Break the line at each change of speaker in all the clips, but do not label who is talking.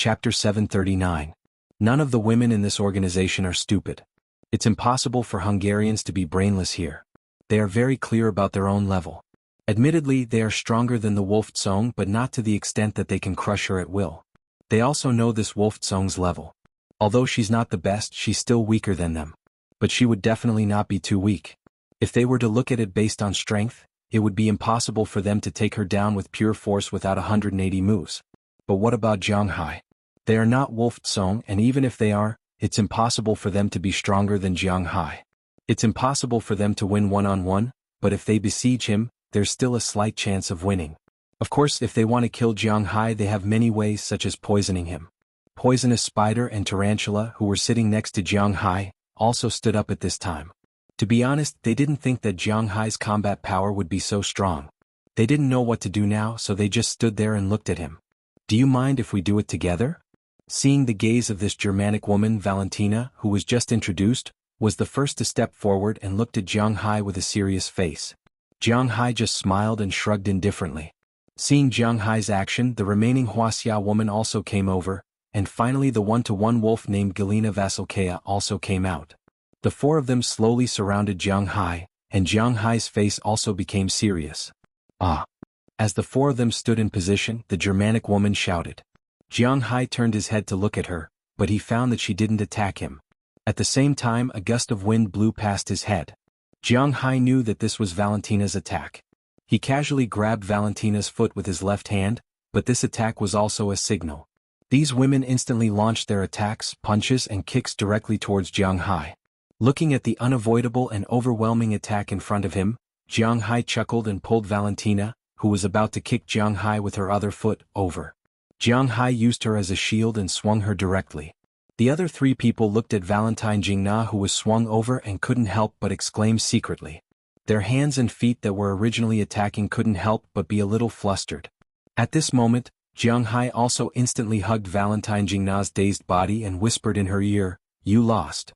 Chapter 739. None of the women in this organization are stupid. It's impossible for Hungarians to be brainless here. They are very clear about their own level. Admittedly, they are stronger than the Wolfzong, but not to the extent that they can crush her at will. They also know this Wolfzong's level. Although she's not the best, she's still weaker than them. But she would definitely not be too weak. If they were to look at it based on strength, it would be impossible for them to take her down with pure force without 180 moves. But what about Jianghai? They are not Wolfzong, and even if they are, it's impossible for them to be stronger than Jianghai. It's impossible for them to win one-on-one, but if they besiege him, there's still a slight chance of winning. Of course, if they want to kill Jianghai, they have many ways, such as poisoning him. Poisonous Spider and Tarantula, who were sitting next to Jianghai, also stood up at this time. To be honest, they didn't think that Jianghai's combat power would be so strong. They didn't know what to do now, so they just stood there and looked at him. "Do you mind if we do it together?" Seeing the gaze of this Germanic woman, Valentina, who was just introduced, was the first to step forward and looked at Jianghai with a serious face. Jianghai just smiled and shrugged indifferently. Seeing Jianghai's action, the remaining Huaxia woman also came over, and finally the one-to-one wolf named Galina Vasilkaya also came out. The four of them slowly surrounded Jianghai, and Jianghai's face also became serious. "Ah!" As the four of them stood in position, the Germanic woman shouted. Jianghai turned his head to look at her, but he found that she didn't attack him. At the same time, a gust of wind blew past his head. Jianghai knew that this was Valentina's attack. He casually grabbed Valentina's foot with his left hand, but this attack was also a signal. These women instantly launched their attacks, punches and kicks directly towards Jianghai. Looking at the unavoidable and overwhelming attack in front of him, Jianghai chuckled and pulled Valentina, who was about to kick Jianghai with her other foot, over. Jianghai used her as a shield and swung her directly. The other three people looked at Valentine Jingna, who was swung over, and couldn't help but exclaim secretly. Their hands and feet that were originally attacking couldn't help but be a little flustered. At this moment, Jianghai also instantly hugged Valentine Jingna's dazed body and whispered in her ear, "You lost."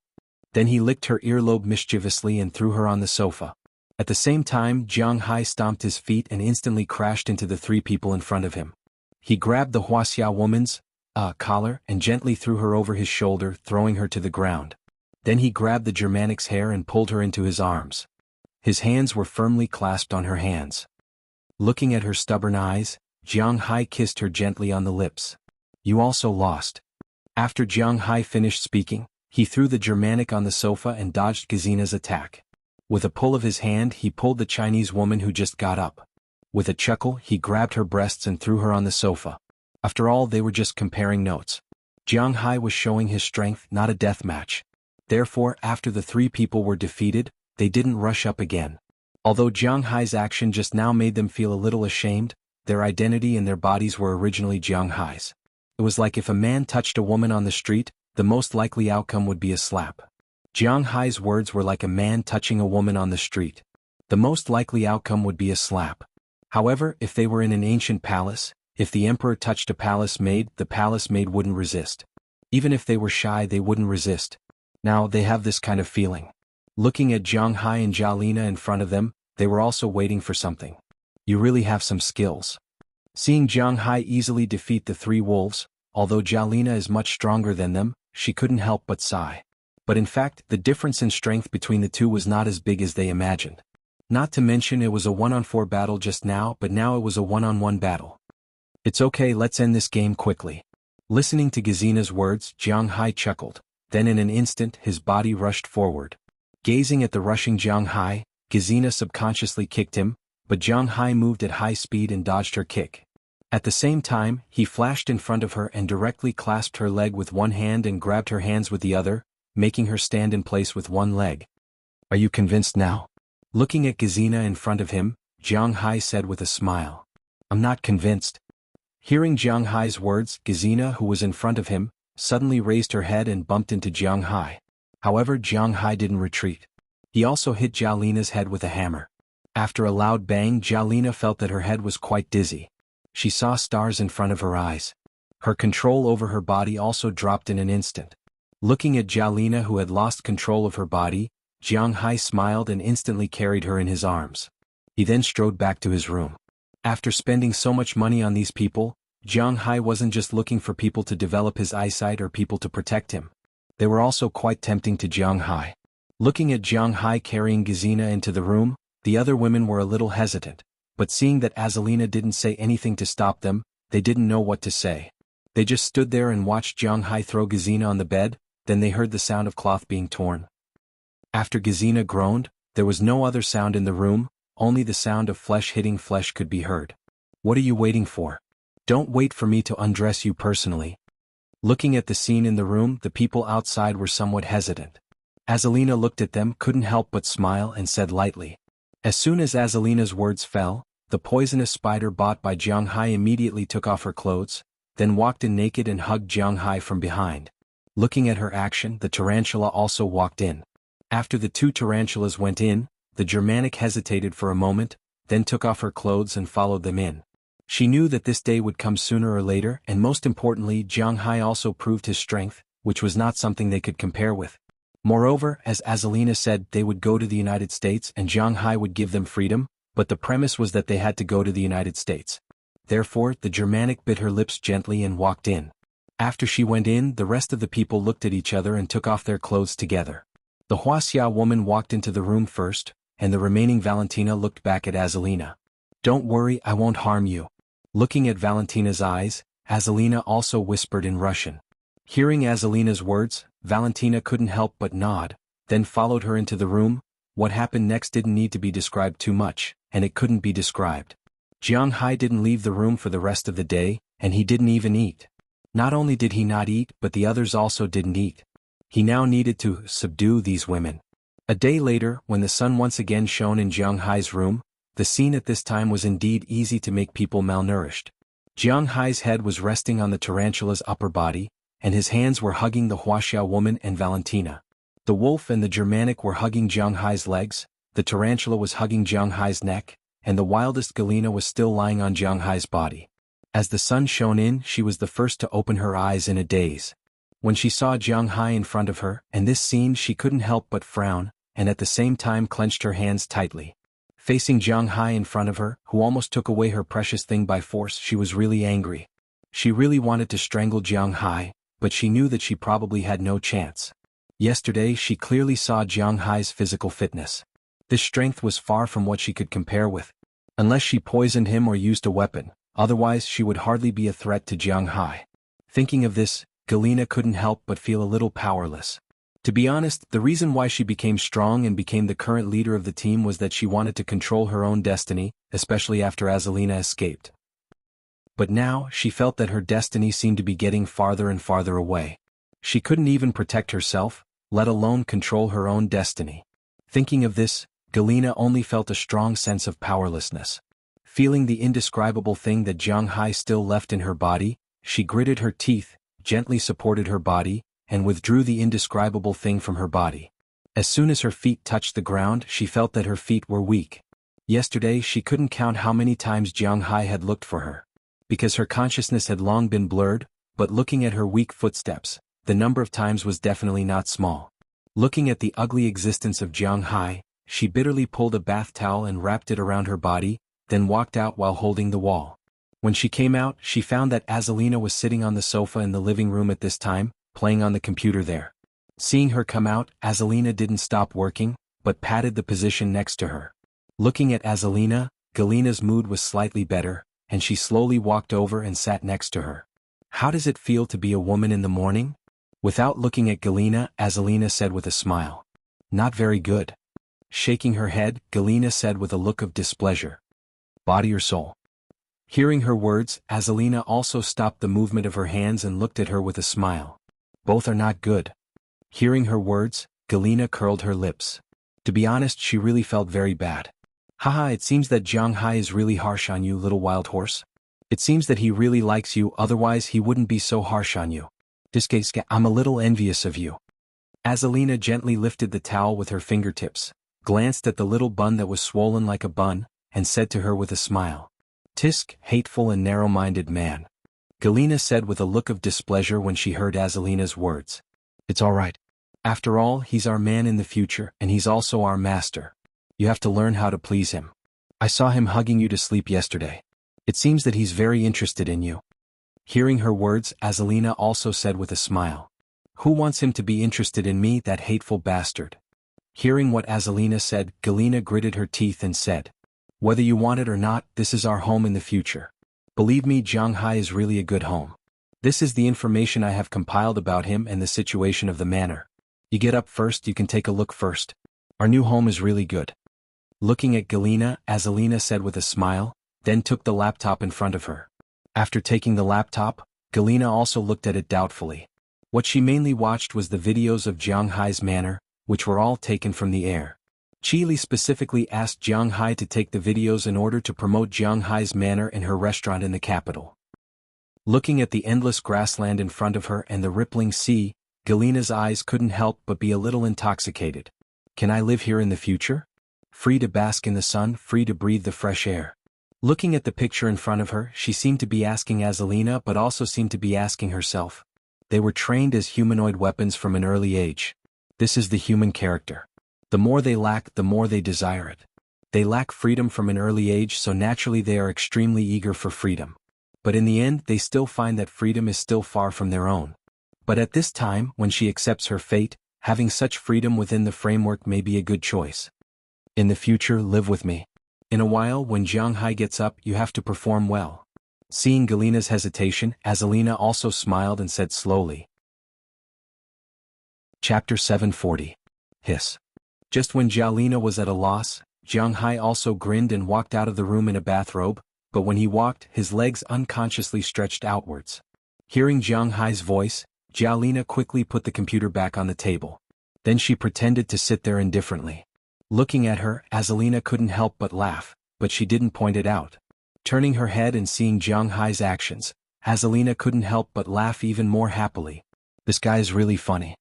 Then he licked her earlobe mischievously and threw her on the sofa. At the same time, Jianghai stomped his feet and instantly crashed into the three people in front of him. He grabbed the Huaxia woman's collar and gently threw her over his shoulder, throwing her to the ground. Then he grabbed the Germanic's hair and pulled her into his arms. His hands were firmly clasped on her hands. Looking at her stubborn eyes, Jianghai kissed her gently on the lips. "You also lost." After Jianghai finished speaking, he threw the Germanic on the sofa and dodged Gazina's attack. With a pull of his hand, he pulled the Chinese woman who just got up. With a chuckle, he grabbed her breasts and threw her on the sofa. After all, they were just comparing notes. Jianghai was showing his strength, not a death match. Therefore, after the three people were defeated, they didn't rush up again. Although Jianghai's action just now made them feel a little ashamed, their identity and their bodies were originally Jianghai's. It was like if a man touched a woman on the street, the most likely outcome would be a slap. Jianghai's words were like a man touching a woman on the street. The most likely outcome would be a slap. However, if they were in an ancient palace, if the emperor touched a palace maid, the palace maid wouldn't resist. Even if they were shy, they wouldn't resist. Now they have this kind of feeling. Looking at Jianghai and Jalina in front of them, they were also waiting for something. "You really have some skills." Seeing Jianghai easily defeat the three wolves, although Jalina is much stronger than them, she couldn't help but sigh. But in fact, the difference in strength between the two was not as big as they imagined. Not to mention it was a 1-on-4 battle just now, but now it was a 1-on-1 battle. "It's okay, let's end this game quickly." Listening to Gazina's words, Jianghai chuckled. Then in an instant, his body rushed forward. Gazing at the rushing Jianghai, Gazina subconsciously kicked him, but Jianghai moved at high speed and dodged her kick. At the same time, he flashed in front of her and directly clasped her leg with one hand and grabbed her hands with the other, making her stand in place with one leg. "Are you convinced now?" Looking at Gazina in front of him, Jianghai said with a smile. "I'm not convinced." Hearing Jianghai's words, Gazina, who was in front of him, suddenly raised her head and bumped into Jianghai. However, Jianghai didn't retreat. He also hit Jalina's head with a hammer. After a loud bang, Jalina felt that her head was quite dizzy. She saw stars in front of her eyes. Her control over her body also dropped in an instant. Looking at Jalina, who had lost control of her body, Jianghai smiled and instantly carried her in his arms. He then strode back to his room. After spending so much money on these people, Jiang Hai wasn't just looking for people to develop his eyesight or people to protect him. They were also quite tempting to Jiang Hai. Looking at Jiang Hai carrying Gazina into the room, the other women were a little hesitant, but seeing that Azalina didn't say anything to stop them, they didn't know what to say. They just stood there and watched Jiang Hai throw Gazina on the bed, then they heard the sound of cloth being torn. After Gazina groaned, there was no other sound in the room, only the sound of flesh hitting flesh could be heard. What are you waiting for? Don't wait for me to undress you personally. Looking at the scene in the room, the people outside were somewhat hesitant. Azalina looked at them, couldn't help but smile, and said lightly. As soon as Azalina's words fell, the poisonous spider bought by Jiang Hai immediately took off her clothes, then walked in naked and hugged Jiang Hai from behind. Looking at her action, the tarantula also walked in. After the two tarantulas went in, the Germanic hesitated for a moment, then took off her clothes and followed them in. She knew that this day would come sooner or later, and most importantly, Jiang Hai also proved his strength, which was not something they could compare with. Moreover, as Azalina said, they would go to the United States and Jiang Hai would give them freedom, but the premise was that they had to go to the United States. Therefore, the Germanic bit her lips gently and walked in. After she went in, the rest of the people looked at each other and took off their clothes together. The Huaxia woman walked into the room first, and the remaining Valentina looked back at Azalina. Don't worry, I won't harm you. Looking at Valentina's eyes, Azalina also whispered in Russian. Hearing Azalina's words, Valentina couldn't help but nod, then followed her into the room. What happened next didn't need to be described too much, and it couldn't be described. Jiang Hai didn't leave the room for the rest of the day, and he didn't even eat. Not only did he not eat, but the others also didn't eat. He now needed to subdue these women. A day later, when the sun once again shone in Jiang Hai's room, the scene at this time was indeed easy to make people malnourished. Jiang Hai's head was resting on the tarantula's upper body, and his hands were hugging the Huaxia woman and Valentina. The wolf and the Germanic were hugging Jiang Hai's legs, the tarantula was hugging Jiang Hai's neck, and the wildest Galena was still lying on Jiang Hai's body. As the sun shone in, she was the first to open her eyes in a daze. When she saw Jiang Hai in front of her, and this scene, she couldn't help but frown, and at the same time clenched her hands tightly. Facing Jiang Hai in front of her, who almost took away her precious thing by force, she was really angry. She really wanted to strangle Jiang Hai, but she knew that she probably had no chance. Yesterday she clearly saw Jiang Hai's physical fitness. This strength was far from what she could compare with. Unless she poisoned him or used a weapon, otherwise she would hardly be a threat to Jiang Hai. Thinking of this, Galena couldn't help but feel a little powerless. To be honest, the reason why she became strong and became the current leader of the team was that she wanted to control her own destiny, especially after Azalina escaped. But now, she felt that her destiny seemed to be getting farther and farther away. She couldn't even protect herself, let alone control her own destiny. Thinking of this, Galena only felt a strong sense of powerlessness. Feeling the indescribable thing that Jiang Hai still left in her body, she gritted her teeth, gently supported her body, and withdrew the indescribable thing from her body. As soon as her feet touched the ground, she felt that her feet were weak. Yesterday she couldn't count how many times Jiang Hai had looked for her. Because her consciousness had long been blurred, but looking at her weak footsteps, the number of times was definitely not small. Looking at the ugly existence of Jiang Hai, she bitterly pulled a bath towel and wrapped it around her body, then walked out while holding the wall. When she came out, she found that Azalina was sitting on the sofa in the living room at this time, playing on the computer there. Seeing her come out, Azalina didn't stop working, but patted the position next to her. Looking at Azalina, Galena's mood was slightly better, and she slowly walked over and sat next to her. How does it feel to be a woman in the morning? Without looking at Galena, Azalina said with a smile. Not very good. Shaking her head, Galena said with a look of displeasure. Body or soul? Hearing her words, Azalina also stopped the movement of her hands and looked at her with a smile. Both are not good. Hearing her words, Galena curled her lips. To be honest, she really felt very bad. Haha, it seems that Jiang Hai is really harsh on you, little wild horse. It seems that he really likes you, otherwise he wouldn't be so harsh on you. I'm a little envious of you. Azalina gently lifted the towel with her fingertips, glanced at the little bun that was swollen like a bun, and said to her with a smile. Tisk, hateful and narrow-minded man. Galena said with a look of displeasure when she heard Azalina's words. It's all right. After all, he's our man in the future, and he's also our master. You have to learn how to please him. I saw him hugging you to sleep yesterday. It seems that he's very interested in you. Hearing her words, Azalina also said with a smile. Who wants him to be interested in me, that hateful bastard? Hearing what Azalina said, Galina gritted her teeth and said, whether you want it or not, this is our home in the future. Believe me, Jianghai is really a good home. This is the information I have compiled about him and the situation of the manor. You get up first, you can take a look first. Our new home is really good. Looking at Galina, Azalina said with a smile, then took the laptop in front of her. After taking the laptop, Galina also looked at it doubtfully. What she mainly watched was the videos of Jianghai's manor, which were all taken from the air. Qili specifically asked Jianghai to take the videos in order to promote Jianghai's manor and her restaurant in the capital. Looking at the endless grassland in front of her and the rippling sea, Galina's eyes couldn't help but be a little intoxicated. Can I live here in the future? Free to bask in the sun, free to breathe the fresh air. Looking at the picture in front of her, she seemed to be asking Azalina but also seemed to be asking herself. They were trained as humanoid weapons from an early age. This is the human character. The more they lack, the more they desire it. They lack freedom from an early age, so naturally they are extremely eager for freedom. But in the end, they still find that freedom is still far from their own. But at this time, when she accepts her fate, having such freedom within the framework may be a good choice. In the future, live with me. In a while, when Jianghai gets up, you have to perform well. Seeing Galina's hesitation, Azalina also smiled and said slowly. Chapter 740. Hiss. Just when Jialina was at a loss, Jianghai also grinned and walked out of the room in a bathrobe, but when he walked, his legs unconsciously stretched outwards. Hearing Jianghai's voice, Jialina quickly put the computer back on the table. Then she pretended to sit there indifferently. Looking at her, Azalina couldn't help but laugh, but she didn't point it out. Turning her head and seeing Jianghai's actions, Azalina couldn't help but laugh even more happily. This guy is really funny.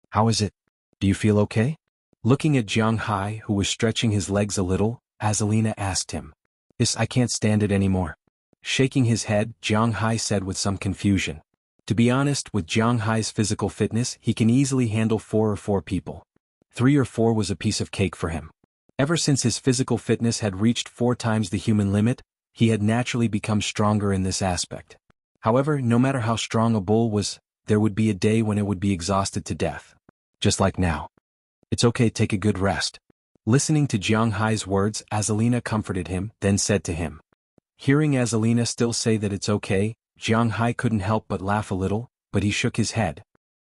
How is it? Do you feel okay? Looking at Jianghai, who was stretching his legs a little, Azalina asked him. Yes, I can't stand it anymore. Shaking his head, Jianghai said with some confusion. To be honest, with Jianghai's physical fitness, he can easily handle 4 people. 3 or 4 was a piece of cake for him. Ever since his physical fitness had reached 4 times the human limit, he had naturally become stronger in this aspect. However, no matter how strong a bull was, there would be a day when it would be exhausted to death. Just like now. It's okay, take a good rest. Listening to Jianghai's words, Azalina comforted him, then said to him. Hearing Azalina still say that it's okay, Jianghai couldn't help but laugh a little, but he shook his head.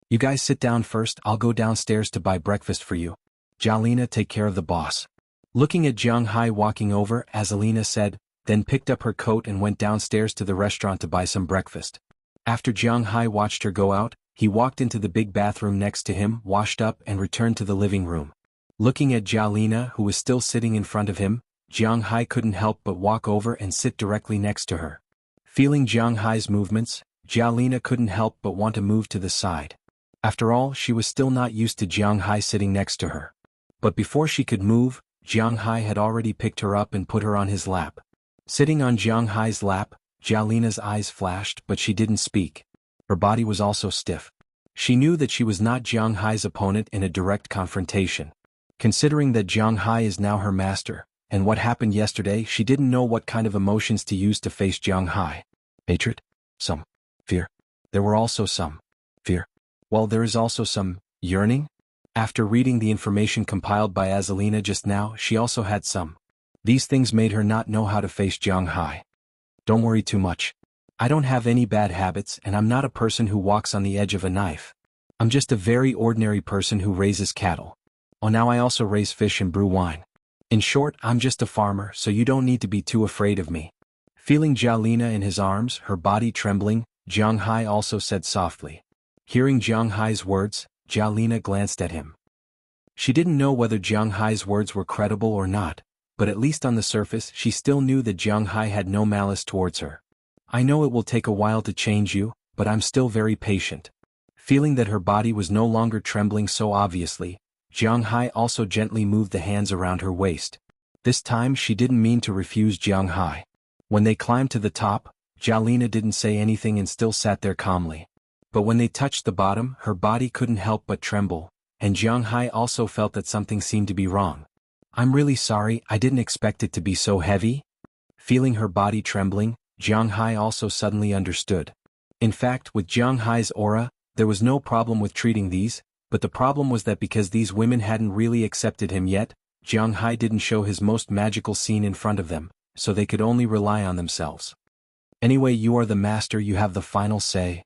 You guys sit down first, I'll go downstairs to buy breakfast for you. Jialina, take care of the boss. Looking at Jianghai walking over, Azalina said, then picked up her coat and went downstairs to the restaurant to buy some breakfast. After Jianghai watched her go out, he walked into the big bathroom next to him, washed up and returned to the living room. Looking at Jialina, who was still sitting in front of him, Jianghai couldn't help but walk over and sit directly next to her. Feeling Jianghai's movements, Jialina couldn't help but want to move to the side. After all, she was still not used to Jianghai sitting next to her. But before she could move, Jianghai had already picked her up and put her on his lap. Sitting on Jianghai's lap, Jialina's eyes flashed, but she didn't speak. Her body was also stiff. She knew that she was not Jianghai's opponent in a direct confrontation. Considering that Jianghai is now her master, and what happened yesterday, she didn't know what kind of emotions to use to face Jianghai. Hatred? Some fear. There were also some fear. Well, there is also some yearning. After reading the information compiled by Azalina just now, she also had some. These things made her not know how to face Jianghai. Don't worry too much. I don't have any bad habits and I'm not a person who walks on the edge of a knife. I'm just a very ordinary person who raises cattle. Oh, now I also raise fish and brew wine. In short, I'm just a farmer, so you don't need to be too afraid of me. Feeling Jialina in his arms, her body trembling, Jianghai also said softly. Hearing Jianghai's words, Jialina glanced at him. She didn't know whether Jianghai's words were credible or not, but at least on the surface she still knew that Jianghai had no malice towards her. I know it will take a while to change you, but I'm still very patient. Feeling that her body was no longer trembling so obviously, Jianghai also gently moved the hands around her waist. This time she didn't mean to refuse Jianghai. When they climbed to the top, Jialina didn't say anything and still sat there calmly. But when they touched the bottom, her body couldn't help but tremble, and Jianghai also felt that something seemed to be wrong. I'm really sorry, I didn't expect it to be so heavy. Feeling her body trembling, Jianghai also suddenly understood. In fact, with Jiang Hai's aura, there was no problem with treating these, but the problem was that because these women hadn't really accepted him yet, Jiang Hai didn't show his most magical scene in front of them, so they could only rely on themselves. Anyway, you are the master, you have the final say.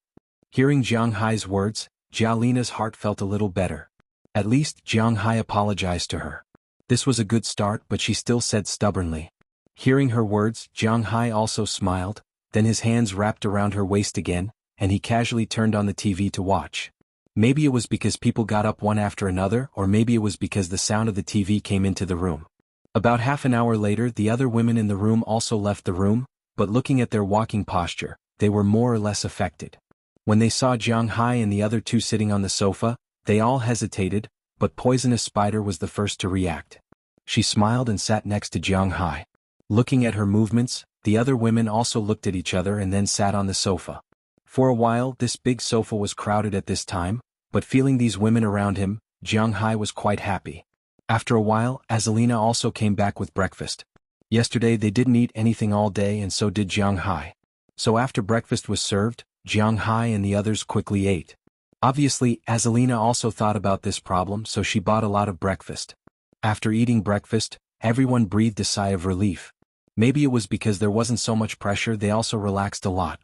Hearing Jiang Hai's words, Jialina's heart felt a little better. At least, Jiang Hai apologized to her. This was a good start, but she still said stubbornly. Hearing her words, Jiang Hai also smiled, then his hands wrapped around her waist again, and he casually turned on the TV to watch. Maybe it was because people got up one after another, or maybe it was because the sound of the TV came into the room. About half an hour later, the other women in the room also left the room, but looking at their walking posture, they were more or less affected. When they saw Jiang Hai and the other two sitting on the sofa, they all hesitated, but Poisonous Spider was the first to react. She smiled and sat next to Jiang Hai. Looking at her movements, the other women also looked at each other and then sat on the sofa. For a while, this big sofa was crowded at this time, but feeling these women around him, Jiang Hai was quite happy. After a while, Azalina also came back with breakfast. Yesterday they didn't eat anything all day, and so did Jiang Hai. So after breakfast was served, Jiang Hai and the others quickly ate. Obviously, Azalina also thought about this problem, so she bought a lot of breakfast. After eating breakfast, everyone breathed a sigh of relief. Maybe it was because there wasn't so much pressure, they also relaxed a lot.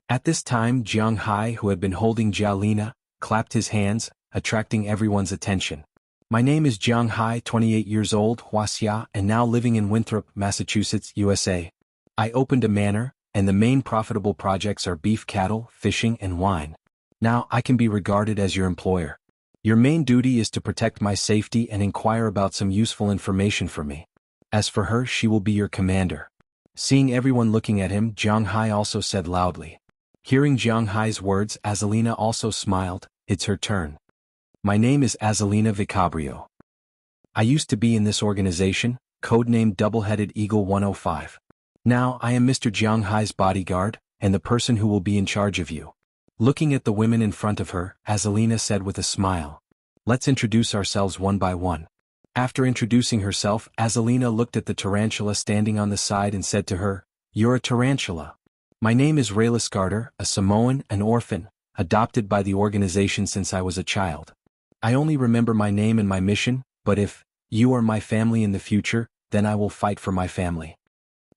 At this time, Jiang Hai, who had been holding Jialina, clapped his hands, attracting everyone's attention. My name is Jiang Hai, 28 years old, Huaxia, and now living in Winthrop, Massachusetts, USA. I opened a manor, and the main profitable projects are beef cattle, fishing, and wine. Now I can be regarded as your employer. Your main duty is to protect my safety and inquire about some useful information for me. As for her, she will be your commander. Seeing everyone looking at him, Jiang Hai also said loudly. Hearing Jiang Hai's words, Azalina also smiled. It's her turn. My name is Azalina Vicabrio. I used to be in this organization, codenamed Double-Headed Eagle 105. Now I am Mr. Jiang Hai's bodyguard, and the person who will be in charge of you. Looking at the women in front of her, Azalina said with a smile. Let's introduce ourselves one by one. After introducing herself, Azalina looked at the tarantula standing on the side and said to her, You're a tarantula. My name is Raylis Garter, a Samoan, an orphan, adopted by the organization since I was a child. I only remember my name and my mission, but if you are my family in the future, then I will fight for my family.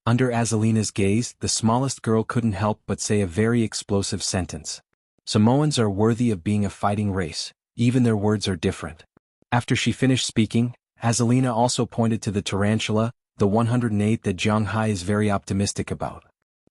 Under Azalina's gaze, the smallest girl couldn't help but say a very explosive sentence. Samoans are worthy of being a fighting race, even their words are different. After she finished speaking, Azalina also pointed to the tarantula, the 108 that Jiang Hai is very optimistic about.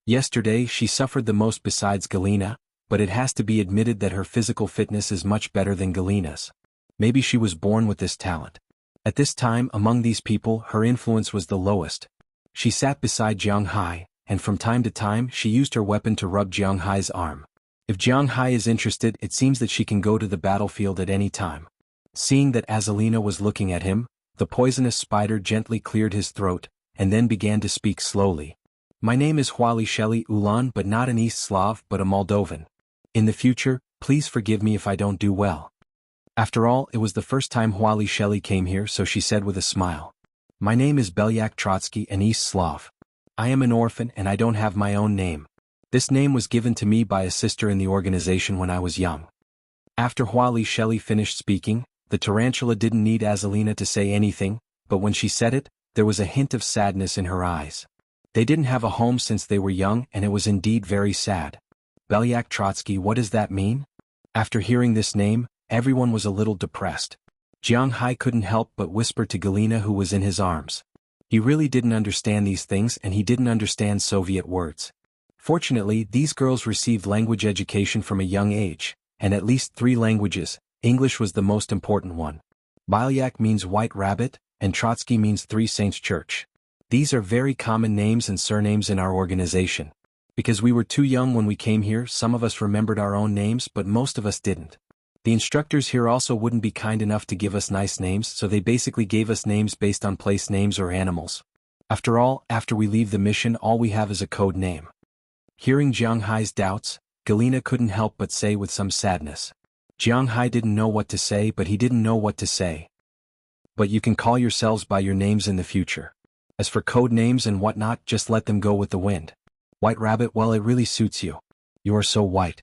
Yesterday she suffered the most besides Galena, but it has to be admitted that her physical fitness is much better than Galena's. Maybe she was born with this talent. At this time, among these people, her influence was the lowest. She sat beside Jiang Hai, and from time to time she used her weapon to rub Jiang Hai's arm. If Jiang Hai is interested, it seems that she can go to the battlefield at any time. Seeing that Azalina was looking at him, the poisonous spider gently cleared his throat, and then began to speak slowly. My name is Huali Sheli Ulan, but not an East Slav but a Moldovan. In the future, please forgive me if I don't do well. After all, it was the first time Huali Sheli came here, so she said with a smile. My name is Belyak Trotsky, an East Slav. I am an orphan and I don't have my own name. This name was given to me by a sister in the organization when I was young. After Huali Sheli finished speaking, the tarantula didn't need Azalina to say anything, but when she said it, there was a hint of sadness in her eyes. They didn't have a home since they were young, and it was indeed very sad. Belyak Trotsky, what does that mean? After hearing this name, everyone was a little depressed. Jiang Hai couldn't help but whisper to Galena, who was in his arms. He really didn't understand these things, and he didn't understand Soviet words. Fortunately, these girls received language education from a young age, and at least 3 languages. English was the most important one. Belyak means white rabbit, and Trotsky means Three Saints Church. These are very common names and surnames in our organization. Because we were too young when we came here, some of us remembered our own names, but most of us didn't. The instructors here also wouldn't be kind enough to give us nice names, so they basically gave us names based on place names or animals. After all, after we leave the mission, all we have is a code name. Hearing Jiang Hai's doubts, Galena couldn't help but say with some sadness. Jiang Hai didn't know what to say, but he didn't know what to say. But you can call yourselves by your names in the future. As for code names and whatnot, just let them go with the wind. White Rabbit, well, it really suits you. You are so white.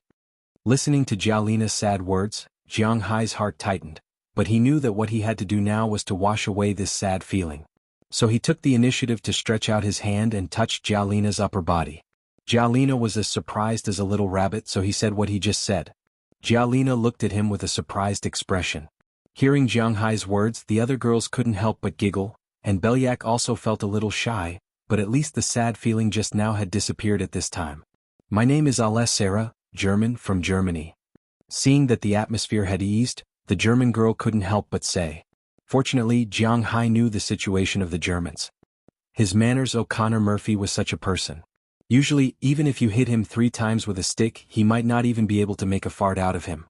Listening to Jialina's sad words, Jiang Hai's heart tightened, but he knew that what he had to do now was to wash away this sad feeling. So he took the initiative to stretch out his hand and touched Jialina's upper body. Jialina was as surprised as a little rabbit, so he said what he just said. Jialina looked at him with a surprised expression. Hearing Jiang Hai's words, the other girls couldn't help but giggle, and Belyak also felt a little shy, but at least the sad feeling just now had disappeared at this time. My name is Alessara, German, from Germany. Seeing that the atmosphere had eased, the German girl couldn't help but say. Fortunately, Jiang Hai knew the situation of the Germans. His manners. O'Connor Murphy was such a person. Usually, even if you hit him 3 times with a stick, he might not even be able to make a fart out of him.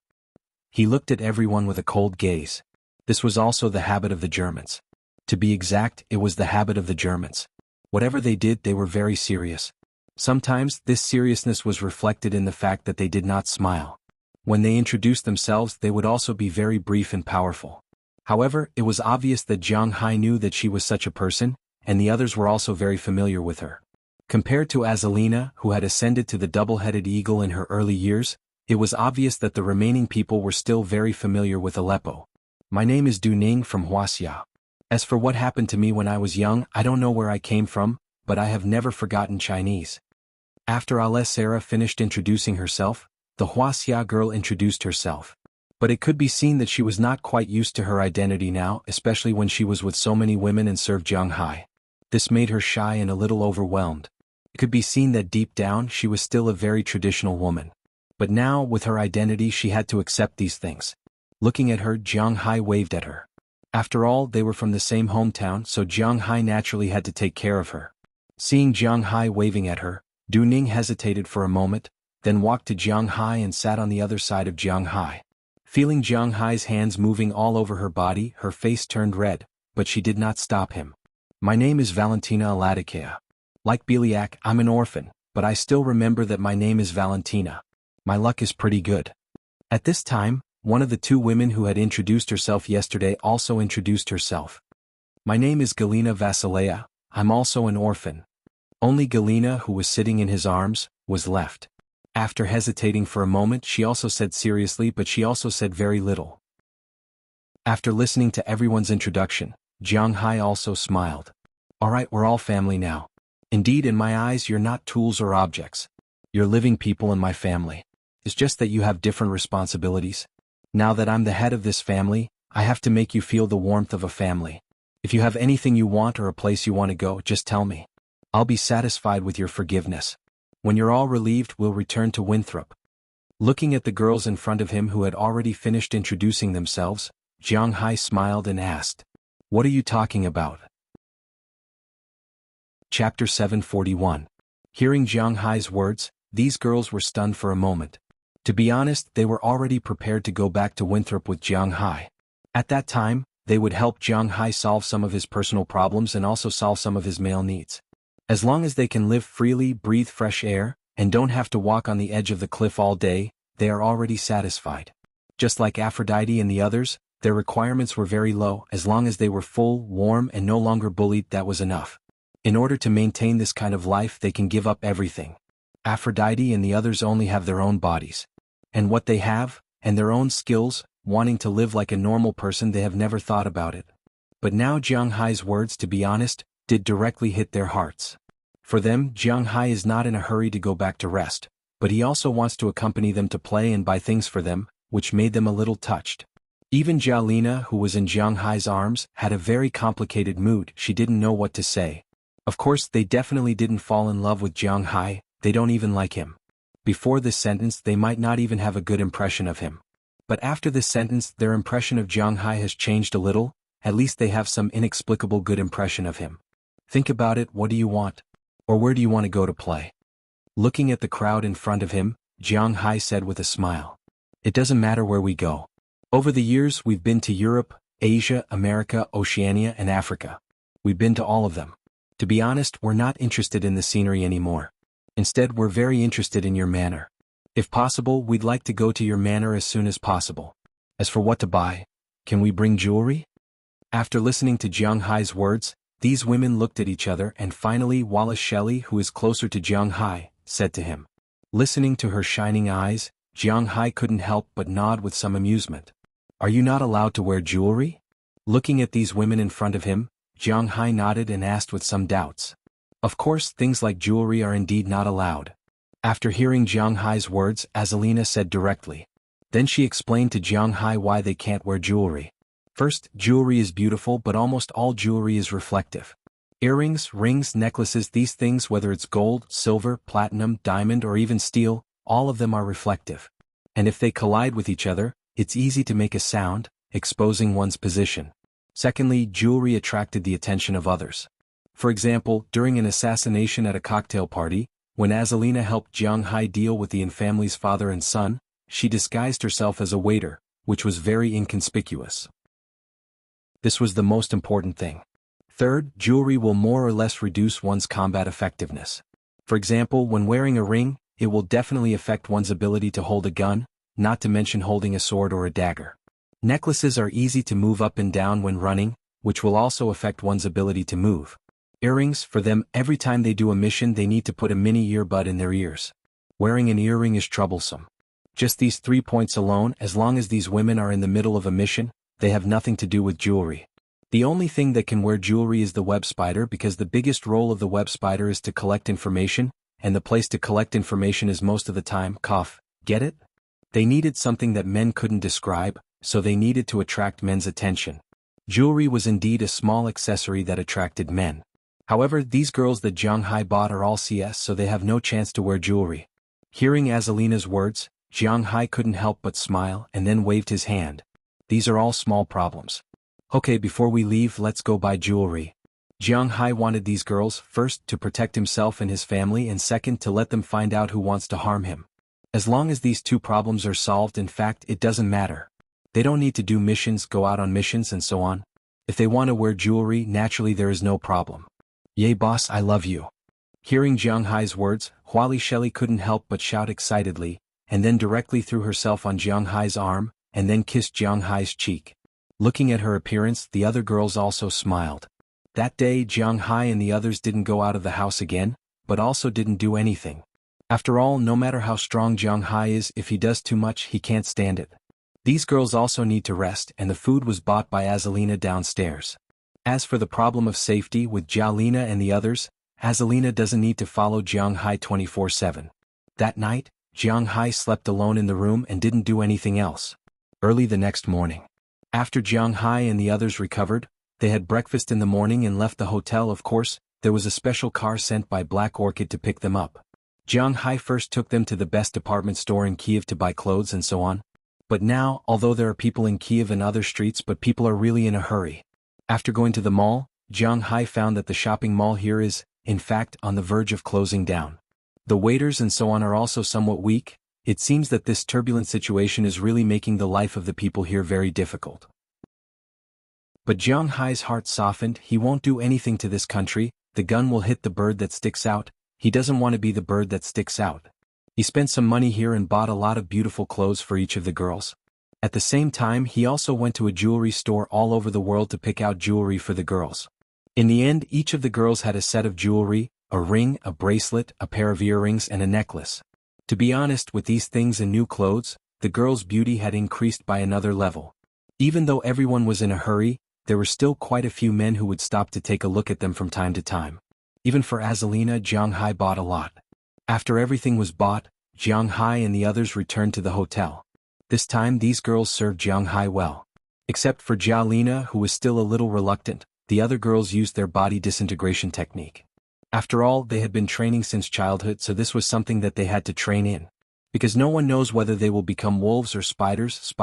He looked at everyone with a cold gaze. This was also the habit of the Germans. To be exact, it was the habit of the Germans. Whatever they did, they were very serious. Sometimes, this seriousness was reflected in the fact that they did not smile. When they introduced themselves, they would also be very brief and powerful. However, it was obvious that Jiang Hai knew that she was such a person, and the others were also very familiar with her. Compared to Azalina, who had ascended to the double-headed eagle in her early years, it was obvious that the remaining people were still very familiar with Aleppo. My name is Du Ning from Huaxia. As for what happened to me when I was young, I don't know where I came from, but I have never forgotten Chinese. After Alessara finished introducing herself, the Huaxia girl introduced herself. But it could be seen that she was not quite used to her identity now, especially when she was with so many women and served Jiang Hai. This made her shy and a little overwhelmed. It could be seen that deep down she was still a very traditional woman. But now, with her identity, she had to accept these things. Looking at her, Jiang Hai waved at her. After all, they were from the same hometown, so Jiang Hai naturally had to take care of her. Seeing Jiang Hai waving at her, Du Ning hesitated for a moment, then walked to Jiang Hai and sat on the other side of Jiang Hai. Feeling Jiang Hai's hands moving all over her body, her face turned red, but she did not stop him. My name is Valentina Aladikea. Like Belyak, I'm an orphan, but I still remember that my name is Valentina. My luck is pretty good. At this time, one of the 2 women who had introduced herself yesterday also introduced herself. My name is Galina Vasilea, I'm also an orphan. Only Galina, who was sitting in his arms, was left. After hesitating for a moment, she also said seriously, but she also said very little. After listening to everyone's introduction, Jiang Hai also smiled. Alright, we're all family now. Indeed, in my eyes, you're not tools or objects. You're living people in my family. It's just that you have different responsibilities. Now that I'm the head of this family, I have to make you feel the warmth of a family. If you have anything you want or a place you want to go, just tell me. I'll be satisfied with your forgiveness. When you're all relieved, we'll return to Winthrop. Looking at the girls in front of him who had already finished introducing themselves, Jiang Hai smiled and asked, "What are you talking about?" Chapter 741. Hearing Jiang Hai's words, these girls were stunned for a moment. To be honest, they were already prepared to go back to Winthrop with Jiang Hai. At that time, they would help Jiang Hai solve some of his personal problems and also solve some of his male needs. As long as they can live freely, breathe fresh air, and don't have to walk on the edge of the cliff all day, they are already satisfied. Just like Aphrodite and the others, their requirements were very low. As long as they were full, warm, and no longer bullied, that was enough. In order to maintain this kind of life, they can give up everything. Aphrodite and the others only have their own bodies. And what they have, and their own skills, wanting to live like a normal person, they have never thought about it. But now Jiang Hai's words, to be honest, did directly hit their hearts. For them, Jiang Hai is not in a hurry to go back to rest, but he also wants to accompany them to play and buy things for them, which made them a little touched. Even Jialina, who was in Jiang Hai's arms, had a very complicated mood. She didn't know what to say. Of course, they definitely didn't fall in love with Jiang Hai, they don't even like him. Before this sentence, they might not even have a good impression of him. But after this sentence, their impression of Jiang Hai has changed a little. At least they have some inexplicable good impression of him. Think about it, what do you want? Or where do you want to go to play? Looking at the crowd in front of him, Jiang Hai said with a smile. It doesn't matter where we go. Over the years, we've been to Europe, Asia, America, Oceania, and Africa. We've been to all of them. To be honest, we're not interested in the scenery anymore. Instead, we're very interested in your manor. If possible, we'd like to go to your manor as soon as possible. As for what to buy, can we bring jewelry? After listening to Jiang Hai's words, these women looked at each other, and finally Wallace Shelley, who is closer to Jiang Hai, said to him. Listening to her shining eyes, Jiang Hai couldn't help but nod with some amusement. Are you not allowed to wear jewelry? Looking at these women in front of him, Jiang Hai nodded and asked with some doubts. Of course, things like jewelry are indeed not allowed. After hearing Jiang Hai's words, Azalina said directly. Then she explained to Jiang Hai why they can't wear jewelry. First, jewelry is beautiful, but almost all jewelry is reflective. Earrings, rings, necklaces, these things, whether it's gold, silver, platinum, diamond, or even steel, all of them are reflective. And if they collide with each other, it's easy to make a sound, exposing one's position. Secondly, jewelry attracted the attention of others. For example, during an assassination at a cocktail party, when Azalina helped Jiang Hai deal with the family's father and son, she disguised herself as a waiter, which was very inconspicuous. This was the most important thing. Third, jewelry will more or less reduce one's combat effectiveness. For example, when wearing a ring, it will definitely affect one's ability to hold a gun, not to mention holding a sword or a dagger. Necklaces are easy to move up and down when running, which will also affect one's ability to move. Earrings, for them, every time they do a mission they need to put a mini earbud in their ears. Wearing an earring is troublesome. Just these 3 points alone, as long as these women are in the middle of a mission, they have nothing to do with jewelry. The only thing that can wear jewelry is the web spider, because the biggest role of the web spider is to collect information, and the place to collect information is most of the time, get it? They needed something that men couldn't describe, so they needed to attract men's attention. Jewelry was indeed a small accessory that attracted men. However, these girls that Jiang Hai bought are all CS, so they have no chance to wear jewelry. Hearing Azalina's words, Jiang Hai couldn't help but smile and then waved his hand. These are all small problems. Okay, before we leave, let's go buy jewelry. Jiang Hai wanted these girls, first, to protect himself and his family, and second, to let them find out who wants to harm him. As long as these two problems are solved, in fact, it doesn't matter. They don't need to do missions, go out on missions and so on. If they want to wear jewelry, naturally there is no problem. Yay boss, I love you. Hearing Jiang Hai's words, Huali Shelley couldn't help but shout excitedly, and then directly threw herself on Jiang Hai's arm, and then kissed Jiang Hai's cheek. Looking at her appearance, the other girls also smiled. That day, Jiang Hai and the others didn't go out of the house again, but also didn't do anything. After all, no matter how strong Jiang Hai is, if he does too much, he can't stand it. These girls also need to rest, and the food was bought by Azalina downstairs. As for the problem of safety with Jialina and the others, Azalina doesn't need to follow Jiang Hai 24/7. That night, Jiang Hai slept alone in the room and didn't do anything else. Early the next morning, after Jiang Hai and the others recovered, they had breakfast in the morning and left the hotel. Of course, there was a special car sent by Black Orchid to pick them up. Jiang Hai first took them to the best department store in Kiev to buy clothes and so on. But now, although there are people in Kiev and other streets, but people are really in a hurry. After going to the mall, Jiang Hai found that the shopping mall here is, in fact, on the verge of closing down. The waiters and so on are also somewhat weak. It seems that this turbulent situation is really making the life of the people here very difficult. But Jiang Hai's heart softened. He won't do anything to this country. The gun will hit the bird that sticks out. He doesn't want to be the bird that sticks out. He spent some money here and bought a lot of beautiful clothes for each of the girls. At the same time, he also went to a jewelry store all over the world to pick out jewelry for the girls. In the end, each of the girls had a set of jewelry, a ring, a bracelet, a pair of earrings, and a necklace. To be honest, with these things and new clothes, the girls' beauty had increased by another level. Even though everyone was in a hurry, there were still quite a few men who would stop to take a look at them from time to time. Even for Azalina, Jiang Hai bought a lot. After everything was bought, Jiang Hai and the others returned to the hotel. This time these girls served Jiang Hai well. Except for Jialina, who was still a little reluctant, the other girls used their body disintegration technique. After all, they had been training since childhood, so this was something that they had to train in. Because no one knows whether they will become wolves or spiders,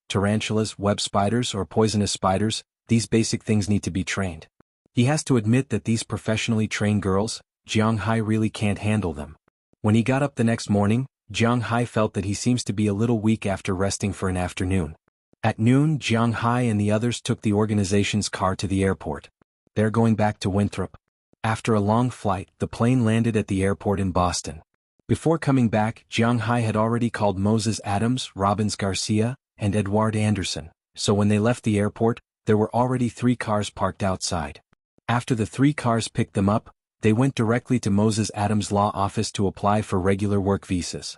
tarantulas, web spiders, or poisonous spiders. These basic things need to be trained. He has to admit that these professionally trained girls, Jiang Hai really can't handle them. When he got up the next morning, Jiang Hai felt that he seems to be a little weak after resting for an afternoon. At noon, Jiang Hai and the others took the organization's car to the airport. They're going back to Winthrop. After a long flight, the plane landed at the airport in Boston. Before coming back, Jiang Hai had already called Moses Adams, Robbins Garcia, and Edward Anderson, so when they left the airport, there were already 3 cars parked outside. After the 3 cars picked them up, they went directly to Moses Adams' law office to apply for regular work visas.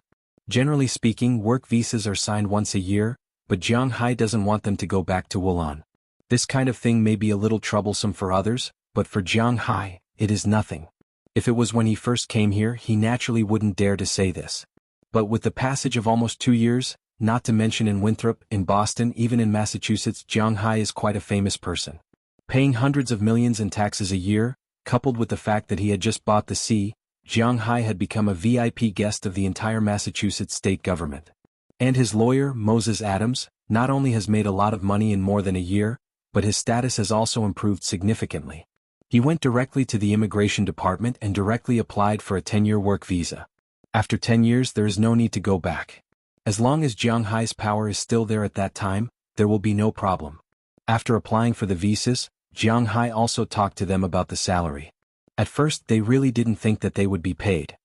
Generally speaking, work visas are signed once a year, but Jiang Hai doesn't want them to go back to Wulan. This kind of thing may be a little troublesome for others, but for Jiang Hai, it is nothing. If it was when he first came here, he naturally wouldn't dare to say this. But with the passage of almost 2 years, not to mention in Winthrop, in Boston, even in Massachusetts, Jiang Hai is quite a famous person. Paying hundreds of millions in taxes a year, coupled with the fact that he had just bought the sea, Jiang Hai had become a VIP guest of the entire Massachusetts state government. And his lawyer, Moses Adams, not only has made a lot of money in more than a year, but his status has also improved significantly. He went directly to the immigration department and directly applied for a 10-year work visa. After 10 years there is no need to go back. As long as Jiang Hai's power is still there at that time, there will be no problem. After applying for the visas, Jiang Hai also talked to them about the salary. At first they really didn't think that they would be paid.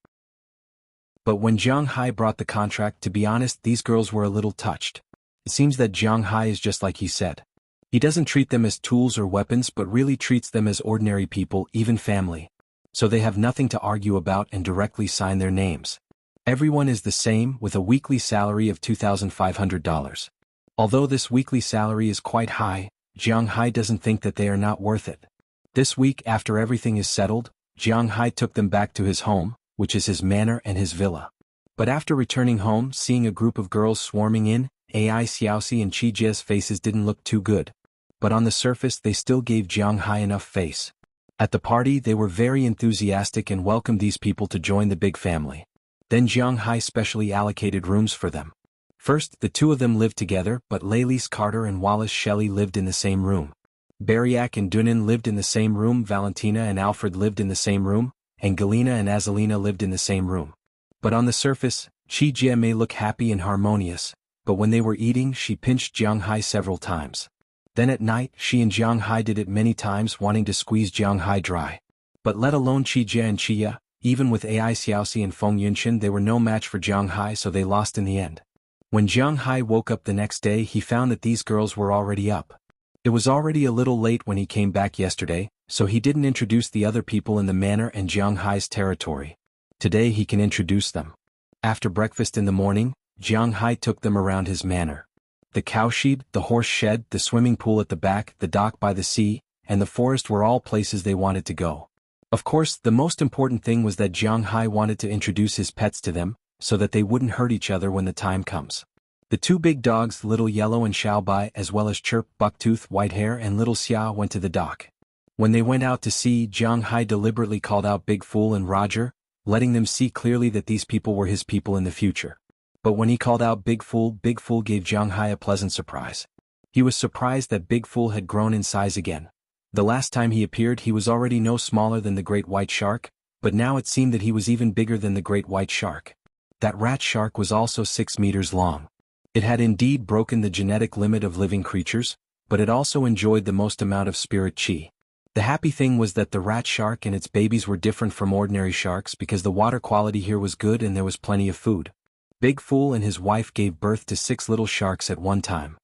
But when Jiang Hai brought the contract, to be honest, these girls were a little touched. It seems that Jiang Hai is just like he said. He doesn't treat them as tools or weapons but really treats them as ordinary people, even family. So they have nothing to argue about and directly sign their names. Everyone is the same, with a weekly salary of $2,500. Although this weekly salary is quite high, Jiang Hai doesn't think that they are not worth it. This week, after everything is settled, Jiang Hai took them back to his home, which is his manor and his villa. But after returning home, seeing a group of girls swarming in, Ai Xiaoxi and Qi Jie's faces didn't look too good. But on the surface they still gave Jiang Hai enough face. At the party they were very enthusiastic and welcomed these people to join the big family. Then Jiang Hai specially allocated rooms for them. First, the two of them lived together, but Lalise Carter and Wallace Shelley lived in the same room. Bariak and Dunan lived in the same room, Valentina and Alfred lived in the same room, and Galina and Azalina lived in the same room. But on the surface, Qi Jie may look happy and harmonious, but when they were eating she pinched Jiang Hai several times. Then at night she and Jiang Hai did it many times, wanting to squeeze Jiang Hai dry. But let alone Qi Jie and Qia, even with Ai Xiaoxi and Feng Yunshan they were no match for Jiang Hai, so they lost in the end. When Jiang Hai woke up the next day he found that these girls were already up. It was already a little late when he came back yesterday, so he didn't introduce the other people in the manor and Jiang Hai's territory. Today he can introduce them. After breakfast in the morning, Jiang Hai took them around his manor. The cowshed, the horse shed, the swimming pool at the back, the dock by the sea, and the forest were all places they wanted to go. Of course, the most important thing was that Jiang Hai wanted to introduce his pets to them, so that they wouldn't hurt each other when the time comes. The two big dogs, Little Yellow and Xiaobai, as well as Chirp, Bucktooth, Whitehair and Little Xia, went to the dock. When they went out to sea, Jiang Hai deliberately called out Big Fool and Roger, letting them see clearly that these people were his people in the future. But when he called out Big Fool gave Jiang Hai a pleasant surprise. He was surprised that Big Fool had grown in size again. The last time he appeared he was already no smaller than the great white shark, but now it seemed that he was even bigger than the great white shark. That rat shark was also 6 meters long. It had indeed broken the genetic limit of living creatures, but it also enjoyed the most amount of spirit chi. The happy thing was that the rat shark and its babies were different from ordinary sharks because the water quality here was good and there was plenty of food. Big Fool and his wife gave birth to 6 little sharks at one time.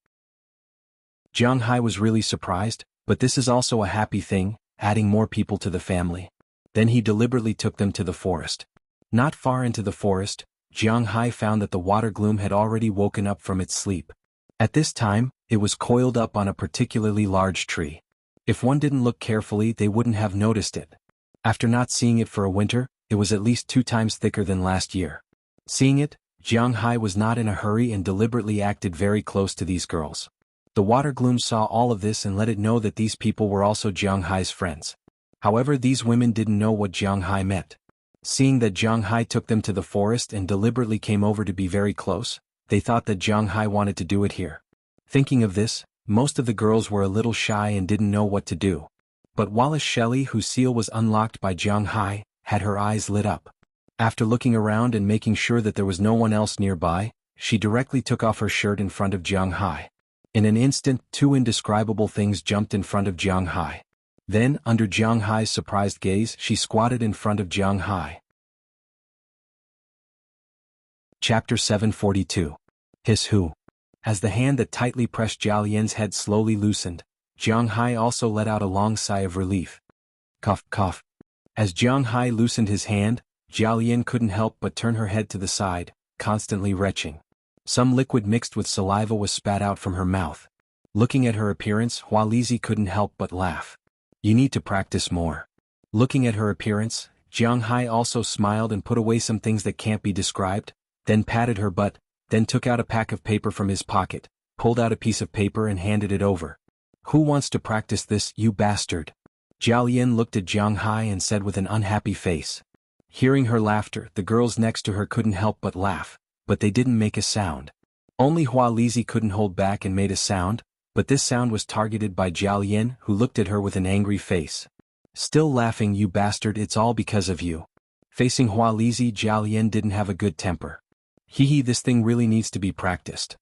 Jiang Hai was really surprised, but this is also a happy thing, adding more people to the family. Then he deliberately took them to the forest. Not far into the forest, Jiang Hai found that the water gloom had already woken up from its sleep. At this time, it was coiled up on a particularly large tree. If one didn't look carefully they wouldn't have noticed it. After not seeing it for a winter, it was at least 2 times thicker than last year. Seeing it, Jiang Hai was not in a hurry and deliberately acted very close to these girls. The water gloom saw all of this and let it know that these people were also Jiang Hai's friends. However, these women didn't know what Jiang Hai meant. Seeing that Jiang Hai took them to the forest and deliberately came over to be very close, they thought that Jiang Hai wanted to do it here. Thinking of this, most of the girls were a little shy and didn't know what to do. But Wallace Shelley, whose seal was unlocked by Jiang Hai, had her eyes lit up. After looking around and making sure that there was no one else nearby, she directly took off her shirt in front of Jiang Hai. In an instant, 2 indescribable things jumped in front of Jiang Hai. Then, under Jiang Hai's surprised gaze, she squatted in front of Jiang Hai. Chapter 742. His Who. As the hand that tightly pressed Zhao Lian's head slowly loosened, Jiang Hai also let out a long sigh of relief. Cough, cough. As Jiang Hai loosened his hand, Zhao Lian couldn't help but turn her head to the side, constantly retching. Some liquid mixed with saliva was spat out from her mouth. Looking at her appearance, Hualizi couldn't help but laugh. You need to practice more. Looking at her appearance, Jiang Hai also smiled and put away some things that can't be described, then patted her butt, then took out a pack of paper from his pocket, pulled out a piece of paper and handed it over. Who wants to practice this, you bastard? Jiao Yin looked at Jiang Hai and said with an unhappy face. Hearing her laughter, the girls next to her couldn't help but laugh, but they didn't make a sound. Only Hualizi couldn't hold back and made a sound, but this sound was targeted by Jiao Yin, who looked at her with an angry face. Still laughing, you bastard, it's all because of you. Facing Hualizi, Jiao Yin didn't have a good temper. Hee, this thing really needs to be practiced.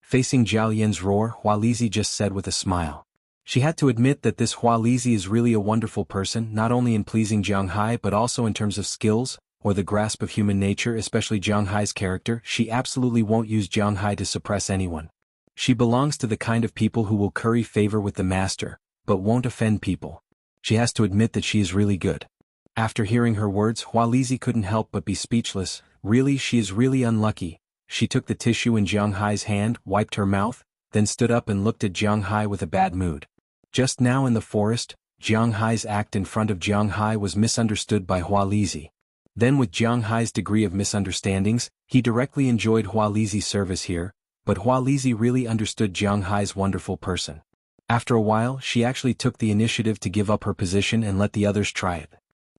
Facing Jiao Yin's roar, Hualizi just said with a smile. She had to admit that this Hualizi is really a wonderful person, not only in pleasing Jiang Hai but also in terms of skills, or the grasp of human nature, especially Jiang Hai's character. She absolutely won't use Jiang Hai to suppress anyone. She belongs to the kind of people who will curry favor with the master, but won't offend people. She has to admit that she is really good. After hearing her words, Hualizi couldn't help but be speechless. Really, she is really unlucky. She took the tissue in Jiang Hai's hand, wiped her mouth, then stood up and looked at Jiang Hai with a bad mood. Just now in the forest, Jiang Hai's act in front of Jiang Hai was misunderstood by Hualizi. Then with Jiang Hai's degree of misunderstandings, he directly enjoyed Hualizi's service here, but Hualizi really understood Jiang Hai's wonderful person. After a while, she actually took the initiative to give up her position and let the others try it.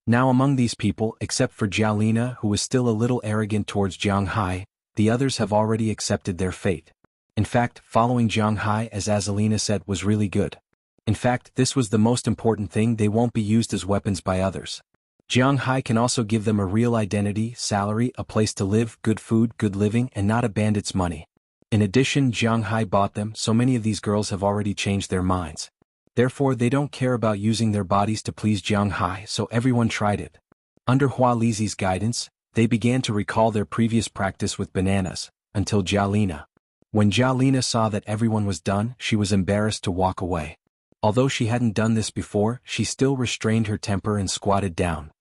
Now among these people, except for Jialina, who was still a little arrogant towards Jiang Hai, the others have already accepted their fate. In fact, following Jiang Hai, as Azalina said, was really good. In fact, this was the most important thing. They won't be used as weapons by others. Jiang Hai can also give them a real identity, salary, a place to live, good food, good living, and not a bandit's money. In addition, Jiang Hai bought them, so many of these girls have already changed their minds. Therefore, they don't care about using their bodies to please Jiang Hai, so everyone tried it. Under Hualizi's guidance, they began to recall their previous practice with bananas, until Jialina. When Jialina saw that everyone was done, she was embarrassed to walk away. Although she hadn't done this before, she still restrained her temper and squatted down.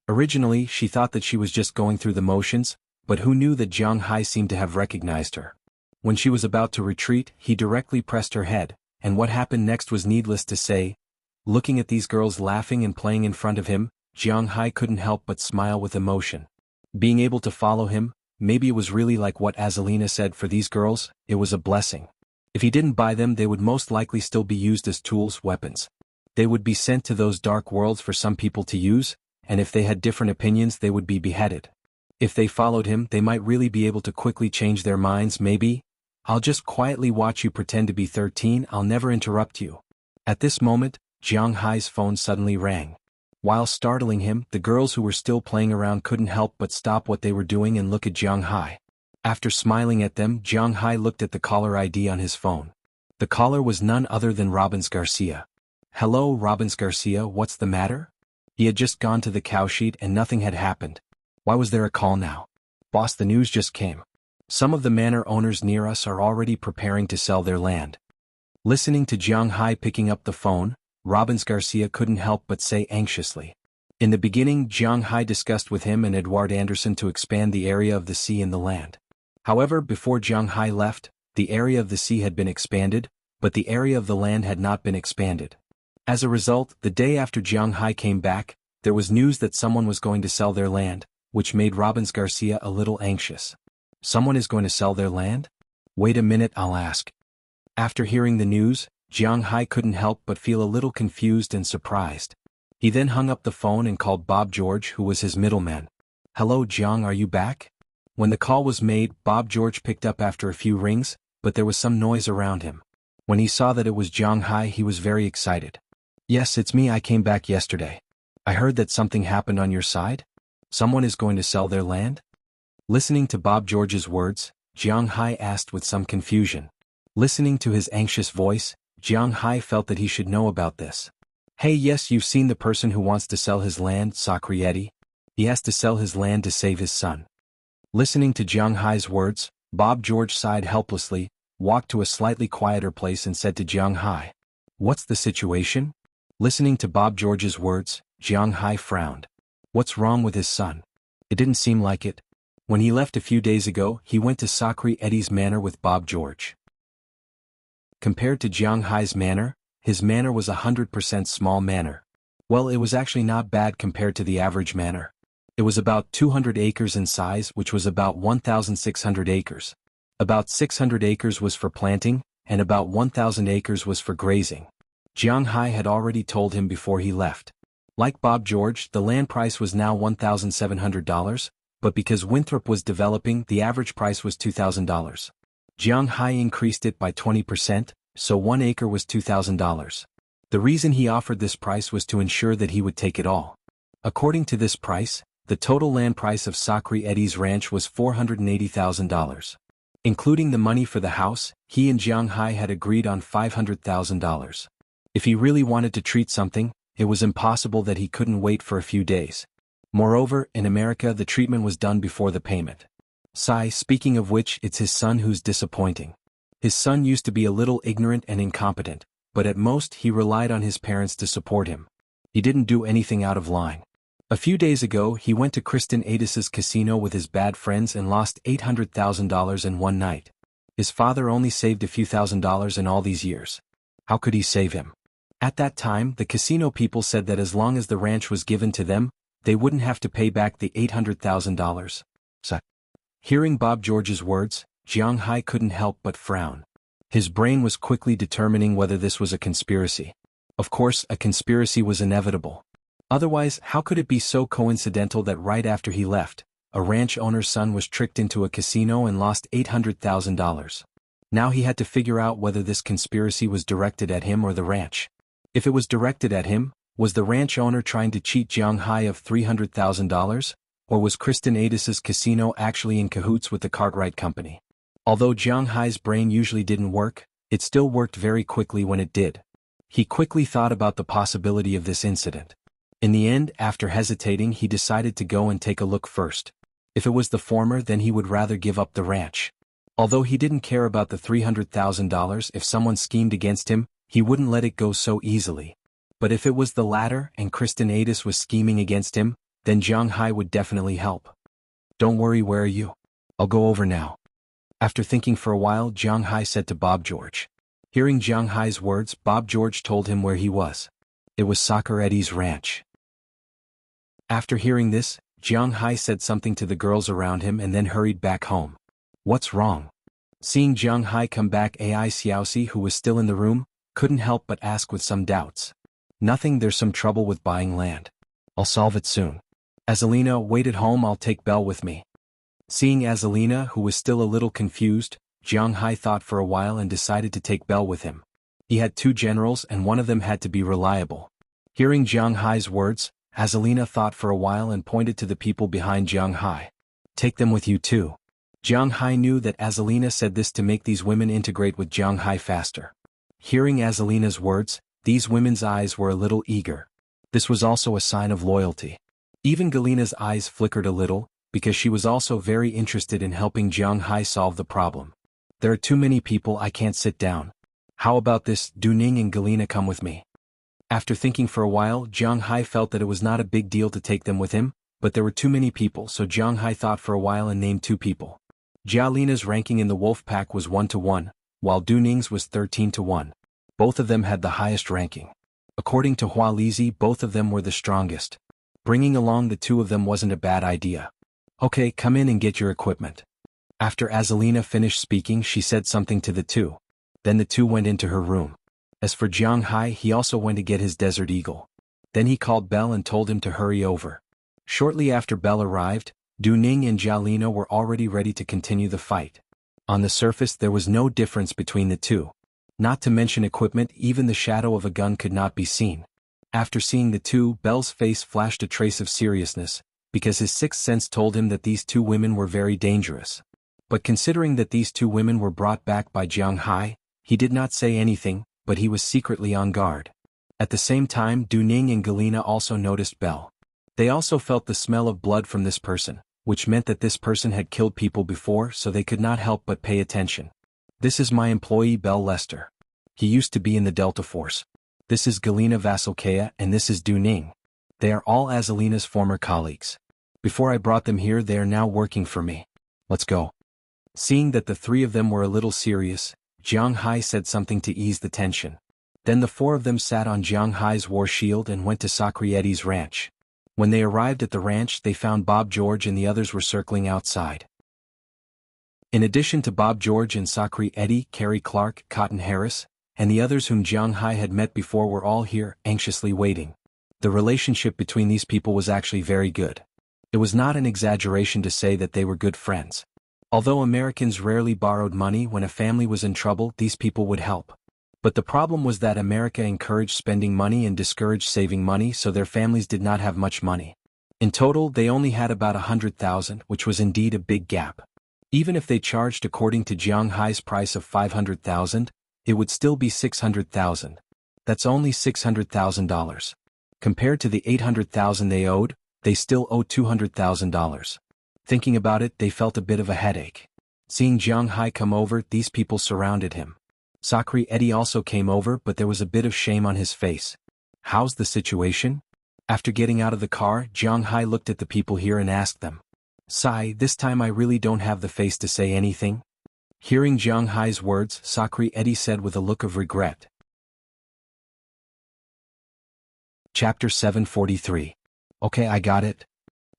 Originally, she thought that she was just going through the motions, but who knew that Jiang Hai seemed to have recognized her. When she was about to retreat, he directly pressed her head, and what happened next was needless to say. Looking at these girls laughing and playing in front of him, Jiang Hai couldn't help but smile with emotion. Being able to follow him, maybe it was really like what Azalina said. For these girls, it was a blessing. If he didn't buy them, they would most likely still be used as tools, weapons. They would be sent to those dark worlds for some people to use, and if they had different opinions, they would be beheaded. If they followed him, they might really be able to quickly change their minds. Maybe. I'll just quietly watch you pretend to be 13, I'll never interrupt you. At this moment, Jiang Hai's phone suddenly rang. While startling him, the girls who were still playing around couldn't help but stop what they were doing and look at Jiang Hai. After smiling at them, Jiang Hai looked at the caller ID on his phone. The caller was none other than Robbins Garcia. Hello, Robbins Garcia, what's the matter? He had just gone to the cowshed and nothing had happened. Why was there a call now? Boss, the news just came. Some of the manor owners near us are already preparing to sell their land. Listening to Jiang Hai picking up the phone, Robbins Garcia couldn't help but say anxiously. In the beginning, Jiang Hai discussed with him and Edward Anderson to expand the area of the sea and the land. However, before Jiang Hai left, the area of the sea had been expanded, but the area of the land had not been expanded. As a result, the day after Jiang Hai came back, there was news that someone was going to sell their land, which made Robbins Garcia a little anxious. Someone is going to sell their land? Wait a minute, I'll ask. After hearing the news, Jiang Hai couldn't help but feel a little confused and surprised. He then hung up the phone and called Bob George, who was his middleman. Hello, Jiang, are you back? When the call was made, Bob George picked up after a few rings, but there was some noise around him. When he saw that it was Jiang Hai, he was very excited. Yes, it's me, I came back yesterday. I heard that something happened on your side? Someone is going to sell their land? Listening to Bob George's words, Jiang Hai asked with some confusion. Listening to his anxious voice, Jiang Hai felt that he should know about this. Hey, yes, you've seen the person who wants to sell his land, Sacrieti. He has to sell his land to save his son. Listening to Jiang Hai's words, Bob George sighed helplessly, walked to a slightly quieter place and said to Jiang Hai, "What's the situation?" Listening to Bob George's words, Jiang Hai frowned. What's wrong with his son? It didn't seem like it. When he left a few days ago, he went to Sakri Eddie's manor with Bob George. Compared to Jiang Hai's manor, his manor was 100% small manor. Well, it was actually not bad compared to the average manor. It was about 200 acres in size, which was about 1,600 acres. About 600 acres was for planting, and about 1,000 acres was for grazing. Jiang Hai had already told him before he left. Like Bob George, the land price was now $1,700, but because Winthrop was developing, the average price was $2,000. Jiang Hai increased it by 20%, so 1 acre was $2,000. The reason he offered this price was to ensure that he would take it all. According to this price, the total land price of Sakri Eddie's ranch was $480,000. Including the money for the house, he and Jiang Hai had agreed on $500,000. If he really wanted to treat something, it was impossible that he couldn't wait for a few days. Moreover, in America the treatment was done before the payment. Speaking of which, it's his son who's disappointing. His son used to be a little ignorant and incompetent, but at most he relied on his parents to support him. He didn't do anything out of line. A few days ago he went to Kristen Adis's casino with his bad friends and lost $800,000 in one night. His father only saved a few $1,000s in all these years. How could he save him? At that time, the casino people said that as long as the ranch was given to them, they wouldn't have to pay back the $800,000. Hearing Bob George's words, Jiang Hai couldn't help but frown. His brain was quickly determining whether this was a conspiracy. Of course, a conspiracy was inevitable. Otherwise, how could it be so coincidental that right after he left, a ranch owner's son was tricked into a casino and lost $800,000? Now he had to figure out whether this conspiracy was directed at him or the ranch. If it was directed at him, was the ranch owner trying to cheat Jiang Hai of $300,000? Or was Kristen Adis's casino actually in cahoots with the Cartwright Company? Although Jiang Hai's brain usually didn't work, it still worked very quickly when it did. He quickly thought about the possibility of this incident. In the end, after hesitating, he decided to go and take a look first. If it was the former, then he would rather give up the ranch. Although he didn't care about the $300,000, if someone schemed against him, he wouldn't let it go so easily. But if it was the latter and Kristen Adis was scheming against him, then Jiang Hai would definitely help. Don't worry, where are you? I'll go over now. After thinking for a while, Jiang Hai said to Bob George. Hearing Jiang Hai's words, Bob George told him where he was. It was Sakri Eddie's ranch. After hearing this, Jiang Hai said something to the girls around him and then hurried back home. What's wrong? Seeing Jiang Hai come back, Ai Xiaoxi, who was still in the room, couldn't help but ask with some doubts. Nothing, there's some trouble with buying land. I'll solve it soon. Azalina, wait at home, I'll take Belle with me. Seeing Azalina, who was still a little confused, Jiang Hai thought for a while and decided to take Belle with him. He had 2 generals and one of them had to be reliable. Hearing Jiang Hai's words, Azalina thought for a while and pointed to the people behind Jiang Hai. Take them with you too. Jiang Hai knew that Azalina said this to make these women integrate with Jiang Hai faster. Hearing Azalina's words, these women's eyes were a little eager. This was also a sign of loyalty. Even Galina's eyes flickered a little, because she was also very interested in helping Jiang Hai solve the problem. There are too many people, I can't sit down. How about this, Du Ning and Galina come with me? After thinking for a while, Jiang Hai felt that it was not a big deal to take them with him, but there were too many people, so Jiang Hai thought for a while and named 2 people. Jialina's ranking in the wolf pack was 1-1, while Du Ning's was 13-1. Both of them had the highest ranking. According to Hua Lizi, both of them were the strongest. Bringing along the 2 of them wasn't a bad idea. Okay, come in and get your equipment. After Azalina finished speaking, she said something to the 2. Then the 2 went into her room. As for Jiang Hai, he also went to get his Desert Eagle. Then he called Belle and told him to hurry over. Shortly after Belle arrived, Du Ning and Jialina were already ready to continue the fight. On the surface there was no difference between the 2. Not to mention equipment, even the shadow of a gun could not be seen. After seeing the 2, Belle's face flashed a trace of seriousness, because his 6th sense told him that these 2 women were very dangerous. But considering that these 2 women were brought back by Jiang Hai, he did not say anything, but he was secretly on guard. At the same time, Du Ning and Galina also noticed Belle. They also felt the smell of blood from this person, which meant that this person had killed people before, so they could not help but pay attention. This is my employee Belle Lester. He used to be in the Delta Force. This is Galina Vasilkaya and this is Du Ning. They are all Azalina's former colleagues. Before I brought them here, they are now working for me. Let's go. Seeing that the three of them were a little serious, Jiang Hai said something to ease the tension. Then the four of them sat on Jiang Hai's war shield and went to Sakri Eddie's ranch. When they arrived at the ranch, they found Bob George and the others were circling outside. In addition to Bob George and Sakri Eddie, Carrie Clark, Cotton Harris, and the others whom Jiang Hai had met before were all here, anxiously waiting. The relationship between these people was actually very good. It was not an exaggeration to say that they were good friends. Although Americans rarely borrowed money, when a family was in trouble, these people would help. But the problem was that America encouraged spending money and discouraged saving money, so their families did not have much money. In total, they only had about 100,000, which was indeed a big gap. Even if they charged according to Jiang Hai's price of 500,000, it would still be 600,000. That's only $600,000. Compared to the 800,000 they owed, they still owe $200,000. Thinking about it, they felt a bit of a headache. Seeing Jiang Hai come over, these people surrounded him. Sakri Eddie also came over, but there was a bit of shame on his face. How's the situation? After getting out of the car, Jiang Hai looked at the people here and asked them. Sigh, this time I really don't have the face to say anything. Hearing Jiang Hai's words, Sakri Eddie said with a look of regret. Chapter 743. Okay, I got it.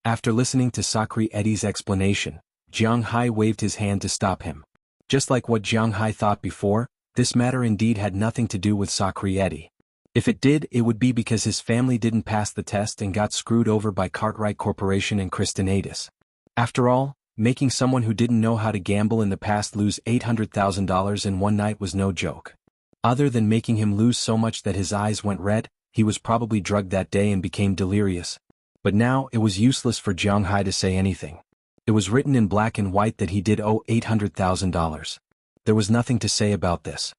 After listening to Sakri Eddie's explanation, Jiang Hai waved his hand to stop him. Just like what Jiang Hai thought before, this matter indeed had nothing to do with Sakri Eddie. If it did, it would be because his family didn't pass the test and got screwed over by Cartwright Corporation and Christinatus. After all, making someone who didn't know how to gamble in the past lose $800,000 in one night was no joke. Other than making him lose so much that his eyes went red, he was probably drugged that day and became delirious. But now, it was useless for Jiang Hai to say anything. It was written in black and white that he did owe $800,000. There was nothing to say about this.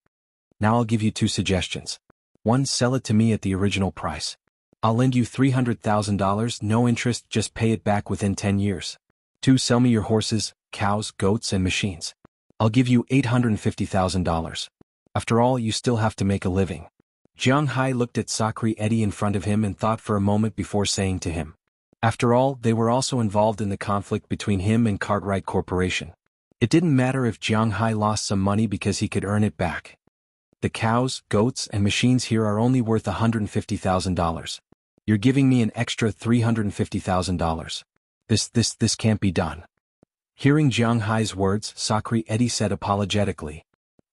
Now I'll give you two suggestions. 1. Sell it to me at the original price. I'll lend you $300,000, no interest, just pay it back within 10 years. 2. Sell me your horses, cows, goats, and machines. I'll give you $850,000. After all, you still have to make a living. Jiang Hai looked at Sakri Eddie in front of him and thought for a moment before saying to him. After all, they were also involved in the conflict between him and Cartwright Corporation. It didn't matter if Jiang Hai lost some money because he could earn it back. The cows, goats, and machines here are only worth $150,000. You're giving me an extra $350,000. This can't be done. Hearing Jiang Hai's words, Sakri Eddie said apologetically.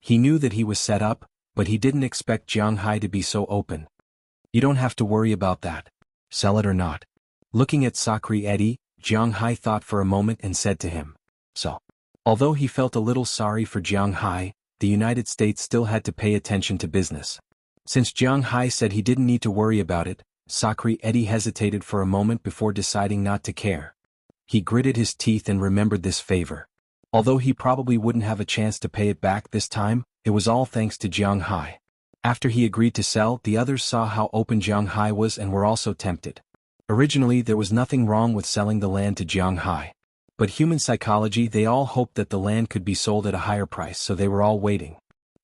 He knew that he was set up, but he didn't expect Jiang Hai to be so open. You don't have to worry about that. Sell it or not. Looking at Sakri Eddie, Jiang Hai thought for a moment and said to him. So. Although he felt a little sorry for Jiang Hai, the United States still had to pay attention to business. Since Jiang Hai said he didn't need to worry about it, Sakri Eddie hesitated for a moment before deciding not to care. He gritted his teeth and remembered this favor. Although he probably wouldn't have a chance to pay it back this time, it was all thanks to Jiang Hai. After he agreed to sell, the others saw how open Jiang Hai was and were also tempted. Originally, there was nothing wrong with selling the land to Jiang Hai. But human psychology, they all hoped that the land could be sold at a higher price, so they were all waiting.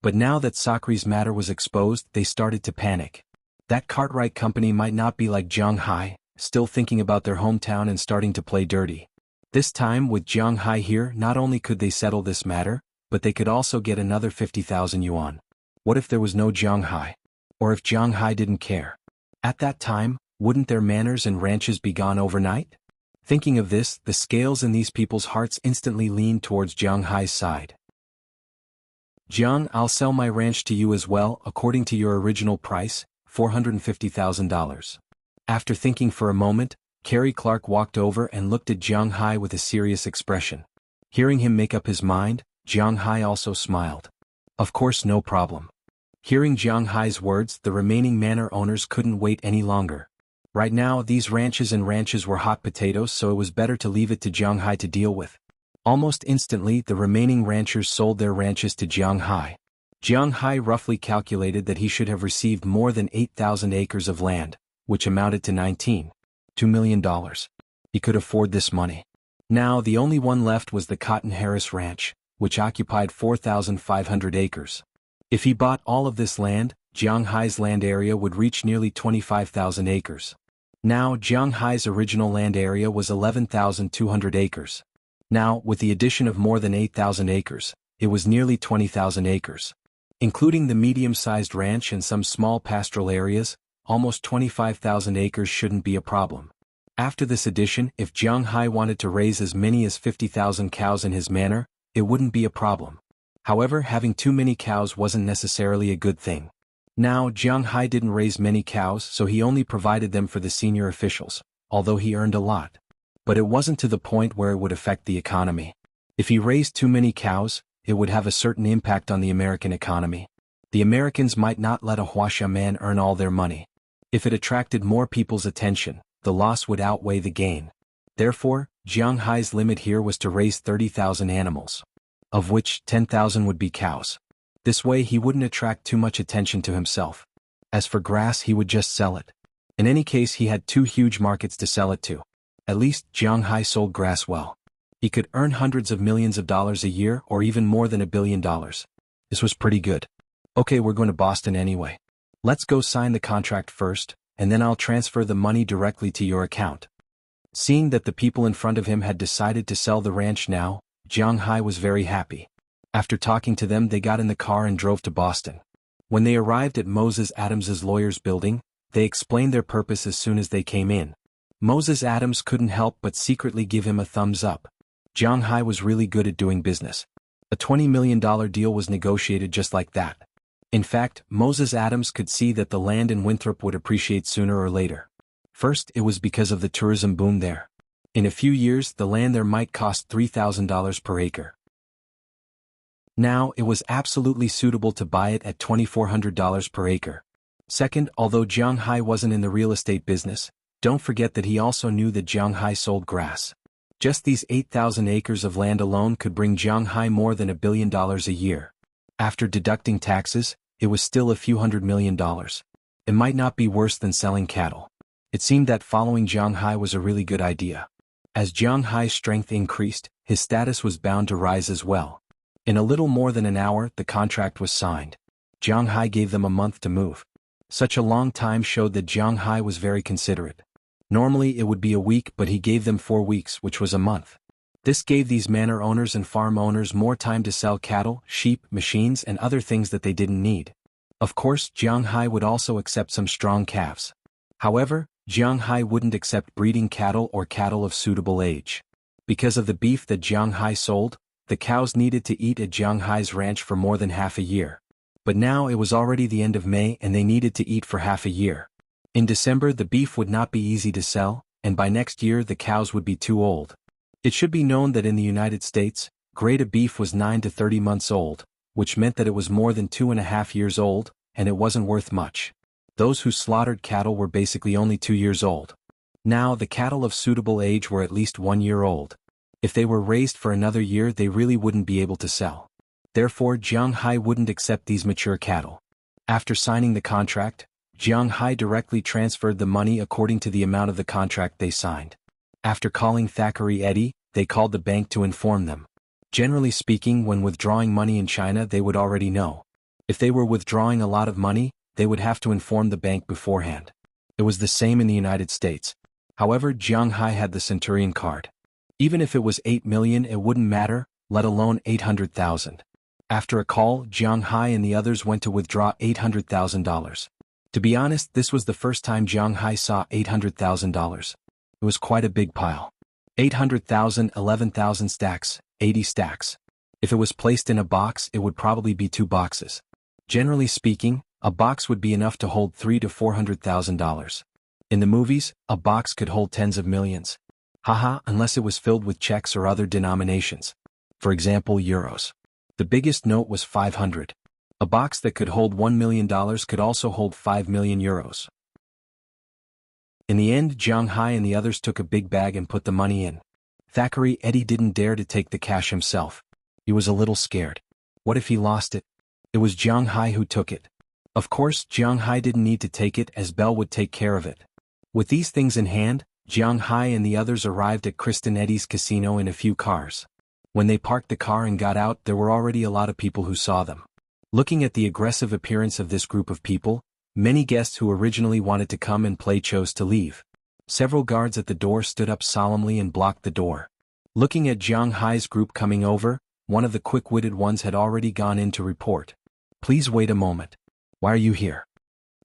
But now that Sakri's matter was exposed, they started to panic. That Cartwright company might not be like Jiang Hai, still thinking about their hometown and starting to play dirty. This time, with Jiang Hai here, not only could they settle this matter, but they could also get another 50,000 yuan. What if there was no Jiang Hai? Or if Jiang Hai didn't care? At that time, wouldn't their manors and ranches be gone overnight? Thinking of this, the scales in these people's hearts instantly leaned towards Jiang Hai's side. Jiang, I'll sell my ranch to you as well, according to your original price, $450,000. After thinking for a moment, Carrie Clark walked over and looked at Jiang Hai with a serious expression. Hearing him make up his mind, Jiang Hai also smiled. Of course, no problem. Hearing Jiang Hai's words, the remaining manor owners couldn't wait any longer. Right now, these ranches were hot potatoes, so it was better to leave it to Jiang Hai to deal with. Almost instantly, the remaining ranchers sold their ranches to Jiang Hai. Jiang Hai roughly calculated that he should have received more than 8,000 acres of land, which amounted to $2 million. He could afford this money. Now, the only one left was the Cotton Harris Ranch, which occupied 4,500 acres. If he bought all of this land, Jiang Hai's land area would reach nearly 25,000 acres. Now, Jiang Hai's original land area was 11,200 acres. Now, with the addition of more than 8,000 acres, it was nearly 20,000 acres. Including the medium-sized ranch and some small pastoral areas, almost 25,000 acres shouldn't be a problem. After this addition, if Jiang Hai wanted to raise as many as 50,000 cows in his manor, it wouldn't be a problem. However, having too many cows wasn't necessarily a good thing. Now, Jiang Hai didn't raise many cows, so he only provided them for the senior officials, although he earned a lot. But it wasn't to the point where it would affect the economy. If he raised too many cows, it would have a certain impact on the American economy. The Americans might not let a Huaxia man earn all their money. If it attracted more people's attention, the loss would outweigh the gain. Therefore, Jiang Hai's limit here was to raise 30,000 animals, of which 10,000 would be cows. This way he wouldn't attract too much attention to himself. As for grass, he would just sell it. In any case, he had two huge markets to sell it to. At least, Jiang Hai sold grass well. He could earn hundreds of millions of dollars a year or even more than $1 billion. This was pretty good. Okay, we're going to Boston anyway. Let's go sign the contract first, and then I'll transfer the money directly to your account. Seeing that the people in front of him had decided to sell the ranch now, Jiang Hai was very happy. After talking to them, they got in the car and drove to Boston. When they arrived at Moses Adams's lawyer's building, they explained their purpose as soon as they came in. Moses Adams couldn't help but secretly give him a thumbs up. Jiang Hai was really good at doing business. A $20 million deal was negotiated just like that. In fact, Moses Adams could see that the land in Winthrop would appreciate sooner or later. First, it was because of the tourism boom there. In a few years, the land there might cost $3,000 per acre. Now, it was absolutely suitable to buy it at $2,400 per acre. Second, although Jiang Hai wasn't in the real estate business, don't forget that he also knew that Jiang Hai sold grass. Just these 8,000 acres of land alone could bring Jiang Hai more than $1 billion a year. After deducting taxes, it was still a few $100 million. It might not be worse than selling cattle. It seemed that following Jiang Hai was a really good idea. As Jiang Hai's strength increased, his status was bound to rise as well. In a little more than an hour, the contract was signed. Jiang Hai gave them a month to move. Such a long time showed that Jiang Hai was very considerate. Normally it would be a week, but he gave them 4 weeks, which was a month. This gave these manor owners and farm owners more time to sell cattle, sheep, machines, and other things that they didn't need. Of course, Jiang Hai would also accept some strong calves. However, Jiang Hai wouldn't accept breeding cattle or cattle of suitable age. Because of the beef that Jiang Hai sold, the cows needed to eat at Jiang Hai's ranch for more than half a year. But now it was already the end of May and they needed to eat for half a year. In December the beef would not be easy to sell, and by next year the cows would be too old. It should be known that in the United States, grade beef was 9 to 30 months old, which meant that it was more than 2.5 years old, and it wasn't worth much. Those who slaughtered cattle were basically only 2 years old. Now the cattle of suitable age were at least 1 year old. If they were raised for another year they really wouldn't be able to sell. Therefore Jiang Hai wouldn't accept these mature cattle. After signing the contract, Jiang Hai directly transferred the money according to the amount of the contract they signed. After calling Thackeray Eddy, they called the bank to inform them. Generally speaking, when withdrawing money in China they would already know. If they were withdrawing a lot of money, they would have to inform the bank beforehand. It was the same in the United States. However, Jiang Hai had the Centurion card. Even if it was 8 million it wouldn't matter, let alone 800,000. After a call, Jiang Hai and the others went to withdraw $800,000. To be honest, this was the first time Jiang Hai saw $800,000. It was quite a big pile. 800,000, 11,000 stacks, 80 stacks. If it was placed in a box, it would probably be 2 boxes. Generally speaking, a box would be enough to hold $300,000 to $400,000. In the movies, a box could hold tens of millions. Haha, unless it was filled with checks or other denominations. For example, euros. The biggest note was 500. A box that could hold $1 million could also hold 5 million euros. In the end, Jiang Hai and the others took a big bag and put the money in. Thackeray Eddy didn't dare to take the cash himself. He was a little scared. What if he lost it? It was Jiang Hai who took it. Of course, Jiang Hai didn't need to take it as Belle would take care of it. With these things in hand, Jiang Hai and the others arrived at Kristen Eddy's casino in a few cars. When they parked the car and got out, there were already a lot of people who saw them. Looking at the aggressive appearance of this group of people, many guests who originally wanted to come and play chose to leave. Several guards at the door stood up solemnly and blocked the door. Looking at Jiang Hai's group coming over, one of the quick-witted ones had already gone in to report. Please wait a moment. Why are you here?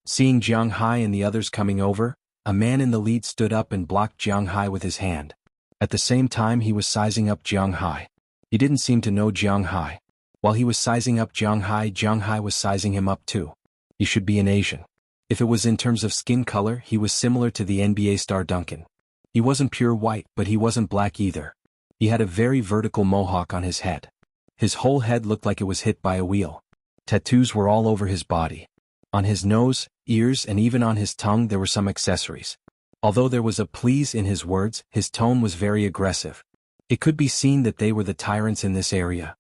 Seeing Jiang Hai and the others coming over, a man in the lead stood up and blocked Jiang Hai with his hand. At the same time he was sizing up Jiang Hai. He didn't seem to know Jiang Hai. While he was sizing up Jiang Hai was sizing him up too. He should be an Asian. If it was in terms of skin color, he was similar to the NBA star Duncan. He wasn't pure white, but he wasn't black either. He had a very vertical mohawk on his head. His whole head looked like it was hit by a wheel. Tattoos were all over his body. On his nose, ears, and even on his tongue there were some accessories. Although there was a please in his words, his tone was very aggressive. It could be seen that they were the tyrants in this area.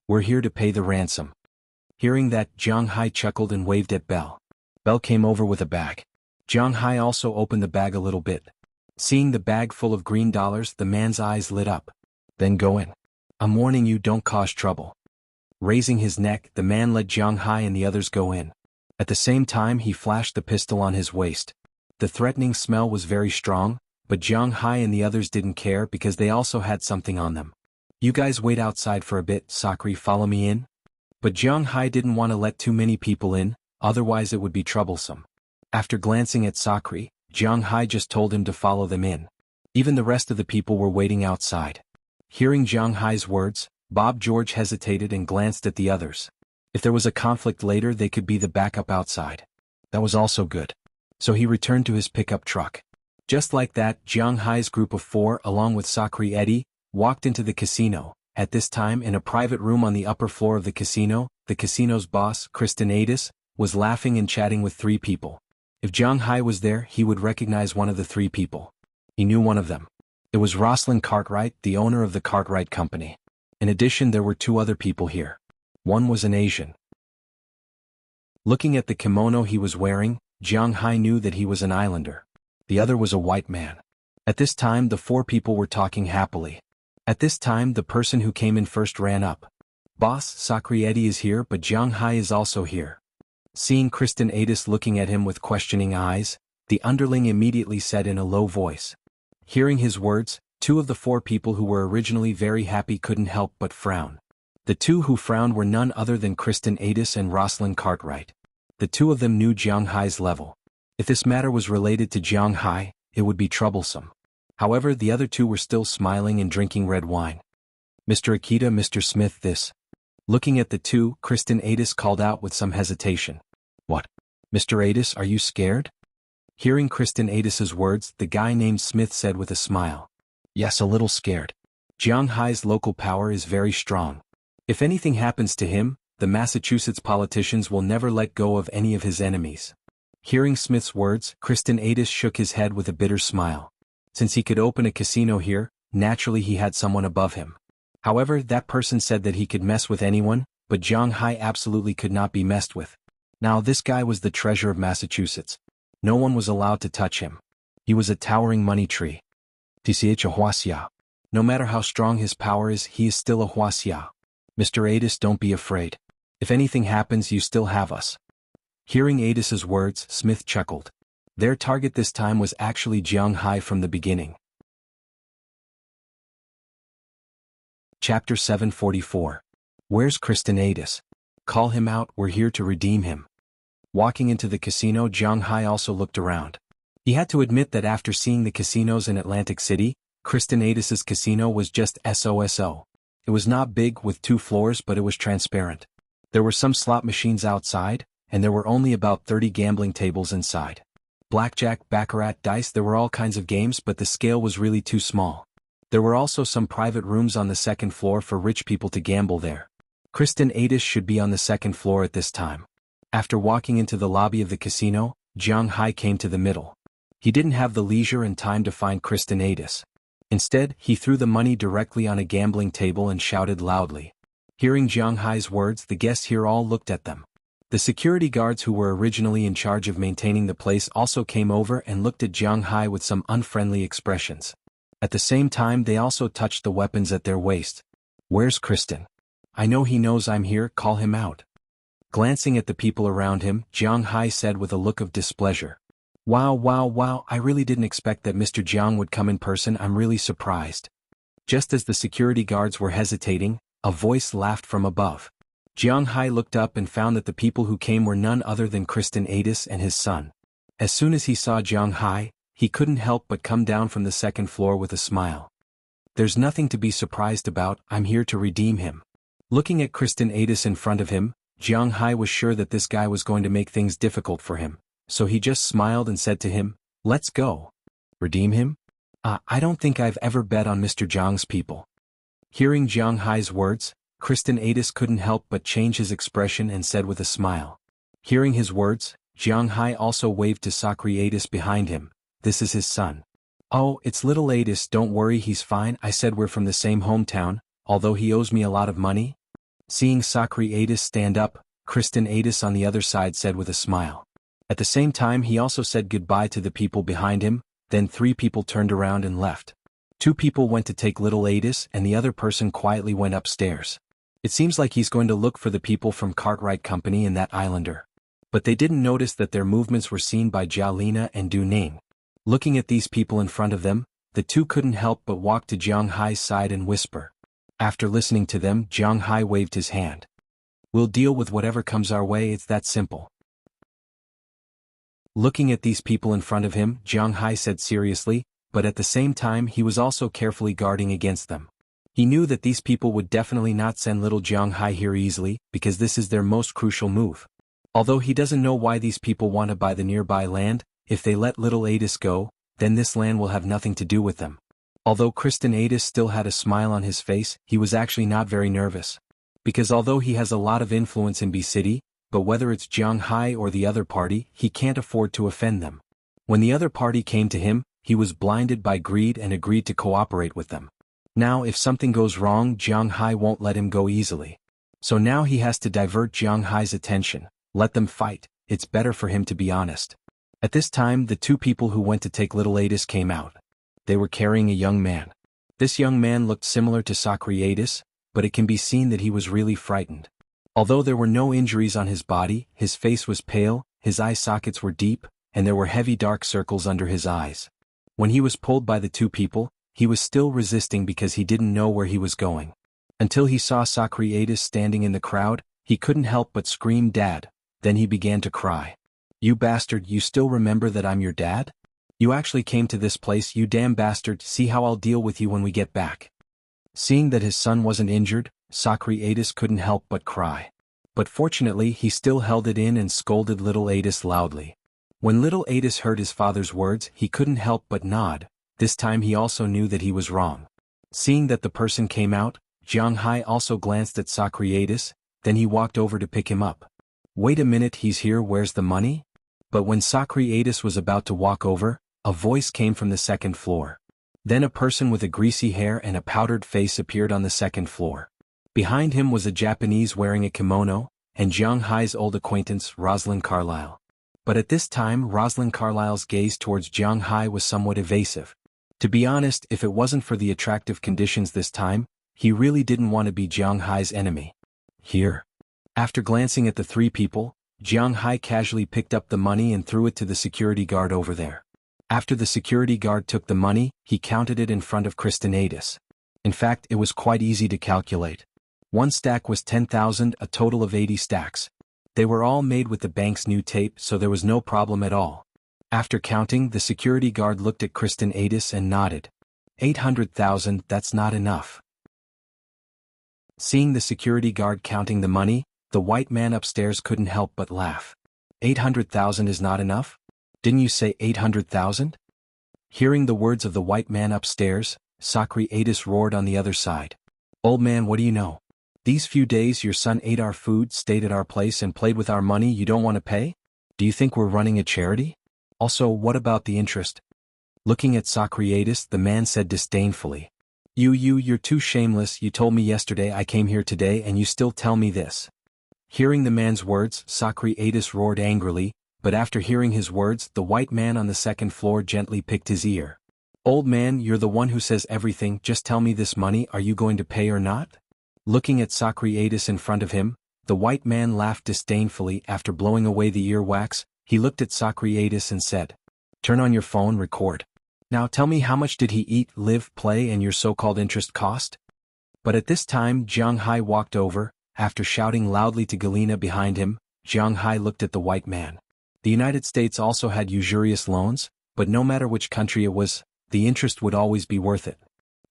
We're here to pay the ransom. Hearing that, Jiang Hai chuckled and waved at Belle. Belle came over with a bag. Jiang Hai also opened the bag a little bit. Seeing the bag full of green dollars, the man's eyes lit up. Then go in. I'm warning you, don't cause trouble. Raising his neck, the man let Jiang Hai and the others go in. At the same time he flashed the pistol on his waist. The threatening smell was very strong, but Jiang Hai and the others didn't care because they also had something on them. You guys wait outside for a bit, Sakri, follow me in? But Jiang Hai didn't want to let too many people in, otherwise it would be troublesome. After glancing at Sakri, Jiang Hai just told him to follow them in. Even the rest of the people were waiting outside. Hearing Jiang Hai's words, Bob George hesitated and glanced at the others. If there was a conflict later, they could be the backup outside. That was also good. So he returned to his pickup truck. Just like that, Jiang Hai's group of 4, along with Sakri Eddie, walked into the casino. At this time, in a private room on the upper floor of the casino's boss, Kristen Adis, was laughing and chatting with 3 people. If Jiang Hai was there, he would recognize one of the 3 people. He knew one of them. It was Rosalind Cartwright, the owner of the Cartwright Company. In addition, there were 2 other people here. One was an Asian. Looking at the kimono he was wearing, Jiang Hai knew that he was an islander. The other was a white man. At this time the 4 people were talking happily. At this time the person who came in first ran up. Boss, Sakri Eddie is here, but Jiang Hai is also here. Seeing Kristen Adis looking at him with questioning eyes, the underling immediately said in a low voice. Hearing his words, 2 of the 4 people who were originally very happy couldn't help but frown. The 2 who frowned were none other than Kristen Adis and Rosalind Cartwright. The 2 of them knew Jiang Hai's level. If this matter was related to Jiang Hai, it would be troublesome. However, the other 2 were still smiling and drinking red wine. Mr. Akita, Mr. Smith, this. Looking at the 2, Kristen Adis called out with some hesitation. What? Mr. Adis, are you scared? Hearing Kristen Adis's words, the guy named Smith said with a smile. Yes, a little scared. Jiang Hai's local power is very strong. If anything happens to him, the Massachusetts politicians will never let go of any of his enemies. Hearing Smith's words, Kristen Adis shook his head with a bitter smile. Since he could open a casino here, naturally he had someone above him. However, that person said that he could mess with anyone, but Jiang Hai absolutely could not be messed with. Now this guy was the treasure of Massachusetts. No one was allowed to touch him. He was a towering money tree. TCH a Huaxia. No matter how strong his power is, he is still a Huaxia. Mr. Adis, don't be afraid. If anything happens, you still have us. Hearing Adis's words, Smith chuckled. Their target this time was actually Jiang Hai from the beginning. Chapter 744. Where's Kristen Adis? Call him out, we're here to redeem him. Walking into the casino, Jiang Hai also looked around. He had to admit that after seeing the casinos in Atlantic City, Kristen Adis's casino was just SOSO. It was not big with 2 floors, but it was transparent. There were some slot machines outside, and there were only about 30 gambling tables inside. Blackjack, baccarat, dice, there were all kinds of games, but the scale was really too small. There were also some private rooms on the 2nd floor for rich people to gamble there. Kristen Adis should be on the 2nd floor at this time. After walking into the lobby of the casino, Jiang Hai came to the middle. He didn't have the leisure and time to find Kristen Adis. Instead, he threw the money directly on a gambling table and shouted loudly. Hearing Jiang Hai's words, the guests here all looked at them. The security guards who were originally in charge of maintaining the place also came over and looked at Jiang Hai with some unfriendly expressions. At the same time they also touched the weapons at their waist. Where's Kristen? I know he knows I'm here, call him out. Glancing at the people around him, Jiang Hai said with a look of displeasure. Wow, wow, wow, I really didn't expect that Mr. Jiang would come in person. I'm really surprised. Just as the security guards were hesitating, a voice laughed from above. Jiang Hai looked up and found that the people who came were none other than Kristen Adis and his son. As soon as he saw Jiang Hai, he couldn't help but come down from the second floor with a smile. There's nothing to be surprised about, I'm here to redeem him. Looking at Kristen Adis in front of him, Jiang Hai was sure that this guy was going to make things difficult for him, so he just smiled and said to him, "Let's go." Redeem him? I don't think I've ever bet on Mr. Jiang's people. Hearing Jiang Hai's words, Kristen Adis couldn't help but change his expression and said with a smile. Hearing his words, Jiang Hai also waved to Sakri Adis behind him. "This is his son." "Oh, it's little Adis, don't worry, he's fine," I said. "We're from the same hometown, although he owes me a lot of money." Seeing Sakri Adis stand up, Kristen Adis on the other side said with a smile. At the same time he also said goodbye to the people behind him, then 3 people turned around and left. 2 people went to take little Adis and the other person quietly went upstairs. It seems like he's going to look for the people from Cartwright Company and that islander. But they didn't notice that their movements were seen by Jialina and Du Ning. Looking at these people in front of them, the 2 couldn't help but walk to Jiang Hai's side and whisper. After listening to them, Jiang Hai waved his hand. "We'll deal with whatever comes our way, it's that simple." Looking at these people in front of him, Jiang Hai said seriously, but at the same time he was also carefully guarding against them. He knew that these people would definitely not send little Jiang Hai here easily, because this is their most crucial move. Although he doesn't know why these people want to buy the nearby land, if they let little Adis go, then this land will have nothing to do with them. Although Kristen Adis still had a smile on his face, he was actually not very nervous. Because although he has a lot of influence in B City, but whether it's Jiang Hai or the other party, he can't afford to offend them. When the other party came to him, he was blinded by greed and agreed to cooperate with them. Now if something goes wrong, Jiang Hai won't let him go easily. So now he has to divert Jiang Hai's attention, let them fight, it's better for him to be honest. At this time the 2 people who went to take little Adis came out. They were carrying a young man. This young man looked similar to Sakri Adis, but it can be seen that he was really frightened. Although there were no injuries on his body, his face was pale, his eye sockets were deep, and there were heavy dark circles under his eyes. When he was pulled by the 2 people, he was still resisting because he didn't know where he was going. Until he saw Sakri Adis standing in the crowd, he couldn't help but scream, "Dad!" Then he began to cry. "You bastard, you still remember that I'm your dad? You actually came to this place, you damn bastard, see how I'll deal with you when we get back." Seeing that his son wasn't injured, Sakri Adis couldn't help but cry. But fortunately he still held it in and scolded little Adis loudly. When little Adis heard his father's words, he couldn't help but nod. This time he also knew that he was wrong. Seeing that the person came out, Jiang Hai also glanced at Sakri Adis, then he walked over to pick him up. "Wait a minute, he's here, where's the money?" But when Sakri Adis was about to walk over, a voice came from the second floor. Then a person with a greasy hair and a powdered face appeared on the second floor. Behind him was a Japanese wearing a kimono, and Jiang Hai's old acquaintance, Rosalind Carlyle. But at this time Rosalind Carlyle's gaze towards Jiang Hai was somewhat evasive. To be honest, if it wasn't for the attractive conditions this time, he really didn't want to be Jiang Hai's enemy. "Here." After glancing at the 3 people, Jiang Hai casually picked up the money and threw it to the security guard over there. After the security guard took the money, he counted it in front of Kristen Adis. In fact, it was quite easy to calculate. 1 stack was 10,000, a total of 80 stacks. They were all made with the bank's new tape, so there was no problem at all. After counting, the security guard looked at Kristen Adis and nodded. 800,000, that's not enough. Seeing the security guard counting the money, the white man upstairs couldn't help but laugh. 800,000 is not enough? Didn't you say 800,000? Hearing the words of the white man upstairs, Sakri Adis roared on the other side. "Old man, what do you know? These few days your son ate our food, stayed at our place and played with our money, you don't want to pay? Do you think we're running a charity? Also, what about the interest?" Looking at Sakri Adis, the man said disdainfully. You're too shameless, you told me yesterday I came here today and you still tell me this." Hearing the man's words, Sakri Adis roared angrily, but after hearing his words, the white man on the second floor gently picked his ear. "Old man, you're the one who says everything, just tell me this money, are you going to pay or not?" Looking at Sakri Adis in front of him, the white man laughed disdainfully. After blowing away the earwax, he looked at Sakri Adis and said, Turn on your phone, record. Now tell me, how much did he eat, live, play, and your so-called interest cost? But at this time Jiang Hai walked over. After shouting loudly to Galena behind him, Jiang Hai looked at the white man. The United States also had usurious loans, but no matter which country it was, the interest would always be worth it.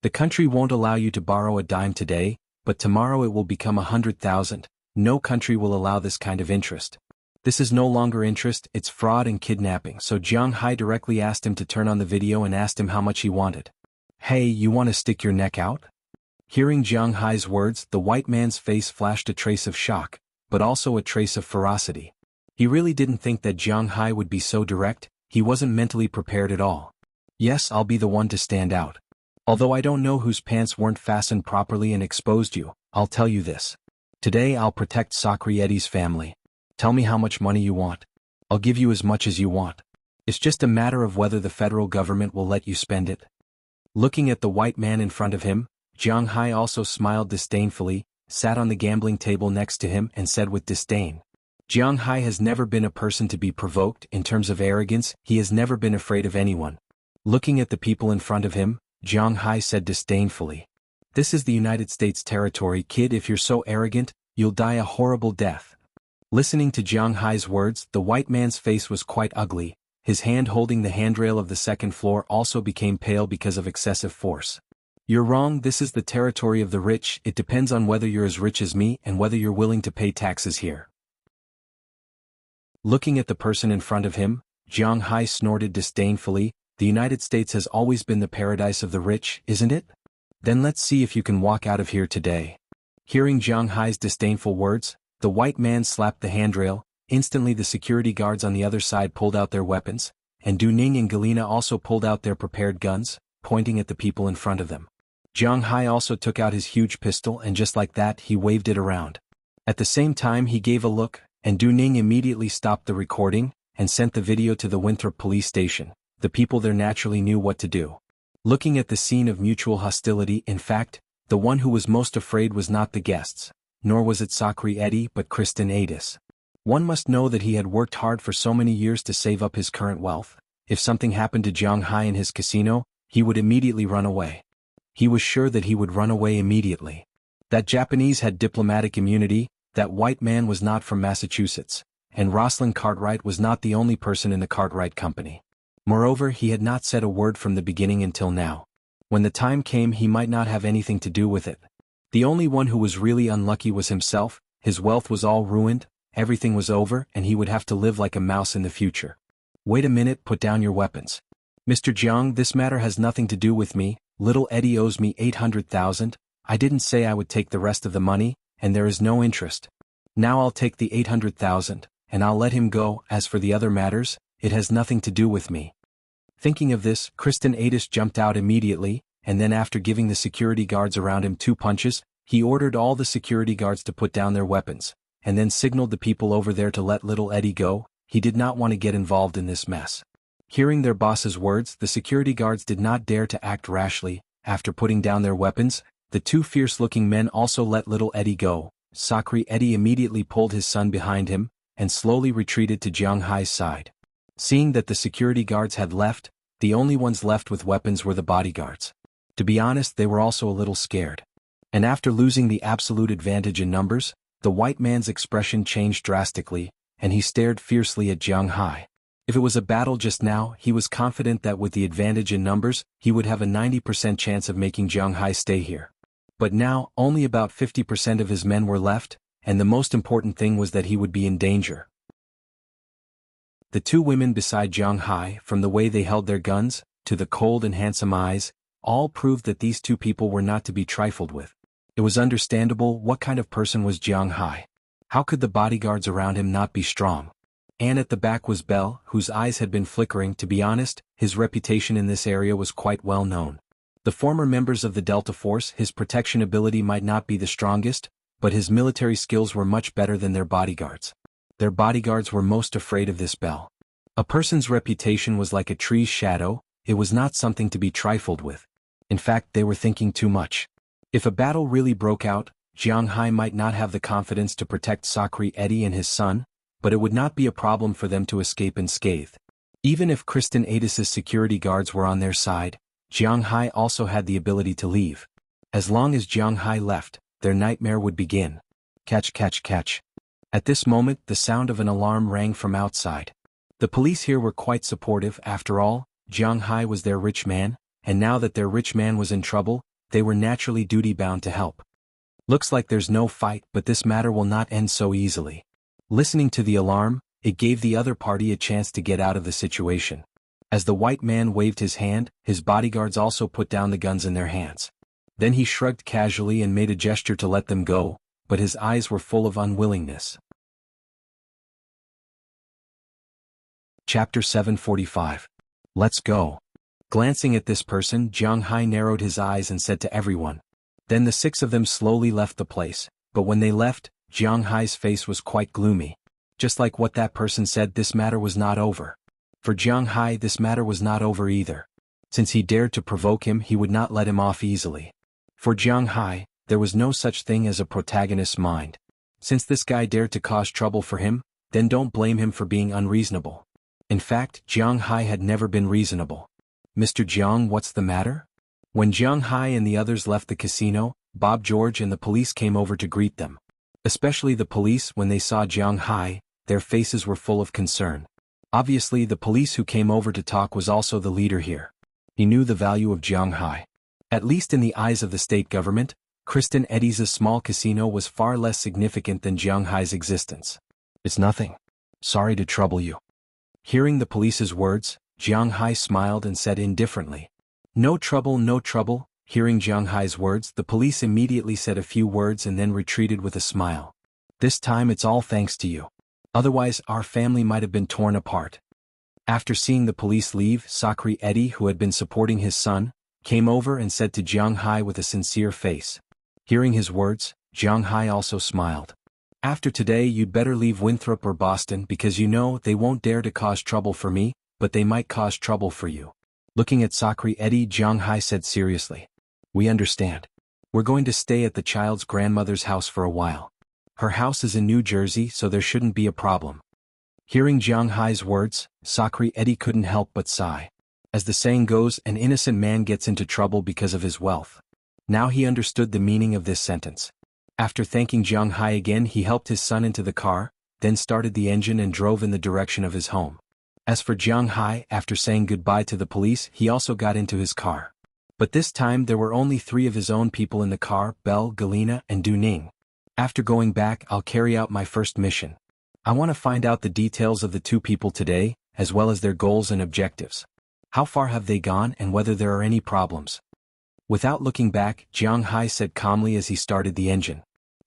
The country won't allow you to borrow a dime today, but tomorrow it will become 100,000. No country will allow this kind of interest. This is no longer interest, it's fraud and kidnapping. So Jiang Hai directly asked him to turn on the video and asked him how much he wanted. Hey, you want to stick your neck out? Hearing Jiang Hai's words, the white man's face flashed a trace of shock, but also a trace of ferocity. He really didn't think that Jiang Hai would be so direct. He wasn't mentally prepared at all. Yes, I'll be the one to stand out. Although I don't know whose pants weren't fastened properly and exposed you, I'll tell you this. Today I'll protect Sakri Eddie's family. Tell me how much money you want. I'll give you as much as you want. It's just a matter of whether the federal government will let you spend it. Looking at the white man in front of him, Jiang Hai also smiled disdainfully, sat on the gambling table next to him and said with disdain. Jiang Hai has never been a person to be provoked. In terms of arrogance, he has never been afraid of anyone. Looking at the people in front of him, Jiang Hai said disdainfully. This is the United States territory, kid. If you're so arrogant, you'll die a horrible death. Listening to Jiang Hai's words, the white man's face was quite ugly. His hand holding the handrail of the second floor also became pale because of excessive force. You're wrong, this is the territory of the rich. It depends on whether you're as rich as me and whether you're willing to pay taxes here. Looking at the person in front of him, Jiang Hai snorted disdainfully. The United States has always been the paradise of the rich, isn't it? Then let's see if you can walk out of here today. Hearing Jiang Hai's disdainful words, the white man slapped the handrail. Instantly the security guards on the other side pulled out their weapons, and Du Ning and Galena also pulled out their prepared guns, pointing at the people in front of them. Jiang Hai also took out his huge pistol and just like that he waved it around. At the same time he gave a look, and Du Ning immediately stopped the recording and sent the video to the Winthrop police station. The people there naturally knew what to do. Looking at the scene of mutual hostility, in fact, the one who was most afraid was not the guests, nor was it Sakri Eddie but Kristen Adis. One must know that he had worked hard for so many years to save up his current wealth. If something happened to Jiang Hai in his casino, he would immediately run away. He was sure that he would run away immediately. That Japanese had diplomatic immunity, that white man was not from Massachusetts, and Rosalind Cartwright was not the only person in the Cartwright company. Moreover, he had not said a word from the beginning until now. When the time came he might not have anything to do with it. The only one who was really unlucky was himself. His wealth was all ruined, everything was over, and he would have to live like a mouse in the future. Wait a minute, put down your weapons. Mr. Jiang, this matter has nothing to do with me. Little Eddie owes me 800,000. I didn't say I would take the rest of the money, and there is no interest. Now I'll take the 800,000, and I'll let him go. As for the other matters, it has nothing to do with me. Thinking of this, Kristen Adis jumped out immediately, and then after giving the security guards around him 2 punches, he ordered all the security guards to put down their weapons, and then signaled the people over there to let little Eddie go. He did not want to get involved in this mess. Hearing their boss's words, the security guards did not dare to act rashly. After putting down their weapons, the 2 fierce-looking men also let little Eddie go. Sakri Eddie immediately pulled his son behind him, and slowly retreated to Jiang Hai's side. Seeing that the security guards had left, the only ones left with weapons were the bodyguards. To be honest, they were also a little scared. And after losing the absolute advantage in numbers, the white man's expression changed drastically, and he stared fiercely at Jiang Hai. If it was a battle just now, he was confident that with the advantage in numbers, he would have a 90% chance of making Jiang Hai stay here. But now, only about 50% of his men were left, and the most important thing was that he would be in danger. The 2 women beside Jiang Hai, from the way they held their guns, to the cold and handsome eyes, all proved that these 2 people were not to be trifled with. It was understandable what kind of person was Jiang Hai. How could the bodyguards around him not be strong? And at the back was Bell, whose eyes had been flickering. To be honest, his reputation in this area was quite well known. The former members of the Delta Force, his protection ability might not be the strongest, but his military skills were much better than their bodyguards. Their bodyguards were most afraid of this Bell. A person's reputation was like a tree's shadow. It was not something to be trifled with. In fact, they were thinking too much. If a battle really broke out, Jiang Hai might not have the confidence to protect Sakri Eddie and his son, but it would not be a problem for them to escape unscathed. Even if Kristen Adis's security guards were on their side, Jiang Hai also had the ability to leave. As long as Jiang Hai left, their nightmare would begin. Catch, catch, catch. At this moment, the sound of an alarm rang from outside. The police here were quite supportive. After all, Jiang Hai was their rich man, and now that their rich man was in trouble, they were naturally duty-bound to help. Looks like there's no fight, but this matter will not end so easily. Listening to the alarm, it gave the other party a chance to get out of the situation. As the white man waved his hand, his bodyguards also put down the guns in their hands. Then he shrugged casually and made a gesture to let them go, but his eyes were full of unwillingness. Chapter 745. Let's go. Glancing at this person, Jiang Hai narrowed his eyes and said to everyone. Then the 6 of them slowly left the place, but when they left, Jiang Hai's face was quite gloomy. Just like what that person said, this matter was not over. For Jiang Hai, this matter was not over either. Since he dared to provoke him, he would not let him off easily. For Jiang Hai, there was no such thing as a protagonist's mind. Since this guy dared to cause trouble for him, then don't blame him for being unreasonable. In fact, Jiang Hai had never been reasonable. Mr. Jiang, what's the matter? When Jiang Hai and the others left the casino, Bob George and the police came over to greet them. Especially the police, when they saw Jiang Hai, their faces were full of concern. Obviously, the police who came over to talk was also the leader here. He knew the value of Jiang Hai. At least in the eyes of the state government, Kristen Eddy's small casino was far less significant than Jiang Hai's existence. It's nothing. Sorry to trouble you. Hearing the police's words, Jiang Hai smiled and said indifferently, No trouble, no trouble. Hearing Jiang Hai's words, the police immediately said a few words and then retreated with a smile. This time it's all thanks to you. Otherwise, our family might have been torn apart. After seeing the police leave, Sakri Eddy, who had been supporting his son, came over and said to Jiang Hai with a sincere face. Hearing his words, Jiang Hai also smiled. After today, you'd better leave Winthrop or Boston because you know they won't dare to cause trouble for me, but they might cause trouble for you. Looking at Sakri Eddy, Jiang Hai said seriously. We understand. We're going to stay at the child's grandmother's house for a while. Her house is in New Jersey, so there shouldn't be a problem. Hearing Jiang Hai's words, Sakri Eddy couldn't help but sigh. As the saying goes, an innocent man gets into trouble because of his wealth. Now he understood the meaning of this sentence. After thanking Jiang Hai again, he helped his son into the car, then started the engine and drove in the direction of his home. As for Jiang Hai, after saying goodbye to the police, he also got into his car. But this time there were only 3 of his own people in the car, Belle, Galina, and Du Ning. After going back, I'll carry out my first mission. I want to find out the details of the 2 people today, as well as their goals and objectives. How far have they gone and whether there are any problems? Without looking back, Jiang Hai said calmly as he started the engine.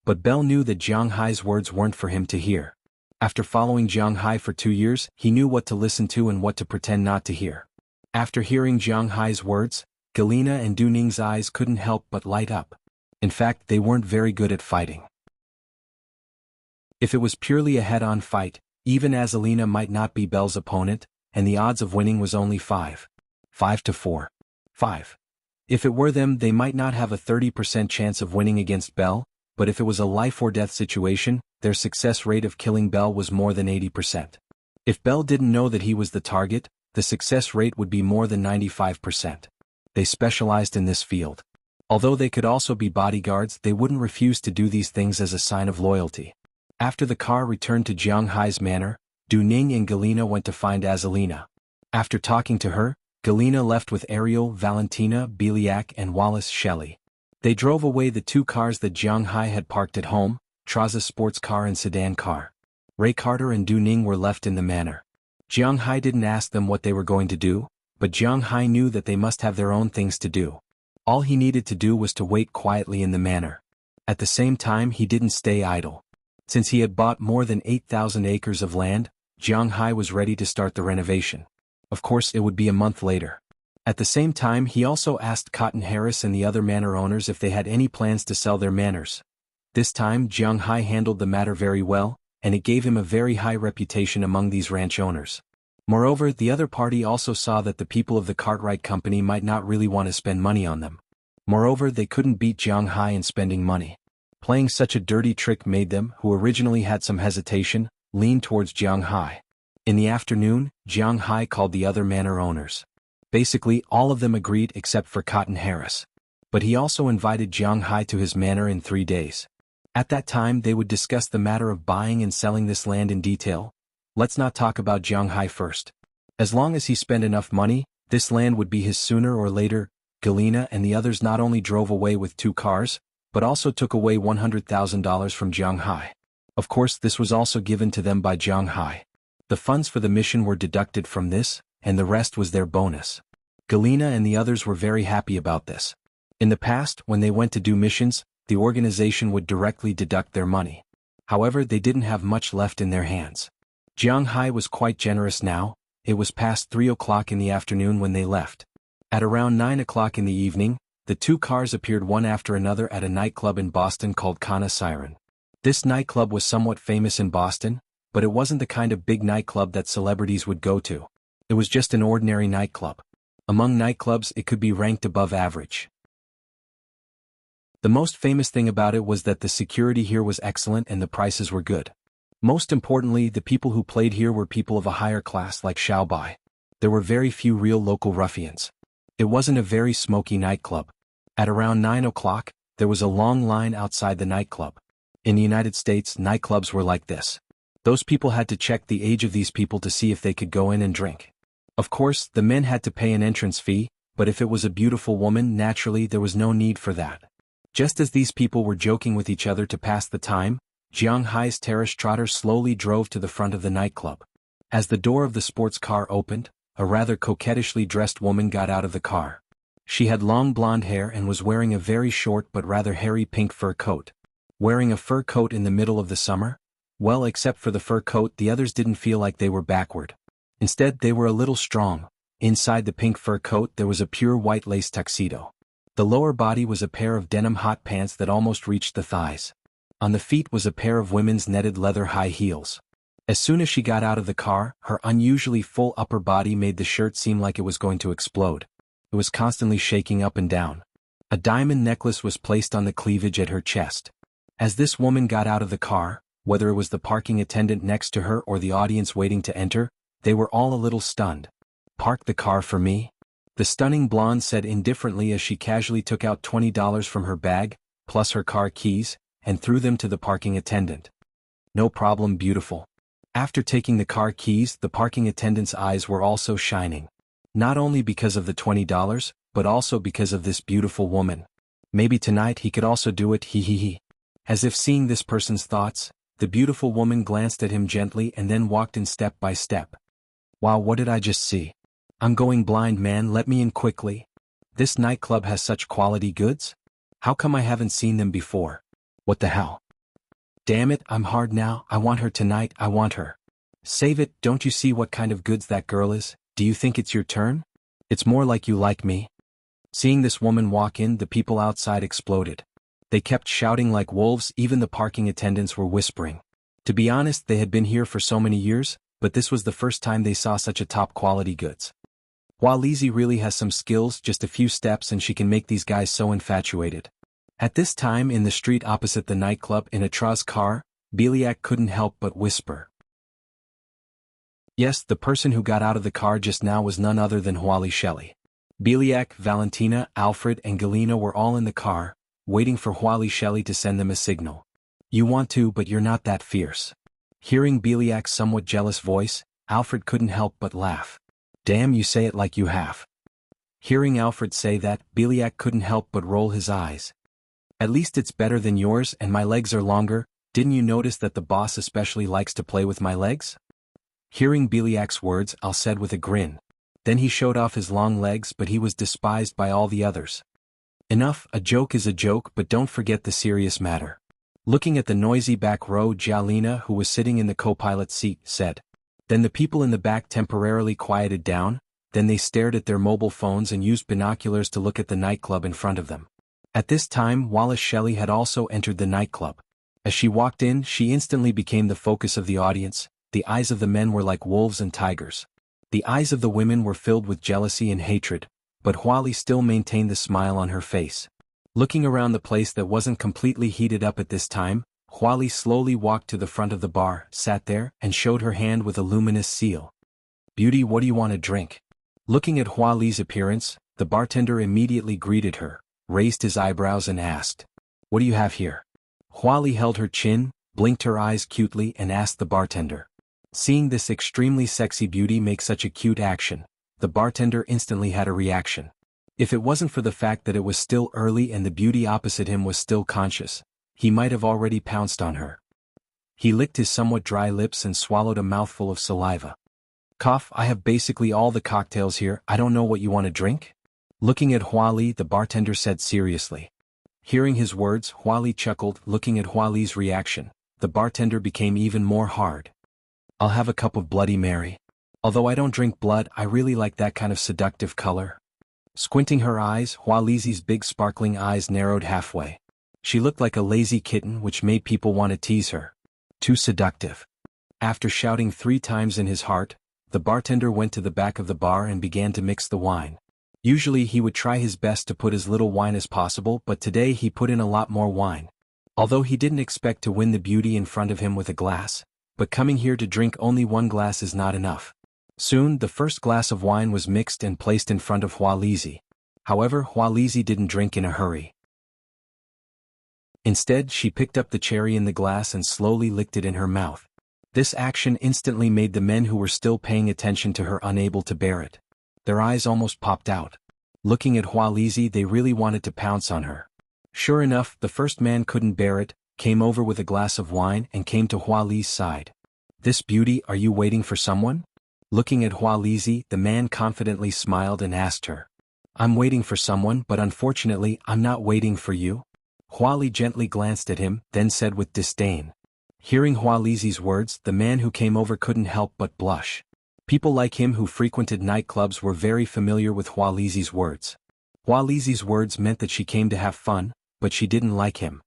But Belle knew that Jiang Hai's words weren't for him to hear. After following Jiang Hai for 2 years, he knew what to listen to and what to pretend not to hear. After hearing Jiang Hai's words, Galina and Du Ning's eyes couldn't help but light up. In fact, they weren't very good at fighting. If it was purely a head-on fight, even Azalina might not be Belle's opponent, and the odds of winning was only 5 to 4. 5. If it were them, they might not have a 30% chance of winning against Belle, but if it was a life-or-death situation, their success rate of killing Belle was more than 80%. If Belle didn't know that he was the target, the success rate would be more than 95%. They specialized in this field. Although they could also be bodyguards, they wouldn't refuse to do these things as a sign of loyalty. After the car returned to Jiang Hai's manor, Du Ning and Galina went to find Azalina. After talking to her, Galina left with Ariel, Valentina, Biliak, and Wallace Shelley. They drove away the 2 cars that Jiang Hai had parked at home, Traza's sports car and sedan car. Ray Carter and Du Ning were left in the manor. Jiang Hai didn't ask them what they were going to do, but Jiang Hai knew that they must have their own things to do. All he needed to do was to wait quietly in the manor. At the same time, he didn't stay idle. Since he had bought more than 8,000 acres of land, Jiang Hai was ready to start the renovation. Of course, it would be a month later. At the same time, he also asked Cotton Harris and the other manor owners if they had any plans to sell their manors. This time, Jiang Hai handled the matter very well, and it gave him a very high reputation among these ranch owners. Moreover, the other party also saw that the people of the Cartwright Company might not really want to spend money on them. Moreover, they couldn't beat Jiang Hai in spending money. Playing such a dirty trick made them, who originally had some hesitation, lean towards Jiang Hai. In the afternoon, Jiang Hai called the other manor owners. Basically, all of them agreed except for Cotton Harris. But he also invited Jiang Hai to his manor in 3 days. At that time they would discuss the matter of buying and selling this land in detail. Let's not talk about Jiang Hai first. As long as he spent enough money, this land would be his sooner or later. Galina and the others not only drove away with 2 cars, but also took away $100,000 from Jiang Hai. Of course, this was also given to them by Jiang Hai. The funds for the mission were deducted from this, and the rest was their bonus. Galina and the others were very happy about this. In the past, when they went to do missions, the organization would directly deduct their money. However, they didn't have much left in their hands. Jiang Hai was quite generous now. It was past 3 o'clock in the afternoon when they left. At around 9 o'clock in the evening, the 2 cars appeared one after another at a nightclub in Boston called Kana Siren. This nightclub was somewhat famous in Boston, but it wasn't the kind of big nightclub that celebrities would go to. It was just an ordinary nightclub. Among nightclubs, it could be ranked above average. The most famous thing about it was that the security here was excellent and the prices were good. Most importantly, the people who played here were people of a higher class like Xiaobai. There were very few real local ruffians. It wasn't a very smoky nightclub. At around 9 o'clock, there was a long line outside the nightclub. In the United States, nightclubs were like this. Those people had to check the age of these people to see if they could go in and drink. Of course, the men had to pay an entrance fee, but if it was a beautiful woman, naturally there was no need for that. Just as these people were joking with each other to pass the time, Jiang Hai's terrace trotter slowly drove to the front of the nightclub. As the door of the sports car opened, a rather coquettishly dressed woman got out of the car. She had long blonde hair and was wearing a very short but rather hairy pink fur coat. Wearing a fur coat in the middle of the summer? Well, except for the fur coat, the others didn't feel like they were backward. Instead, they were a little strong. Inside the pink fur coat there was a pure white lace tuxedo. The lower body was a pair of denim hot pants that almost reached the thighs. On the feet was a pair of women's netted leather high heels. As soon as she got out of the car, her unusually full upper body made the shirt seem like it was going to explode. It was constantly shaking up and down. A diamond necklace was placed on the cleavage at her chest. As this woman got out of the car, whether it was the parking attendant next to her or the audience waiting to enter, they were all a little stunned. "Park the car for me?" The stunning blonde said indifferently as she casually took out $20 from her bag, plus her car keys, and threw them to the parking attendant. "No problem, beautiful." After taking the car keys, the parking attendant's eyes were also shining. Not only because of the $20, but also because of this beautiful woman. Maybe tonight he could also do it, he. As if seeing this person's thoughts, the beautiful woman glanced at him gently and then walked in step by step. "Wow, what did I just see? I'm going blind, man, let me in quickly. This nightclub has such quality goods? How come I haven't seen them before? What the hell? Damn it, I'm hard now, I want her tonight, I want her. Save it, don't you see what kind of goods that girl is? Do you think it's your turn? It's more like you like me." Seeing this woman walk in, the people outside exploded. They kept shouting like wolves, even the parking attendants were whispering. To be honest, they had been here for so many years, but this was the first time they saw such a top quality goods. While Lizzie really has some skills, just a few steps and she can make these guys so infatuated. At this time in the street opposite the nightclub in Atra's car, Beliak couldn't help but whisper. Yes, the person who got out of the car just now was none other than Huali Shelley. Beliak, Valentina, Alfred and Galina were all in the car, waiting for Huali Shelley to send them a signal. "You want to, but you're not that fierce." Hearing Beliak's somewhat jealous voice, Alfred couldn't help but laugh. "Damn, you say it like you have." Hearing Alfred say that, Beliak couldn't help but roll his eyes. "At least it's better than yours, and my legs are longer. Didn't you notice that the boss especially likes to play with my legs?" Hearing Beliak's words, Al said with a grin. Then he showed off his long legs, but he was despised by all the others. "Enough, a joke is a joke, but don't forget the serious matter." Looking at the noisy back row, Jalina, who was sitting in the co-pilot's seat, said. Then the people in the back temporarily quieted down, then they stared at their mobile phones and used binoculars to look at the nightclub in front of them. At this time, Wallace Shelley had also entered the nightclub. As she walked in, she instantly became the focus of the audience. The eyes of the men were like wolves and tigers. The eyes of the women were filled with jealousy and hatred, but Huali still maintained the smile on her face. Looking around the place that wasn't completely heated up at this time, Huali slowly walked to the front of the bar, sat there, and showed her hand with a luminous seal. "Beauty, what do you want to drink?" Looking at Huali's appearance, the bartender immediately greeted her, raised his eyebrows and asked, "What do you have here?" Huali held her chin, blinked her eyes cutely and asked the bartender. Seeing this extremely sexy beauty make such a cute action, the bartender instantly had a reaction. If it wasn't for the fact that it was still early and the beauty opposite him was still conscious, he might have already pounced on her. He licked his somewhat dry lips and swallowed a mouthful of saliva. "Cough, I have basically all the cocktails here, I don't know what you want to drink?" Looking at Huali, the bartender said seriously. Hearing his words, Huali chuckled. Looking at Huali's reaction, the bartender became even more hard. "I'll have a cup of Bloody Mary. Although I don't drink blood, I really like that kind of seductive color." Squinting her eyes, Huali's big sparkling eyes narrowed halfway. She looked like a lazy kitten, which made people want to tease her. Too seductive. After shouting 3 times in his heart, the bartender went to the back of the bar and began to mix the wine. Usually he would try his best to put as little wine as possible, but today he put in a lot more wine. Although he didn't expect to win the beauty in front of him with a glass, but coming here to drink only 1 glass is not enough. Soon the first glass of wine was mixed and placed in front of Hualizi. However, Hualizi didn't drink in a hurry. Instead, she picked up the cherry in the glass and slowly licked it in her mouth. This action instantly made the men who were still paying attention to her unable to bear it. Their eyes almost popped out. Looking at Hualizi, they really wanted to pounce on her. Sure enough, the first man couldn't bear it, came over with a glass of wine and came to Huali's side. "This beauty, are you waiting for someone?" Looking at Hualizi, the man confidently smiled and asked her. "I'm waiting for someone, but unfortunately, I'm not waiting for you." Huali gently glanced at him, then said with disdain. Hearing Hualizi's words, the man who came over couldn't help but blush. People like him who frequented nightclubs were very familiar with Hualizi's words. Hualizi's words meant that she came to have fun, but she didn't like him.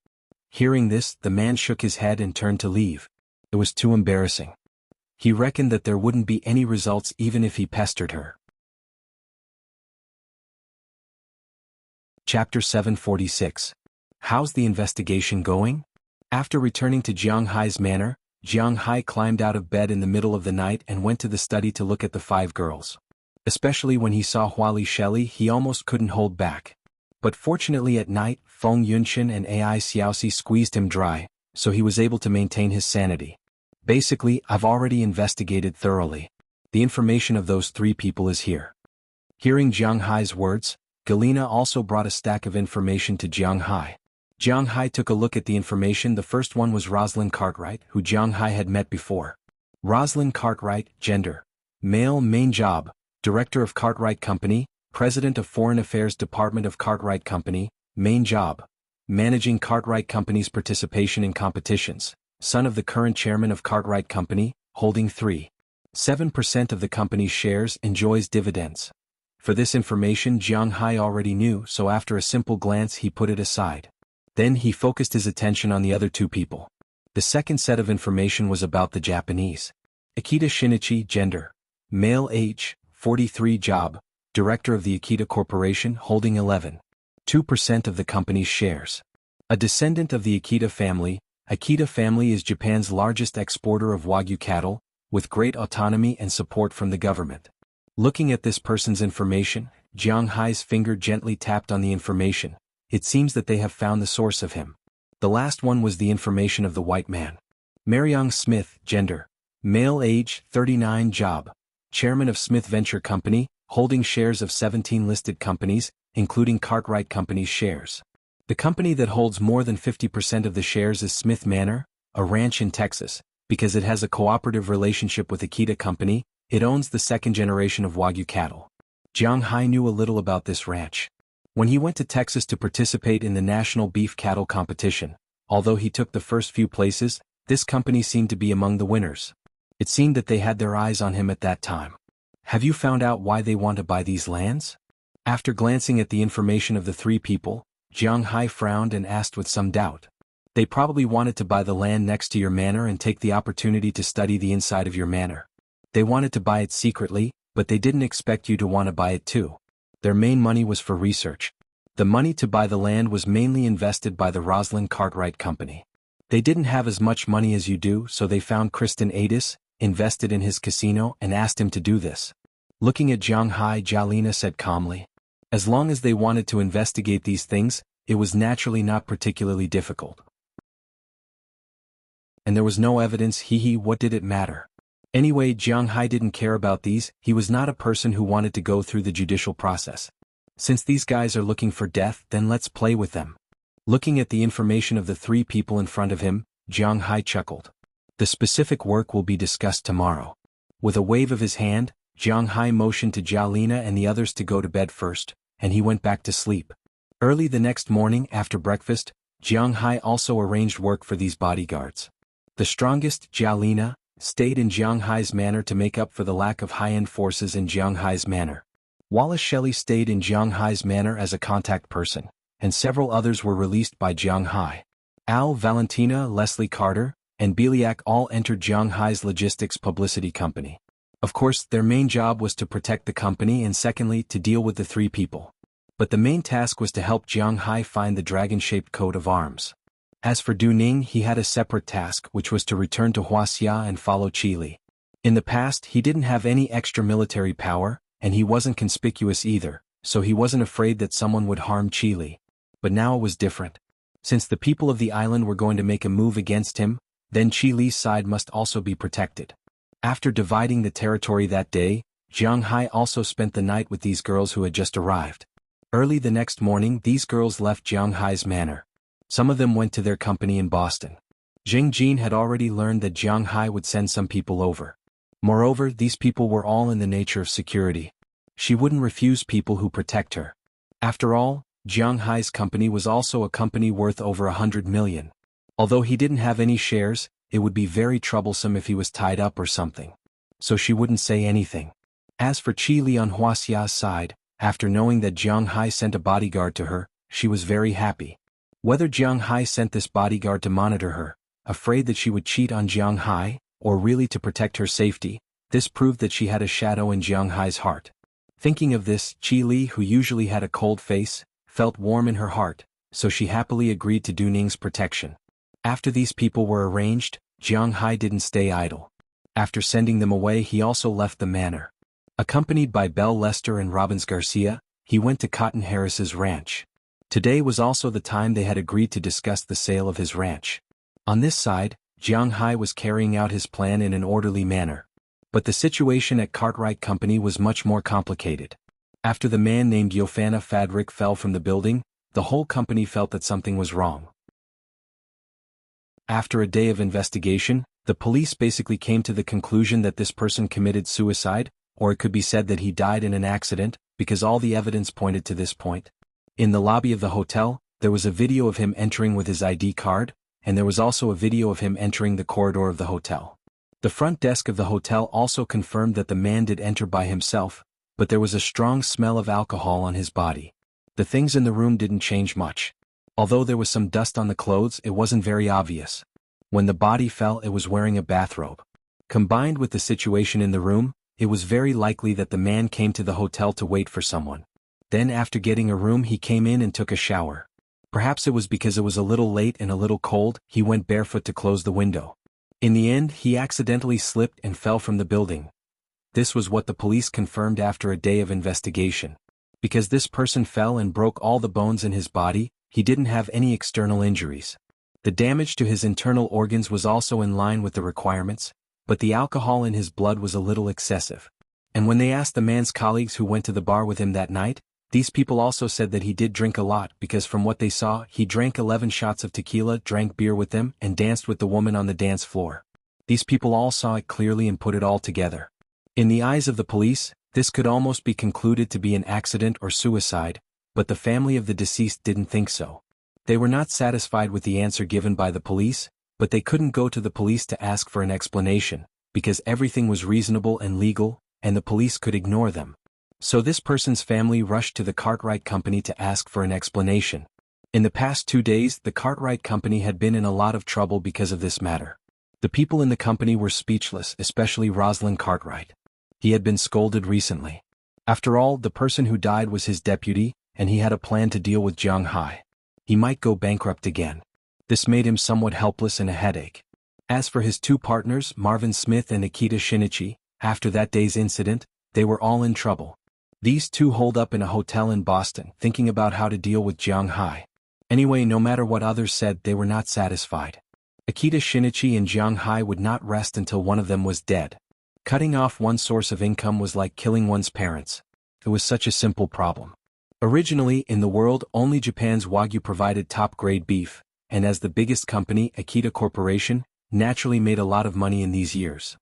Hearing this, the man shook his head and turned to leave. It was too embarrassing. He reckoned that there wouldn't be any results even if he pestered her. Chapter 746. How's the investigation going? After returning to Jiang Hai's manor, Jiang Hai climbed out of bed in the middle of the night and went to the study to look at the 5 girls. Especially when he saw Huali Shelley, he almost couldn't hold back. But fortunately at night, Feng Yunxian and Ai Xiaoxi squeezed him dry, so he was able to maintain his sanity. "Basically, I've already investigated thoroughly. The information of those 3 people is here." Hearing Jiang Hai's words, Galena also brought a stack of information to Jiang Hai. Jiang Hai took a look at the information. The first one was Rosalind Cartwright, who Jiang Hai had met before. Rosalind Cartwright, gender: male, main job: Director of Cartwright Company, President of Foreign Affairs Department of Cartwright Company, main job: managing Cartwright Company's participation in competitions, son of the current chairman of Cartwright Company, holding 3.7% of the company's shares, enjoys dividends. For this information Jiang Hai already knew, so after a simple glance he put it aside. Then he focused his attention on the other 2 people. The second set of information was about the Japanese. Akita Shinichi, gender: male, age 43, job: Director of the Akita Corporation, holding 11.2% of the company's shares. A descendant of the Akita family, Akita family is Japan's largest exporter of Wagyu cattle, with great autonomy and support from the government. Looking at this person's information, Jiang Hai's finger gently tapped on the information. It seems that they have found the source of him. The last one was the information of the white man. Mariong Smith, gender: male, age 39, job: Chairman of Smith Venture Company, holding shares of 17 listed companies, including Cartwright Company's shares. The company that holds more than 50% of the shares is Smith Manor, a ranch in Texas. Because it has a cooperative relationship with Akita Company, it owns the 2nd generation of Wagyu cattle. Jiang Hai knew a little about this ranch. When he went to Texas to participate in the National Beef Cattle Competition, although he took the first few places, this company seemed to be among the winners. It seemed that they had their eyes on him at that time. "Have you found out why they want to buy these lands?" After glancing at the information of the 3 people, Jiang Hai frowned and asked with some doubt. "They probably wanted to buy the land next to your manor and take the opportunity to study the inside of your manor. They wanted to buy it secretly, but they didn't expect you to want to buy it too. Their main money was for research. The money to buy the land was mainly invested by the Rosalind Cartwright Company. They didn't have as much money as you do, so they found Kristen Adis, invested in his casino, and asked him to do this. Looking at Jiang Hai, Jalina said calmly. As long as they wanted to investigate these things, it was naturally not particularly difficult. And there was no evidence, what did it matter? Anyway, Jiang Hai didn't care about these, he was not a person who wanted to go through the judicial process. Since these guys are looking for death, then let's play with them. Looking at the information of the 3 people in front of him, Jiang Hai chuckled. The specific work will be discussed tomorrow. With a wave of his hand, Jiang Hai motioned to Jalina and the others to go to bed first, and he went back to sleep. Early the next morning after breakfast, Jiang Hai also arranged work for these bodyguards. The strongest, Jalina, stayed in Jiang Hai's manor to make up for the lack of high-end forces in Jiang Hai's manor. Wallace Shelley stayed in Jiang Hai's manor as a contact person, and several others were released by Jiang Hai. Al, Valentina, Leslie Carter, and Beliak all entered Jiang Hai's logistics publicity company. Of course, their main job was to protect the company and secondly to deal with the 3 people. But the main task was to help Jiang Hai find the dragon-shaped coat of arms. As for Du Ning, he had a separate task which was to return to Huaxia and follow Qi Li. In the past he didn't have any extra military power, and he wasn't conspicuous either, so he wasn't afraid that someone would harm Qi Li. But now it was different. Since the people of the island were going to make a move against him, then Qi Li's side must also be protected. After dividing the territory that day, Jiang Hai also spent the night with these girls who had just arrived. Early the next morning these girls left Jiang Hai's manor. Some of them went to their company in Boston. Jing Jin had already learned that Jiang Hai would send some people over. Moreover, these people were all in the nature of security. She wouldn't refuse people who protect her. After all, Jiang Hai's company was also a company worth over 100 million. Although he didn't have any shares, it would be very troublesome if he was tied up or something. So she wouldn't say anything. As for Qi Li on Huaxia's side, after knowing that Jiang Hai sent a bodyguard to her, she was very happy. Whether Jiang Hai sent this bodyguard to monitor her, afraid that she would cheat on Jiang Hai, or really to protect her safety, this proved that she had a shadow in Jiang Hai's heart. Thinking of this, Qi Li, who usually had a cold face, felt warm in her heart, so she happily agreed to Du Ning's protection. After these people were arranged, Jiang Hai didn't stay idle. After sending them away he also left the manor. Accompanied by Belle Lester and Robbins Garcia, he went to Cotton Harris's ranch. Today was also the time they had agreed to discuss the sale of his ranch. On this side, Jiang Hai was carrying out his plan in an orderly manner. But the situation at Cartwright Company was much more complicated. After the man named Yofana Fadrick fell from the building, the whole company felt that something was wrong. After a day of investigation, the police basically came to the conclusion that this person committed suicide, or it could be said that he died in an accident, because all the evidence pointed to this point. In the lobby of the hotel, there was a video of him entering with his ID card, and there was also a video of him entering the corridor of the hotel. The front desk of the hotel also confirmed that the man did enter by himself, but there was a strong smell of alcohol on his body. The things in the room didn't change much. Although there was some dust on the clothes, it wasn't very obvious. When the body fell, it was wearing a bathrobe. Combined with the situation in the room, it was very likely that the man came to the hotel to wait for someone. Then after getting a room he came in and took a shower. Perhaps it was because it was a little late and a little cold, he went barefoot to close the window. In the end he accidentally slipped and fell from the building. This was what the police confirmed after a day of investigation. Because this person fell and broke all the bones in his body, he didn't have any external injuries. The damage to his internal organs was also in line with the requirements, but the alcohol in his blood was a little excessive. And when they asked the man's colleagues who went to the bar with him that night, these people also said that he did drink a lot because from what they saw, he drank 11 shots of tequila, drank beer with them, and danced with the woman on the dance floor. These people all saw it clearly and put it all together. In the eyes of the police, this could almost be concluded to be an accident or suicide, but the family of the deceased didn't think so. They were not satisfied with the answer given by the police, but they couldn't go to the police to ask for an explanation, because everything was reasonable and legal, and the police could ignore them. So this person's family rushed to the Cartwright Company to ask for an explanation. In the past 2 days, the Cartwright Company had been in a lot of trouble because of this matter. The people in the company were speechless, especially Rosalind Cartwright. He had been scolded recently. After all, the person who died was his deputy, and he had a plan to deal with Jiang Hai. He might go bankrupt again. This made him somewhat helpless and a headache. As for his two partners, Marvin Smith and Akita Shinichi, after that day's incident, they were all in trouble. These two holed up in a hotel in Boston, thinking about how to deal with Jiang Hai. Anyway, no matter what others said, they were not satisfied. Akita Shinichi and Jiang Hai would not rest until one of them was dead. Cutting off one source of income was like killing one's parents. It was such a simple problem. Originally, in the world, only Japan's Wagyu provided top-grade beef, and as the biggest company, Akita Corporation, naturally made a lot of money in these years.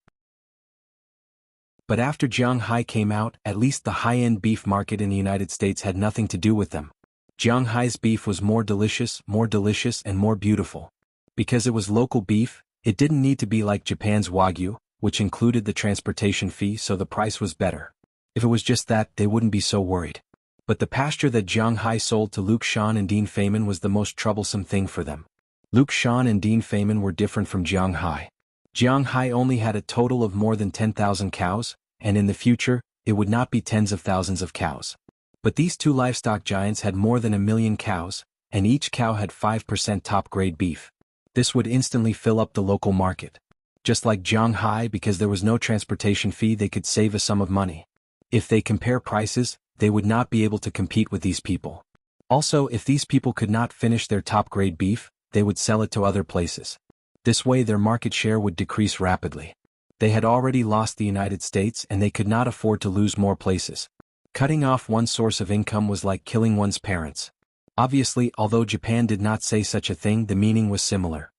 But after Jiang Hai came out, at least the high-end beef market in the United States had nothing to do with them. Jiang Hai's beef was more delicious, and more beautiful. Because it was local beef, it didn't need to be like Japan's Wagyu, which included the transportation fee, so the price was better. If it was just that, they wouldn't be so worried. But the pasture that Jiang Hai sold to Luke Shan and Dean Feynman was the most troublesome thing for them. Luke Shan and Dean Feynman were different from Jiang Hai. Jiang Hai only had a total of more than 10,000 cows, and in the future, it would not be tens of thousands of cows. But these two livestock giants had more than 1 million cows, and each cow had 5% top-grade beef. This would instantly fill up the local market. Just like Jiang Hai, because there was no transportation fee, they could save a sum of money. If they compare prices, they would not be able to compete with these people. Also, if these people could not finish their top-grade beef, they would sell it to other places. This way their market share would decrease rapidly. They had already lost the United States and they could not afford to lose more places. Cutting off one source of income was like killing one's parents. Obviously, although Japan did not say such a thing, the meaning was similar.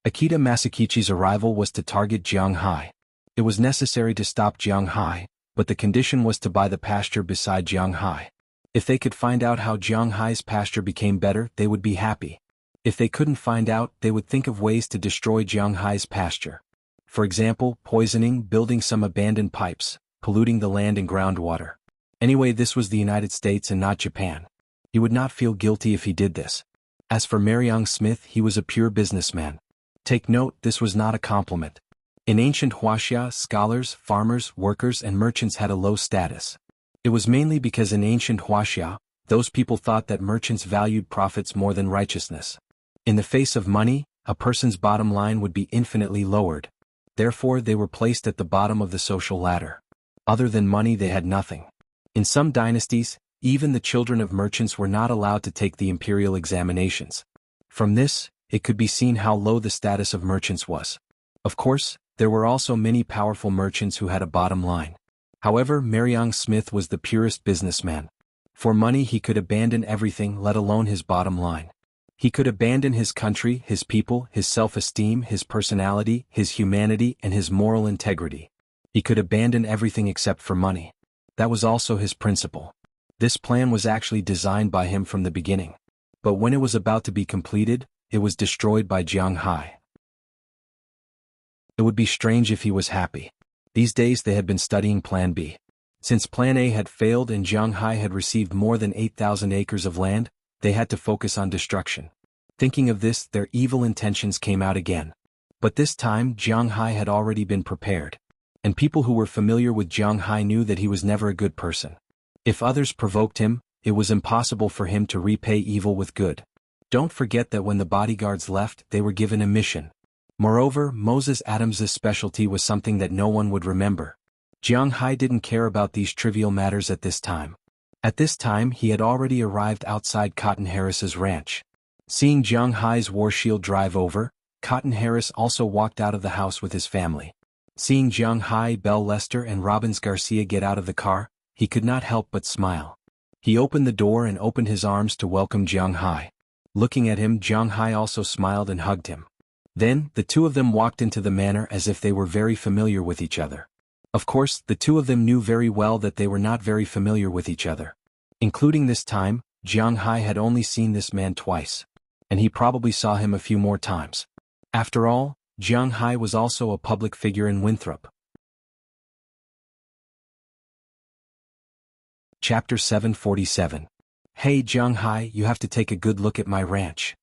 Akita Masakichi's arrival was to target Jiang Hai. It was necessary to stop Jiang Hai, but the condition was to buy the pasture beside Jiang Hai. If they could find out how Jiang Hai's pasture became better, they would be happy. If they couldn't find out, they would think of ways to destroy Jiang Hai's pasture. For example, poisoning, building some abandoned pipes, polluting the land and groundwater. Anyway, this was the United States and not Japan. He would not feel guilty if he did this. As for Mariang Smith, he was a pure businessman. Take note, this was not a compliment. In ancient Huaxia, scholars, farmers, workers and merchants had a low status. It was mainly because in ancient Huaxia, those people thought that merchants valued profits more than righteousness. In the face of money, a person's bottom line would be infinitely lowered. Therefore, they were placed at the bottom of the social ladder. Other than money, they had nothing. In some dynasties, even the children of merchants were not allowed to take the imperial examinations. From this, it could be seen how low the status of merchants was. Of course, there were also many powerful merchants who had a bottom line. However, Mariang Smith was the purest businessman. For money he could abandon everything, let alone his bottom line. He could abandon his country, his people, his self-esteem, his personality, his humanity, and his moral integrity. He could abandon everything except for money. That was also his principle. This plan was actually designed by him from the beginning. But when it was about to be completed, it was destroyed by Jiang Hai. It would be strange if he was happy. These days they had been studying Plan B. Since Plan A had failed and Jiang Hai had received more than 8,000 acres of land, they had to focus on destruction. Thinking of this, their evil intentions came out again. But this time, Jiang Hai had already been prepared. And people who were familiar with Jiang Hai knew that he was never a good person. If others provoked him, it was impossible for him to repay evil with good. Don't forget that when the bodyguards left, they were given a mission. Moreover, Moses Adams's specialty was something that no one would remember. Jiang Hai didn't care about these trivial matters at this time. At this time he had already arrived outside Cotton Harris's ranch. Seeing Jiang Hai's war shield drive over, Cotton Harris also walked out of the house with his family. Seeing Jiang Hai, Belle Lester and Robbins Garcia get out of the car, he could not help but smile. He opened the door and opened his arms to welcome Jiang Hai. Looking at him, Jiang Hai also smiled and hugged him. Then, the two of them walked into the manor as if they were very familiar with each other. Of course, the two of them knew very well that they were not very familiar with each other. Including this time, Jiang Hai had only seen this man twice. And he probably saw him a few more times. After all, Jiang Hai was also a public figure in Winthrop. Chapter 747. Hey Jiang Hai, you have to take a good look at my ranch.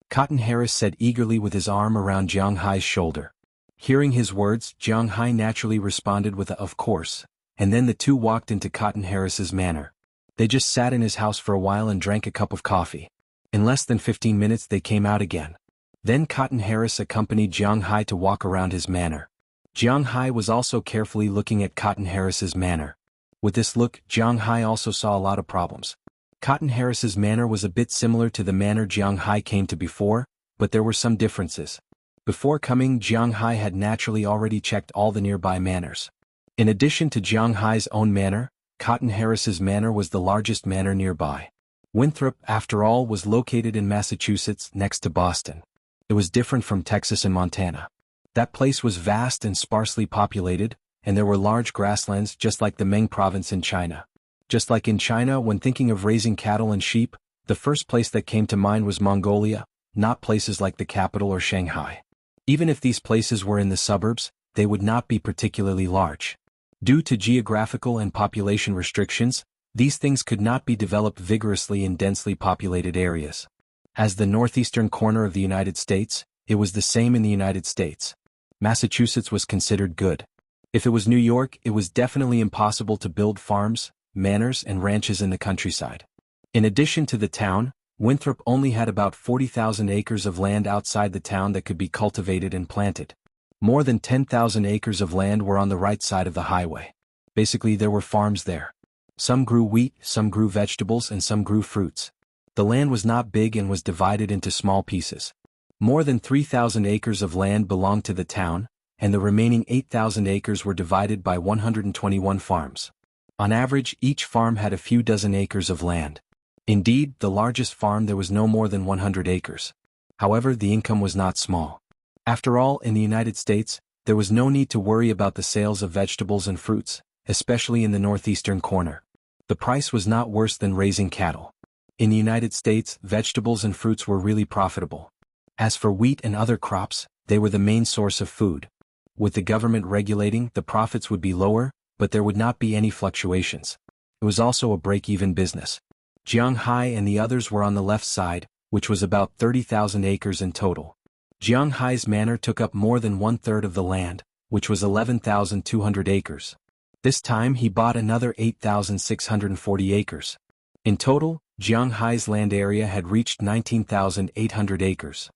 Cotton Harris said eagerly with his arm around Jiang Hai's shoulder. Hearing his words, Jiang Hai naturally responded with a "of course," and then the two walked into Cotton Harris's manor. They just sat in his house for a while and drank a cup of coffee. In less than 15 minutes they came out again. Then Cotton Harris accompanied Jiang Hai to walk around his manor. Jiang Hai was also carefully looking at Cotton Harris's manor. With this look, Jiang Hai also saw a lot of problems. Cotton Harris's manor was a bit similar to the manor Jiang Hai came to before, but there were some differences. Before coming, Jiang Hai had naturally already checked all the nearby manors. In addition to Jiang Hai's own manor, Cotton Harris's manor was the largest manor nearby. Winthrop, after all, was located in Massachusetts, next to Boston. It was different from Texas and Montana. That place was vast and sparsely populated, and there were large grasslands just like the Ming province in China. Just like in China, when thinking of raising cattle and sheep, the first place that came to mind was Mongolia, not places like the capital or Shanghai. Even if these places were in the suburbs, they would not be particularly large. Due to geographical and population restrictions, these things could not be developed vigorously in densely populated areas. As the northeastern corner of the United States, it was the same in the United States. Massachusetts was considered good. If it was New York, it was definitely impossible to build farms, manors, and ranches in the countryside. In addition to the town, Winthrop only had about 40,000 acres of land outside the town that could be cultivated and planted. More than 10,000 acres of land were on the right side of the highway. Basically, there were farms there. Some grew wheat, some grew vegetables, and some grew fruits. The land was not big and was divided into small pieces. More than 3,000 acres of land belonged to the town, and the remaining 8,000 acres were divided by 121 farms. On average, each farm had a few dozen acres of land. Indeed, the largest farm there was no more than 100 acres. However, the income was not small. After all, in the United States, there was no need to worry about the sales of vegetables and fruits, especially in the northeastern corner. The price was not worse than raising cattle. In the United States, vegetables and fruits were really profitable. As for wheat and other crops, they were the main source of food. With the government regulating, the profits would be lower, but there would not be any fluctuations. It was also a break-even business. Jiang Hai and the others were on the left side, which was about 30,000 acres in total. Jiang Hai's manor took up more than one-third of the land, which was 11,200 acres. This time he bought another 8,640 acres. In total, Jiang Hai's land area had reached 19,800 acres.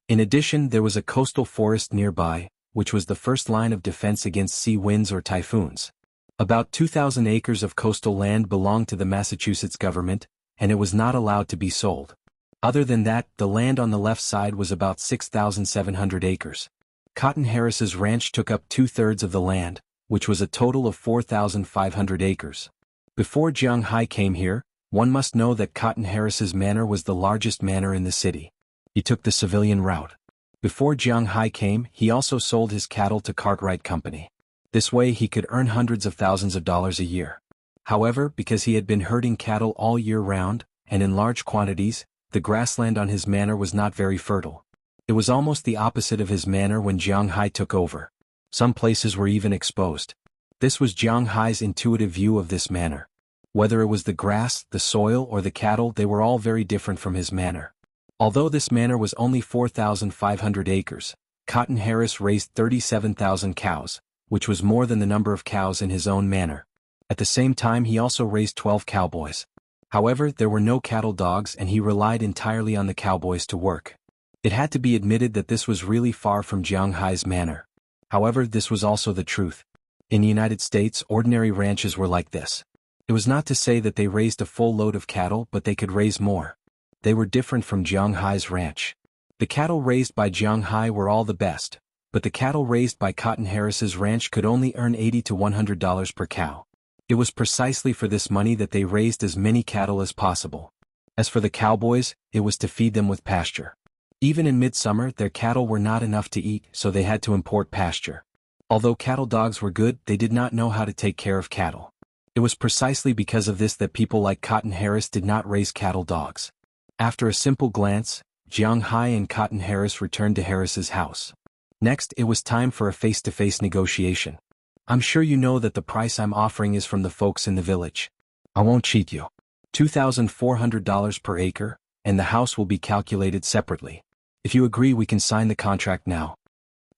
In addition, there was a coastal forest nearby, which was the first line of defense against sea winds or typhoons. About 2,000 acres of coastal land belonged to the Massachusetts government, and it was not allowed to be sold. Other than that, the land on the left side was about 6,700 acres. Cotton Harris's ranch took up two-thirds of the land, which was a total of 4,500 acres. Before Jiang Hai came here, one must know that Cotton Harris's manor was the largest manor in the city. He took the civilian route. Before Jiang Hai came, he also sold his cattle to Cartwright Company. This way he could earn hundreds of thousands of dollars a year. However, because he had been herding cattle all year round, and in large quantities, the grassland on his manor was not very fertile. It was almost the opposite of his manor when Jiang Hai took over. Some places were even exposed. This was Jiang Hai's intuitive view of this manor. Whether it was the grass, the soil, or the cattle, they were all very different from his manor. Although this manor was only 4,500 acres, Cotton Harris raised 37,000 cows, which was more than the number of cows in his own manor. At the same time, he also raised 12 cowboys. However, there were no cattle dogs and he relied entirely on the cowboys to work. It had to be admitted that this was really far from Jiang Hai's manor. However, this was also the truth. In the United States, ordinary ranches were like this. It was not to say that they raised a full load of cattle, but they could raise more. They were different from Jiang Hai's ranch. The cattle raised by Jiang Hai were all the best, but the cattle raised by Cotton Harris's ranch could only earn $80 to $100 per cow. It was precisely for this money that they raised as many cattle as possible. As for the cowboys, it was to feed them with pasture. Even in midsummer, their cattle were not enough to eat, so they had to import pasture. Although cattle dogs were good, they did not know how to take care of cattle. It was precisely because of this that people like Cotton Harris did not raise cattle dogs. After a simple glance, Jiang Hai and Cotton Harris returned to Harris's house. Next, it was time for a face-to-face negotiation. I'm sure you know that the price I'm offering is from the folks in the village. I won't cheat you. $2,400 per acre, and the house will be calculated separately. If you agree, we can sign the contract now.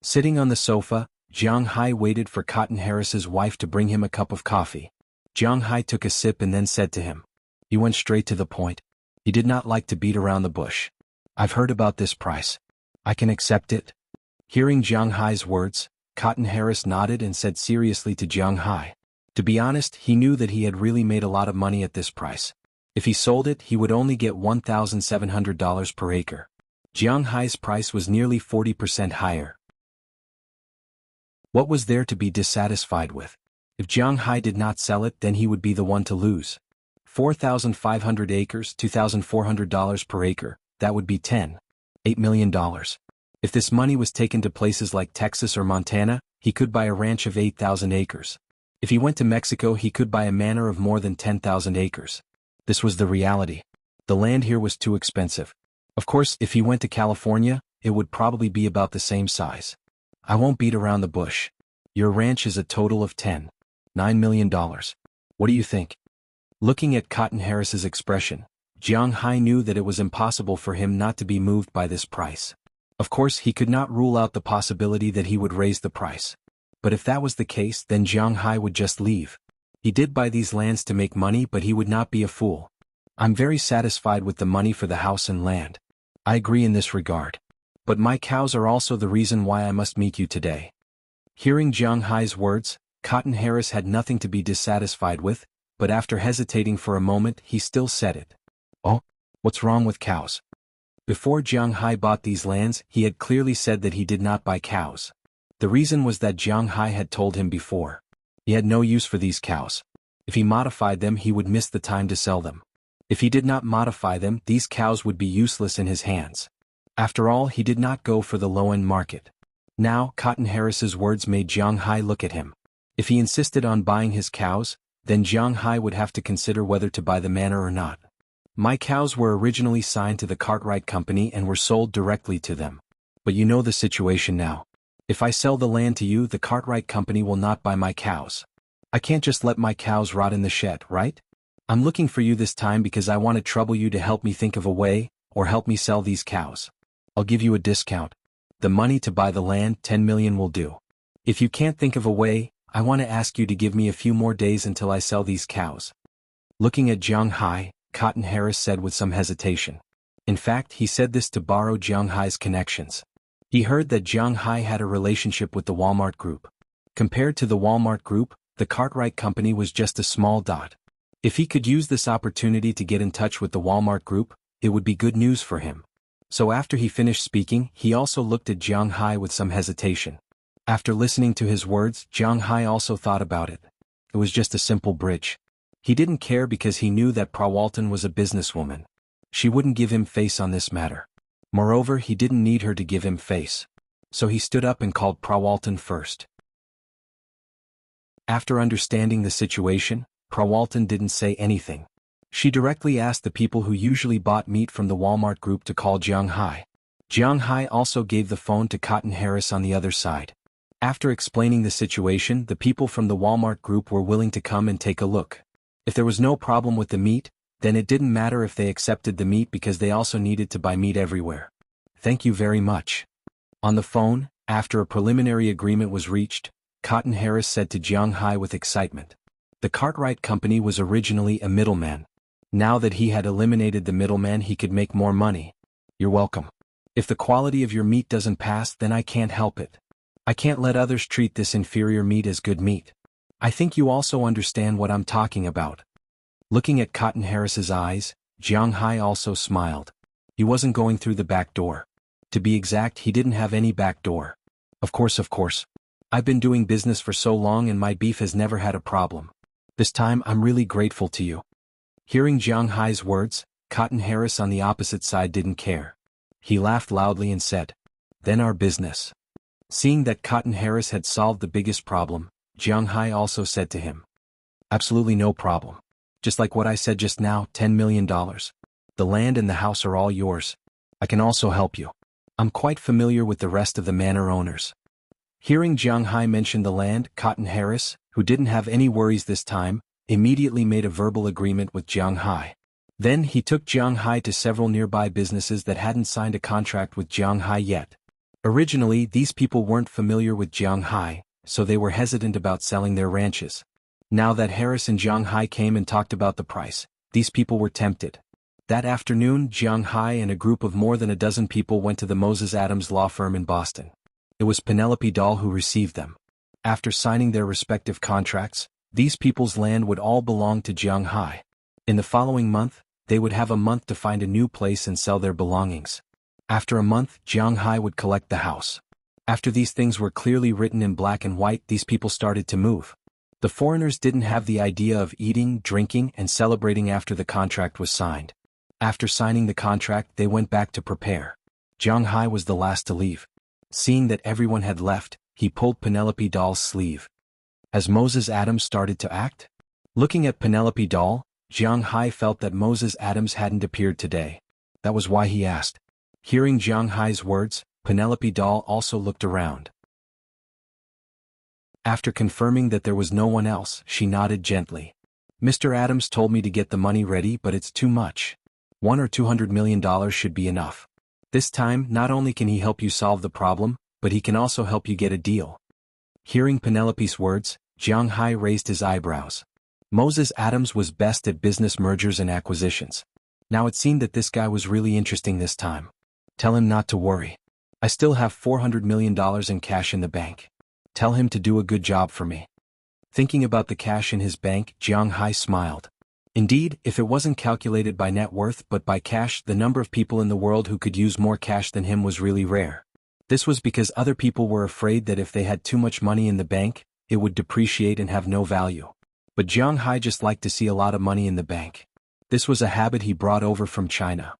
Sitting on the sofa, Jiang Hai waited for Cotton Harris's wife to bring him a cup of coffee. Jiang Hai took a sip and then said to him. He went straight to the point. He did not like to beat around the bush. I've heard about this price. I can accept it. Hearing Jiang Hai's words, Cotton Harris nodded and said seriously to Jiang Hai. To be honest, he knew that he had really made a lot of money at this price. If he sold it, he would only get $1,700 per acre. Jiang Hai's price was nearly 40% higher. What was there to be dissatisfied with? If Jiang Hai did not sell it, then he would be the one to lose. 4,500 acres, $2,400 per acre, that would be $8 million. If this money was taken to places like Texas or Montana, he could buy a ranch of 8,000 acres. If he went to Mexico, he could buy a manor of more than 10,000 acres. This was the reality. The land here was too expensive. Of course, if he went to California, it would probably be about the same size. I won't beat around the bush. Your ranch is a total of $9 million. What do you think? Looking at Cotton Harris's expression, Jiang Hai knew that it was impossible for him not to be moved by this price. Of course, he could not rule out the possibility that he would raise the price. But if that was the case, then Jiang Hai would just leave. He did buy these lands to make money, but he would not be a fool. I'm very satisfied with the money for the house and land. I agree in this regard. But my cows are also the reason why I must meet you today. Hearing Jiang Hai's words, Cotton Harris had nothing to be dissatisfied with, but after hesitating for a moment, he still said it. Oh, what's wrong with cows? Before Jiang Hai bought these lands, he had clearly said that he did not buy cows. The reason was that Jiang Hai had told him before. He had no use for these cows. If he modified them, he would miss the time to sell them. If he did not modify them, these cows would be useless in his hands. After all, he did not go for the low-end market. Now, Cotton Harris's words made Jiang Hai look at him. If he insisted on buying his cows, then Jiang Hai would have to consider whether to buy the manor or not. My cows were originally signed to the Cartwright Company and were sold directly to them. But you know the situation now. If I sell the land to you, the Cartwright Company will not buy my cows. I can't just let my cows rot in the shed, right? I'm looking for you this time because I want to trouble you to help me think of a way, or help me sell these cows. I'll give you a discount. The money to buy the land, 10 million will do. If you can't think of a way, I want to ask you to give me a few more days until I sell these cows. Looking at Jiang Hai, Cotton Harris said with some hesitation. In fact, he said this to borrow Jiang Hai's connections. He heard that Jiang Hai had a relationship with the Walmart Group. Compared to the Walmart Group, the Cartwright Company was just a small dot. If he could use this opportunity to get in touch with the Walmart Group, it would be good news for him. So after he finished speaking, he also looked at Jiang Hai with some hesitation. After listening to his words, Jiang Hai also thought about it. It was just a simple bridge. He didn't care because he knew that Prawalton was a businesswoman. She wouldn't give him face on this matter. Moreover, he didn't need her to give him face. So he stood up and called Prawalton first. After understanding the situation, Prawalton didn't say anything. She directly asked the people who usually bought meat from the Walmart Group to call Jiang Hai. Jiang Hai also gave the phone to Cotton Harris on the other side. After explaining the situation, the people from the Walmart Group were willing to come and take a look. If there was no problem with the meat, then it didn't matter if they accepted the meat because they also needed to buy meat everywhere. Thank you very much. On the phone, after a preliminary agreement was reached, Cotton Harris said to Jiang Hai with excitement. The Cartwright Company was originally a middleman. Now that he had eliminated the middleman, he could make more money. You're welcome. If the quality of your meat doesn't pass, then I can't help it. I can't let others treat this inferior meat as good meat. I think you also understand what I'm talking about. Looking at Cotton Harris's eyes, Jiang Hai also smiled. He wasn't going through the back door. To be exact, he didn't have any back door. Of course. I've been doing business for so long and my beef has never had a problem. This time I'm really grateful to you. Hearing Jiang Hai's words, Cotton Harris on the opposite side didn't care. He laughed loudly and said, "Then our business." Seeing that Cotton Harris had solved the biggest problem, Jiang Hai also said to him, "Absolutely no problem. Just like what I said just now, $10 million. The land and the house are all yours. I can also help you. I'm quite familiar with the rest of the manor owners." Hearing Jiang Hai mention the land, Cotton Harris, who didn't have any worries this time, immediately made a verbal agreement with Jiang Hai. Then he took Jiang Hai to several nearby businesses that hadn't signed a contract with Jiang Hai yet. Originally, these people weren't familiar with Jiang Hai, so they were hesitant about selling their ranches. Now that Harris and Jiang Hai came and talked about the price, these people were tempted. That afternoon, Jiang Hai and a group of more than a dozen people went to the Moses Adams law firm in Boston. It was Penelope Dahl who received them. After signing their respective contracts, these people's land would all belong to Jiang Hai. In the following month, they would have a month to find a new place and sell their belongings. After a month, Jiang Hai would collect the house. After these things were clearly written in black and white, these people started to move. The foreigners didn't have the idea of eating, drinking, and celebrating after the contract was signed. After signing the contract, they went back to prepare. Jiang Hai was the last to leave. Seeing that everyone had left, he pulled Penelope Dahl's sleeve. Has Moses Adams started to act? Looking at Penelope Dahl, Jiang Hai felt that Moses Adams hadn't appeared today. That was why he asked. Hearing Jiang Hai's words, Penelope Dahl also looked around. After confirming that there was no one else, she nodded gently. Mr. Adams told me to get the money ready, but it's too much. $1 or $200 million should be enough. This time, not only can he help you solve the problem, but he can also help you get a deal. Hearing Penelope's words, Jiang Hai raised his eyebrows. Moses Adams was best at business mergers and acquisitions. Now it seemed that this guy was really interesting this time. Tell him not to worry. I still have $400 million in cash in the bank. Tell him to do a good job for me. Thinking about the cash in his bank, Jiang Hai smiled. Indeed, if it wasn't calculated by net worth but by cash, the number of people in the world who could use more cash than him was really rare. This was because other people were afraid that if they had too much money in the bank, it would depreciate and have no value. But Jiang Hai just liked to see a lot of money in the bank. This was a habit he brought over from China.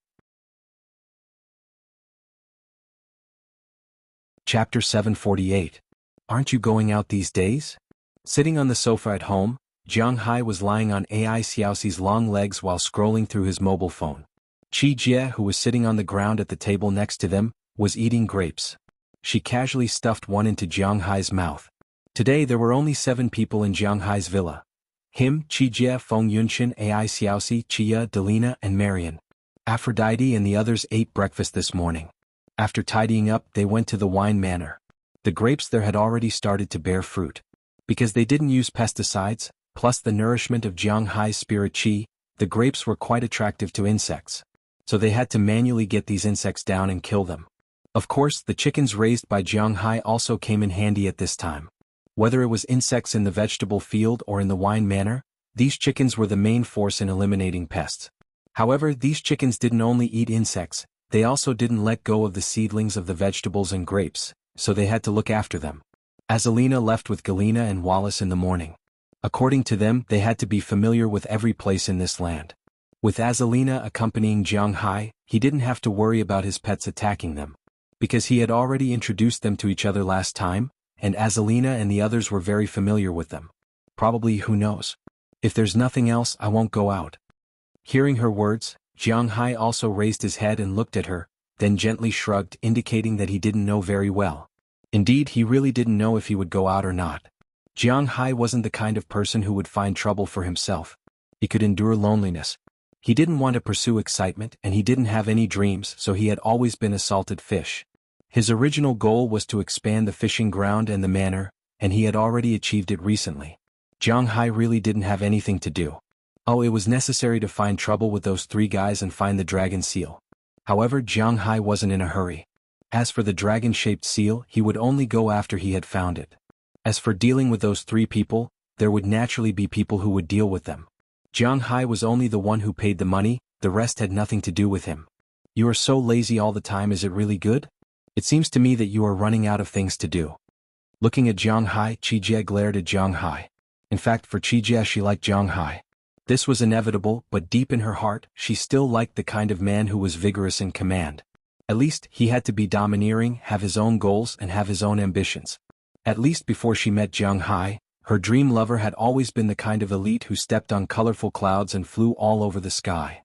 Chapter 748. Aren't you going out these days? Sitting on the sofa at home, Jiang Hai was lying on Ai Xiaoxi's long legs while scrolling through his mobile phone. Qi Jie, who was sitting on the ground at the table next to them, was eating grapes. She casually stuffed one into Jiang Hai's mouth. Today there were only 7 people in Jiang Hai's villa. Him, Qi Jie, Feng Yunshan, Ai Xiaoxi, Chia, Delina, and Marian. Aphrodite and the others ate breakfast this morning. After tidying up, they went to the wine manor. The grapes there had already started to bear fruit. Because they didn't use pesticides, plus the nourishment of Jiang Hai's spirit qi, the grapes were quite attractive to insects. So they had to manually get these insects down and kill them. Of course, the chickens raised by Jiang Hai also came in handy at this time. Whether it was insects in the vegetable field or in the wine manor, these chickens were the main force in eliminating pests. However, these chickens didn't only eat insects, they also didn't let go of the seedlings of the vegetables and grapes, so they had to look after them. Azalina left with Galena and Wallace in the morning. According to them, they had to be familiar with every place in this land. With Azalina accompanying Jiang Hai, he didn't have to worry about his pets attacking them. Because he had already introduced them to each other last time, and Azalina and the others were very familiar with them. Probably, who knows? If there's nothing else, I won't go out. Hearing her words, Jiang Hai also raised his head and looked at her, then gently shrugged, indicating that he didn't know very well. Indeed, he really didn't know if he would go out or not. Jiang Hai wasn't the kind of person who would find trouble for himself. He could endure loneliness. He didn't want to pursue excitement, and he didn't have any dreams, so he had always been a salted fish. His original goal was to expand the fishing ground and the manor, and he had already achieved it recently. Jiang Hai really didn't have anything to do. Oh, it was necessary to find trouble with those 3 guys and find the dragon seal. However, Jiang Hai wasn't in a hurry. As for the dragon-shaped seal, he would only go after he had found it. As for dealing with those 3 people, there would naturally be people who would deal with them. Jiang Hai was only the one who paid the money, the rest had nothing to do with him. You are so lazy all the time, is it really good? It seems to me that you are running out of things to do. Looking at Jiang Hai, Qi Jie glared at Jiang Hai. In fact, for Qi Jie, she liked Jiang Hai. This was inevitable, but deep in her heart, she still liked the kind of man who was vigorous in command. At least, he had to be domineering, have his own goals, and have his own ambitions. At least before she met Jiang Hai, her dream lover had always been the kind of elite who stepped on colorful clouds and flew all over the sky.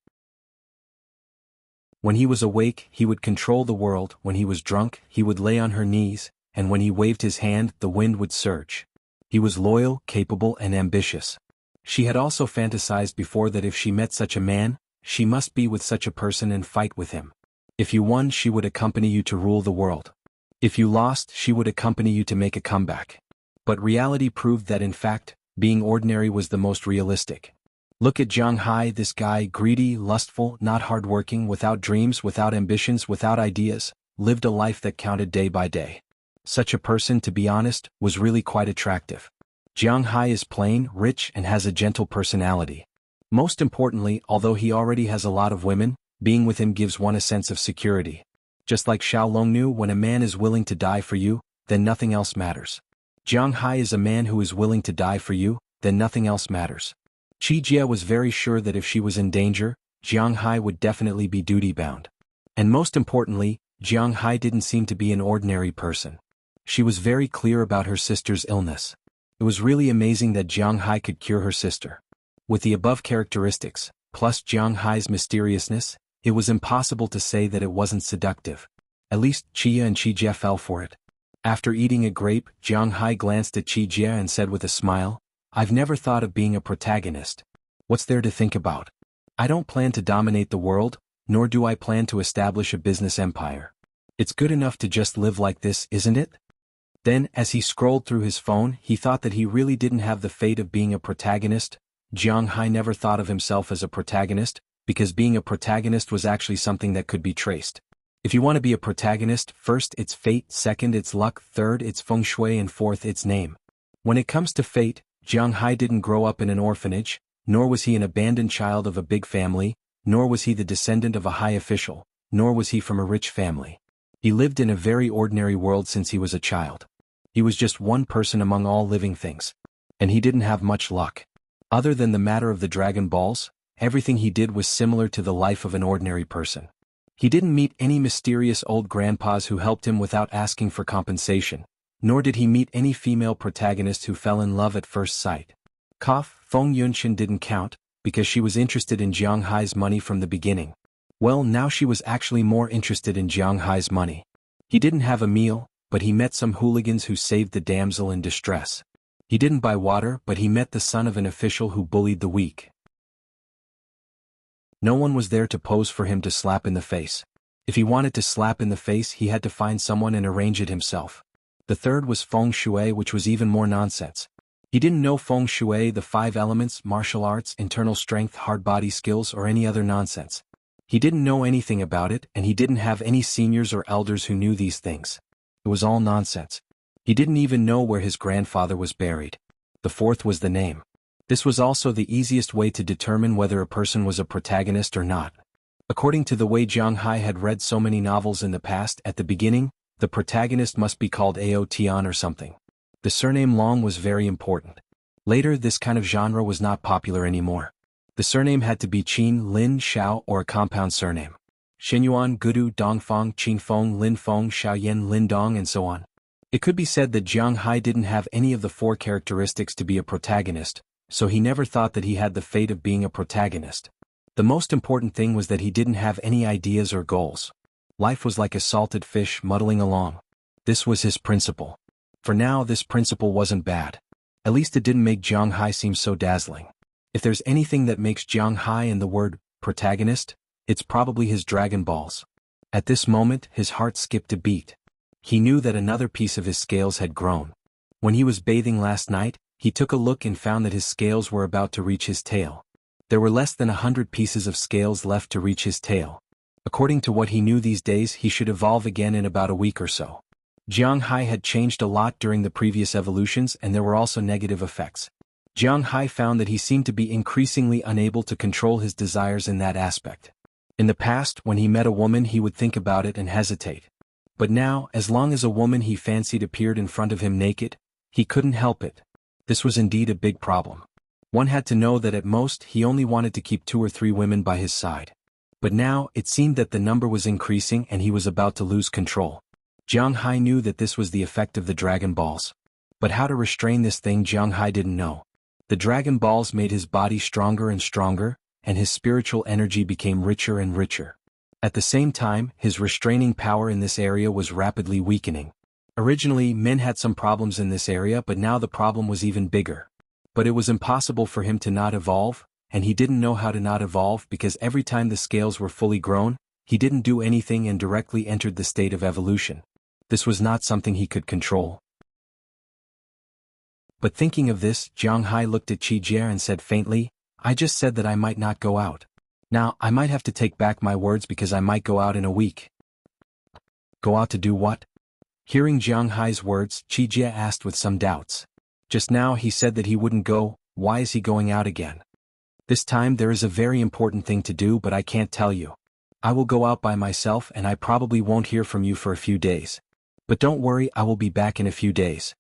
When he was awake, he would control the world. When he was drunk, he would lay on her knees, and when he waved his hand, the wind would surge. He was loyal, capable, and ambitious. She had also fantasized before that if she met such a man, she must be with such a person and fight with him. If you won, she would accompany you to rule the world. If you lost, she would accompany you to make a comeback. But reality proved that in fact, being ordinary was the most realistic. Look at Jiang Hai, this guy, greedy, lustful, not hardworking, without dreams, without ambitions, without ideas, lived a life that counted day by day. Such a person, to be honest, was really quite attractive. Jiang Hai is plain, rich, and has a gentle personality. Most importantly, although he already has a lot of women, being with him gives one a sense of security. Just like Xiao Long knew, when a man is willing to die for you, then nothing else matters. Jiang Hai is a man who is willing to die for you, then nothing else matters. Qi Jie was very sure that if she was in danger, Jiang Hai would definitely be duty-bound. And most importantly, Jiang Hai didn't seem to be an ordinary person. She was very clear about her sister's illness. It was really amazing that Jiang Hai could cure her sister. With the above characteristics, plus Jiang Hai's mysteriousness, it was impossible to say that it wasn't seductive. At least Qi and Qi Jie fell for it. After eating a grape, Jiang Hai glanced at Qi Jie and said with a smile, "I've never thought of being a protagonist. What's there to think about? I don't plan to dominate the world, nor do I plan to establish a business empire. It's good enough to just live like this, isn't it?" Then, as he scrolled through his phone, he thought that he really didn't have the fate of being a protagonist. Jiang Hai never thought of himself as a protagonist, because being a protagonist was actually something that could be traced. If you want to be a protagonist, first it's fate, second it's luck, third it's feng shui, and fourth it's name. When it comes to fate, Jiang Hai didn't grow up in an orphanage, nor was he an abandoned child of a big family, nor was he the descendant of a high official, nor was he from a rich family. He lived in a very ordinary world since he was a child. He was just one person among all living things. And he didn't have much luck. Other than the matter of the Dragon Balls, everything he did was similar to the life of an ordinary person. He didn't meet any mysterious old grandpas who helped him without asking for compensation, nor did he meet any female protagonist who fell in love at first sight. Feng Yunshan didn't count, because she was interested in Jiang Hai's money from the beginning. Well, now she was actually more interested in Jiang Hai's money. He didn't have a meal, but he met some hooligans who saved the damsel in distress. He didn't buy water, but he met the son of an official who bullied the weak. No one was there to pose for him to slap in the face. If he wanted to slap in the face, he had to find someone and arrange it himself. The third was feng shui, which was even more nonsense. He didn't know feng shui, the 5 elements, martial arts, internal strength, hard body skills, or any other nonsense. He didn't know anything about it, and he didn't have any seniors or elders who knew these things. It was all nonsense. He didn't even know where his grandfather was buried. The fourth was the name. This was also the easiest way to determine whether a person was a protagonist or not. According to the way Jiang Hai had read so many novels in the past, at the beginning, the protagonist must be called Ao Tian or something. The surname Long was very important. Later, this kind of genre was not popular anymore. The surname had to be Qin, Lin, Xiao, or a compound surname. Xinyuan, Gudu, Dongfeng, Qinfeng, Linfeng, Xiaoyan, Lindong, and so on. It could be said that Jiang Hai didn't have any of the 4 characteristics to be a protagonist, so he never thought that he had the fate of being a protagonist. The most important thing was that he didn't have any ideas or goals. Life was like a salted fish muddling along. This was his principle. For now, this principle wasn't bad. At least it didn't make Jiang Hai seem so dazzling. If there's anything that makes Jiang Hai and the word protagonist, it's probably his Dragon Balls. At this moment, his heart skipped a beat. He knew that another piece of his scales had grown. When he was bathing last night, he took a look and found that his scales were about to reach his tail. There were less than 100 pieces of scales left to reach his tail. According to what he knew these days, he should evolve again in about a week or so. Jiang Hai had changed a lot during the previous evolutions, and there were also negative effects. Jiang Hai found that he seemed to be increasingly unable to control his desires in that aspect. In the past, when he met a woman, he would think about it and hesitate. But now, as long as a woman he fancied appeared in front of him naked, he couldn't help it. This was indeed a big problem. One had to know that at most he only wanted to keep 2 or 3 women by his side. But now, it seemed that the number was increasing and he was about to lose control. Jiang Hai knew that this was the effect of the Dragon Balls. But how to restrain this thing Jiang Hai didn't know. The Dragon Balls made his body stronger and stronger, and his spiritual energy became richer and richer. At the same time, his restraining power in this area was rapidly weakening. Originally, men had some problems in this area, but now the problem was even bigger. But it was impossible for him to not evolve, and he didn't know how to not evolve because every time the scales were fully grown, he didn't do anything and directly entered the state of evolution. This was not something he could control. But thinking of this, Jiang Hai looked at Qi Jie and said faintly, I just said that I might not go out. Now, I might have to take back my words because I might go out in a week. Go out to do what? Hearing Jiang Hai's words, Qijie asked with some doubts. Just now he said that he wouldn't go, why is he going out again? This time there is a very important thing to do, but I can't tell you. I will go out by myself and I probably won't hear from you for a few days. But don't worry, I will be back in a few days.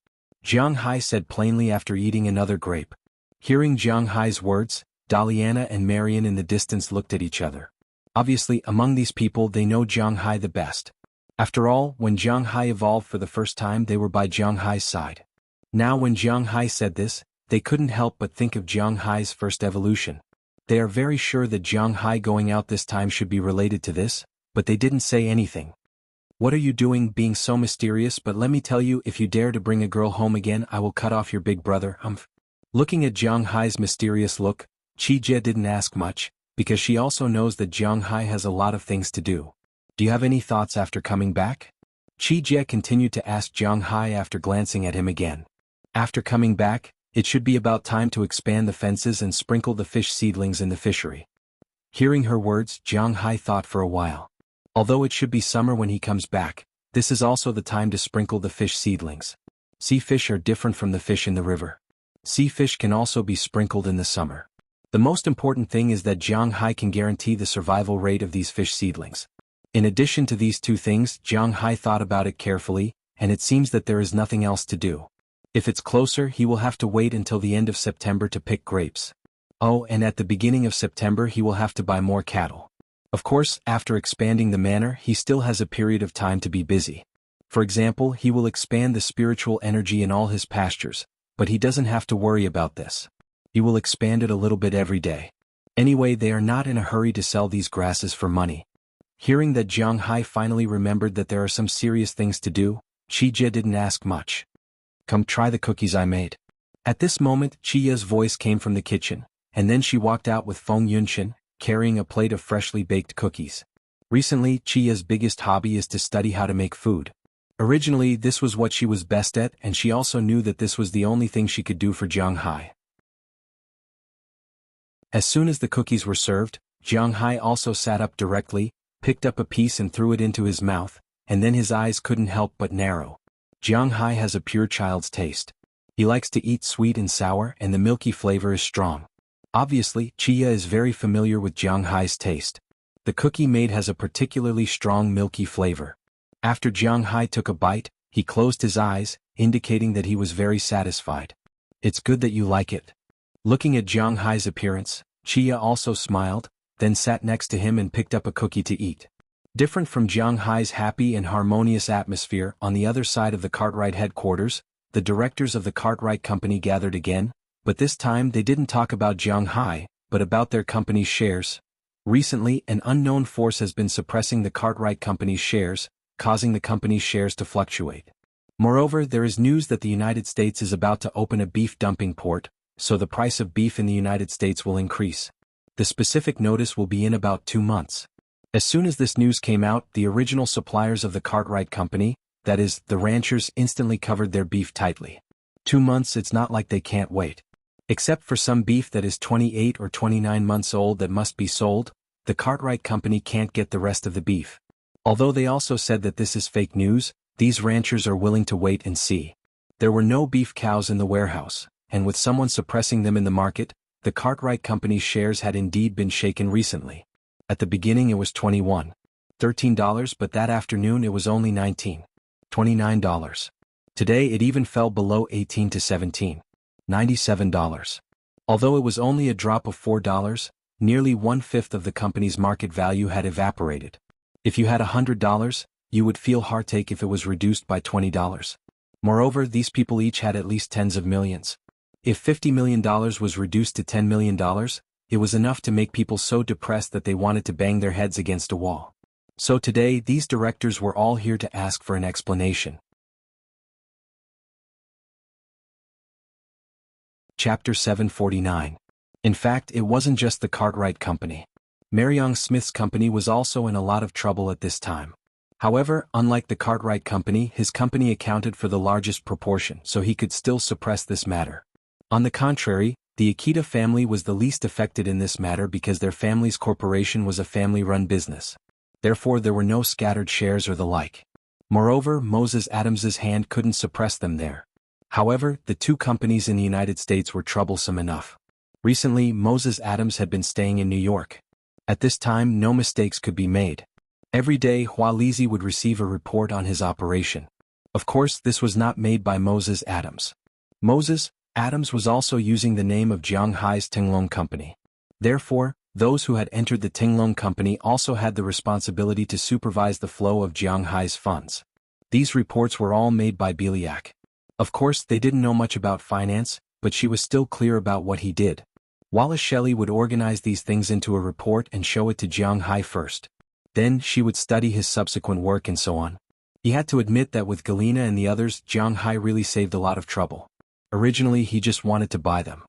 Jiang Hai said plainly after eating another grape. Hearing Jiang Hai's words, Daliana and Marian in the distance looked at each other. Obviously, among these people they know Jiang Hai the best. After all, when Jiang Hai evolved for the first time they were by Jiang Hai's side. Now when Jiang Hai said this, they couldn't help but think of Jiang Hai's first evolution. They are very sure that Jiang Hai going out this time should be related to this, but they didn't say anything. What are you doing being so mysterious? But let me tell you, if you dare to bring a girl home again I will cut off your big brother, Looking at Jiang Hai's mysterious look, Qijie didn't ask much, because she also knows that Jiang Hai has a lot of things to do. Do you have any thoughts after coming back? Qijie continued to ask Jiang Hai after glancing at him again. After coming back, it should be about time to expand the fences and sprinkle the fish seedlings in the fishery. Hearing her words, Jiang Hai thought for a while. Although it should be summer when he comes back, this is also the time to sprinkle the fish seedlings. Sea fish are different from the fish in the river. Sea fish can also be sprinkled in the summer. The most important thing is that Jiang Hai can guarantee the survival rate of these fish seedlings. In addition to these two things, Jiang Hai thought about it carefully, and it seems that there is nothing else to do. If it's closer, he will have to wait until the end of September to pick grapes. Oh, and at the beginning of September he will have to buy more cattle. Of course, after expanding the manor, he still has a period of time to be busy. For example, he will expand the spiritual energy in all his pastures, but he doesn't have to worry about this. He will expand it a little bit every day. Anyway, they are not in a hurry to sell these grasses for money. Hearing that Jiang Hai finally remembered that there are some serious things to do, Qijie didn't ask much. Come try the cookies I made. At this moment, Chiya's voice came from the kitchen, and then she walked out with Feng Yunshan, carrying a plate of freshly baked cookies. Recently, Chiya's biggest hobby is to study how to make food. Originally, this was what she was best at, and she also knew that this was the only thing she could do for Jiang Hai. As soon as the cookies were served, Jiang Hai also sat up directly, picked up a piece and threw it into his mouth, and then his eyes couldn't help but narrow. Jiang Hai has a pure child's taste. He likes to eat sweet and sour, and the milky flavor is strong. Obviously, Chiya is very familiar with Jiang Hai's taste. The cookie made has a particularly strong milky flavor. After Jiang Hai took a bite, he closed his eyes, indicating that he was very satisfied. It's good that you like it. Looking at Jiang Hai's appearance, Chiya also smiled, then sat next to him and picked up a cookie to eat. Different from Jiang Hai's happy and harmonious atmosphere, on the other side of the Cartwright headquarters, the directors of the Cartwright company gathered again, but this time they didn't talk about Jiang Hai, but about their company's shares. Recently, an unknown force has been suppressing the Cartwright company's shares, causing the company's shares to fluctuate. Moreover, there is news that the United States is about to open a beef dumping port, so the price of beef in the United States will increase. The specific notice will be in about 2 months. As soon as this news came out, the original suppliers of the Cartwright company, that is, the ranchers, instantly covered their beef tightly. 2 months, it's not like they can't wait. Except for some beef that is 28 or 29 months old that must be sold, the Cartwright company can't get the rest of the beef. Although they also said that this is fake news, these ranchers are willing to wait and see. There were no beef cows in the warehouse, and with someone suppressing them in the market, the Cartwright company's shares had indeed been shaken recently. At the beginning it was $13, but that afternoon it was only $29. Today it even fell below $18 to $97. Although it was only a drop of $4, nearly 1/5 of the company's market value had evaporated. If you had $100, you would feel heartache if it was reduced by $20. Moreover, these people each had at least tens of millions. If $50 million was reduced to $10 million, it was enough to make people so depressed that they wanted to bang their heads against a wall. So today, these directors were all here to ask for an explanation. Chapter 749. In fact, it wasn't just the Cartwright company. Marion Smith's company was also in a lot of trouble at this time. However, unlike the Cartwright company, his company accounted for the largest proportion, so he could still suppress this matter. On the contrary, The Akita family was the least affected in this matter because their family's corporation was a family-run business. Therefore there were no scattered shares or the like. Moreover, Moses Adams's hand couldn't suppress them there. However, the two companies in the United States were troublesome enough. Recently, Moses Adams had been staying in New York. At this time, no mistakes could be made. Every day, Hualizi would receive a report on his operation. Of course, this was not made by Moses Adams. Moses Adams was also using the name of Jiang Hai's Tinglong Company. Therefore, those who had entered the Tinglong Company also had the responsibility to supervise the flow of Jiang Hai's funds. These reports were all made by Biliak. Of course, they didn't know much about finance, but she was still clear about what he did. Wallace Shelley would organize these things into a report and show it to Jiang Hai first. Then she would study his subsequent work and so on. He had to admit that with Galena and the others, Jiang Hai really saved a lot of trouble. Originally he just wanted to buy them.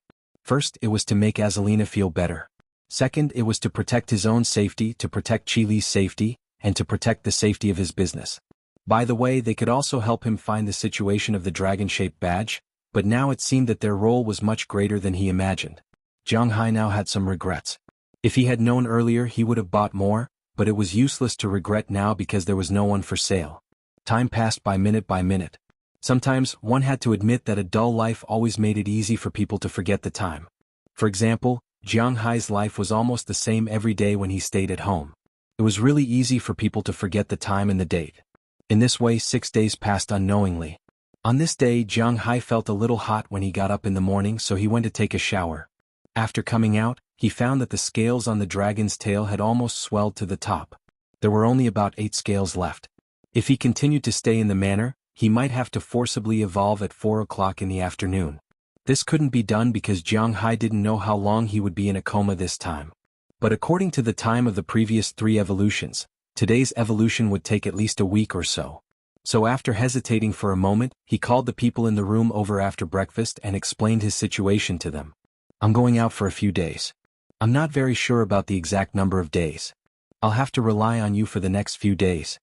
First, it was to make Azalina feel better. Second, it was to protect his own safety, to protect Chili's safety, and to protect the safety of his business. By the way, they could also help him find the situation of the dragon-shaped badge, but now it seemed that their role was much greater than he imagined. Jiang Hai now had some regrets. If he had known earlier he would have bought more, but it was useless to regret now because there was no one for sale. Time passed by minute by minute. Sometimes, one had to admit that a dull life always made it easy for people to forget the time. For example, Jiang Hai's life was almost the same every day when he stayed at home. It was really easy for people to forget the time and the date. In this way 6 days passed unknowingly. On this day Jiang Hai felt a little hot when he got up in the morning, so he went to take a shower. After coming out, he found that the scales on the dragon's tail had almost swelled to the top. There were only about 8 scales left. If he continued to stay in the manner, he might have to forcibly evolve at 4 o'clock in the afternoon. This couldn't be done because Jiang Hai didn't know how long he would be in a coma this time. But according to the time of the previous 3 evolutions, today's evolution would take at least a week or so. So after hesitating for a moment, he called the people in the room over after breakfast and explained his situation to them. I'm going out for a few days. I'm not very sure about the exact number of days. I'll have to rely on you for the next few days.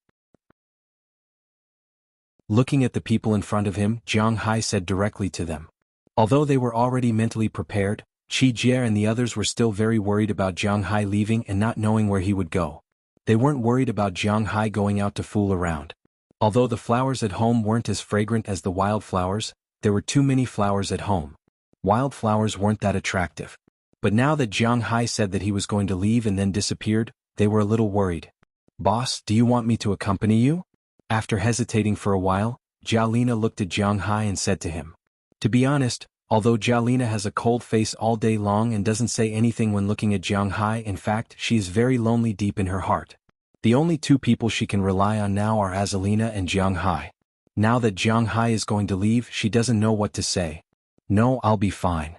Looking at the people in front of him, Jiang Hai said directly to them. Although they were already mentally prepared, Qi Jie and the others were still very worried about Jiang Hai leaving and not knowing where he would go. They weren't worried about Jiang Hai going out to fool around. Although the flowers at home weren't as fragrant as the wildflowers, there were too many flowers at home. Wildflowers weren't that attractive. But now that Jiang Hai said that he was going to leave and then disappeared, they were a little worried. Boss, do you want me to accompany you? After hesitating for a while, Jialina looked at Jiang Hai and said to him. To be honest, although Jialina has a cold face all day long and doesn't say anything when looking at Jiang Hai, in fact, she is very lonely deep in her heart. The only 2 people she can rely on now are Azalina and Jiang Hai. Now that Jiang Hai is going to leave, she doesn't know what to say. No, I'll be fine.